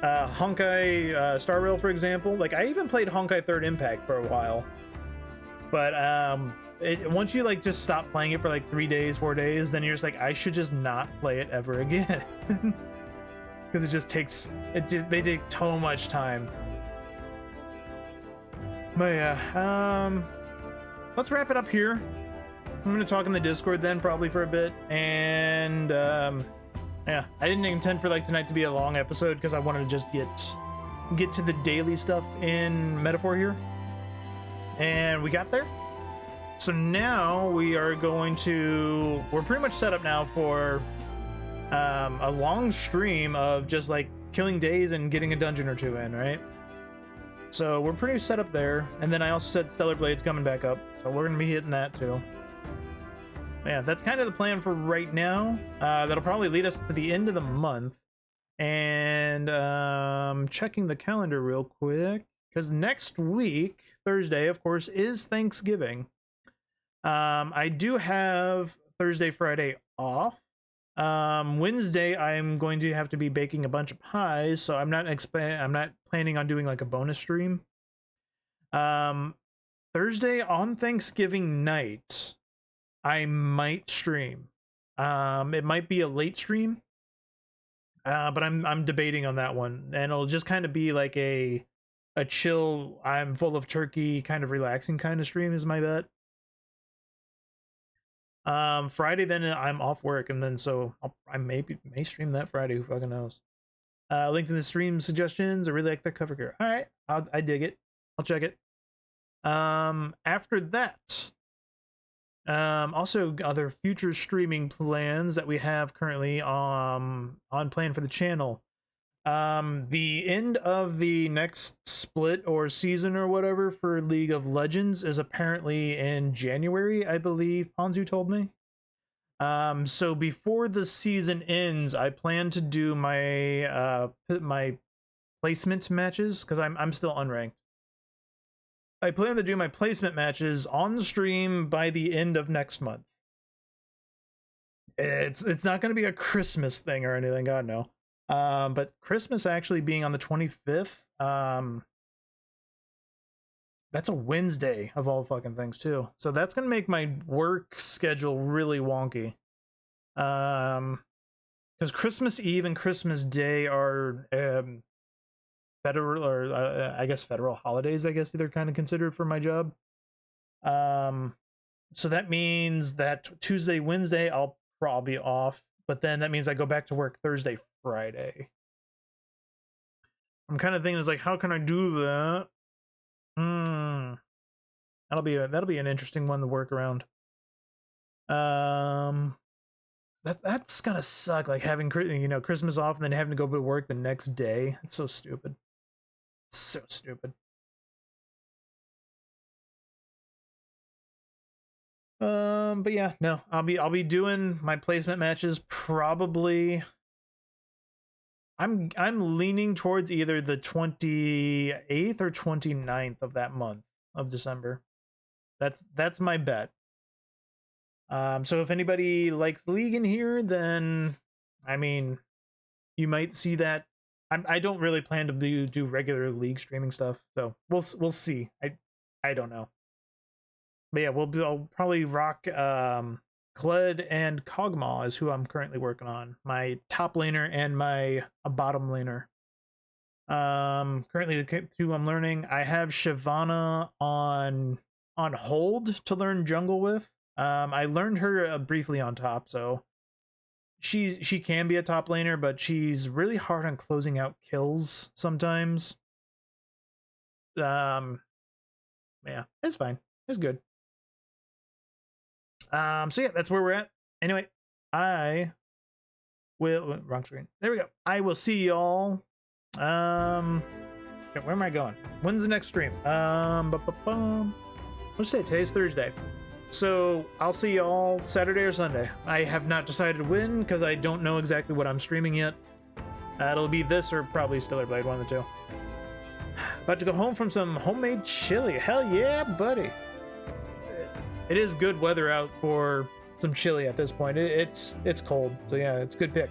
Honkai Star Rail, for example, like I even played Honkai Third Impact for a while, but once you like just stop playing it for like 3 days, 4 days, then you're just like, I should just not play it ever again. Because they take so much time. But yeah, let's wrap it up here. I'm gonna talk in the Discord then probably for a bit, and yeah, I didn't intend for like tonight to be a long episode because I wanted to just get to the daily stuff in Metaphor here, and we got there. So now we're pretty much set up now for a long stream of just like killing days and getting a dungeon or two in, right? So we're pretty set up there. And then I also said Stellar Blade's coming back up, so we're gonna be hitting that too. Yeah, that's kind of the plan for right now. That'll probably lead us to the end of the month. And checking the calendar real quick, because next week, Thursday, of course, is Thanksgiving. I do have Thursday, Friday off. Wednesday, I'm going to have to be baking a bunch of pies, so I'm not planning on doing like a bonus stream. Thursday on Thanksgiving night, I might stream. It might be a late stream, but I'm debating on that one, and it'll just kind of be like a chill, I'm full of turkey, kind of relaxing kind of stream is my bet. Friday, then I'm off work, and then so I may stream that Friday. Who fucking knows? Link in the stream suggestions. I really like that cover here. All right, I dig it. I'll check it. After that, also other future streaming plans that we have currently on plan for the channel. The end of the next split or season or whatever for League of Legends is apparently in January, I believe Ponzu told me. So before the season ends, I plan to do my my placement matches, because I'm still unranked. I plan to do my placement matches on the stream by the end of next month. It's not going to be a Christmas thing or anything, God no. But Christmas actually being on the 25th, that's a Wednesday of all fucking things too. So that's going to make my work schedule really wonky. Because Christmas Eve and Christmas Day are federal, or I guess federal holidays, I guess they're kind of considered for my job. So that means that Tuesday, Wednesday, I'll probably be off, but then that means I go back to work Thursday, Friday. I'm kind of thinking, is like, how can I do that? That'll be an interesting one to work around. That's gonna suck, like having Christmas off and then having to go to work the next day. It's so stupid. It's so stupid. But yeah, no, I'll be doing my placement matches probably. I'm leaning towards either the 28th or 29th of that month of December. That's my bet. So if anybody likes League in here, then I mean, you might see that. I don't really plan to do regular League streaming stuff, so we'll see. I don't know. But yeah, I'll probably rock Kled and Kog'Maw is who I'm currently working on. My top laner and my bottom laner. Currently the two I'm learning. I have Shyvana on hold to learn jungle with. I learned her briefly on top, so she can be a top laner, but she's really hard on closing out kills sometimes. Yeah, it's fine. It's good. So yeah, that's where we're at. Anyway, I will wrong screen. There we go. I will see y'all. Okay, where am I going? When's the next stream? Let's say today's Thursday. So I'll see y'all Saturday or Sunday. I have not decided when because I don't know exactly what I'm streaming yet. It'll be this or probably Stellar Blade, one of the two. About to go home from some homemade chili. Hell yeah, buddy. It is good weather out for some chili at this point. It's cold, so yeah, it's a good pick.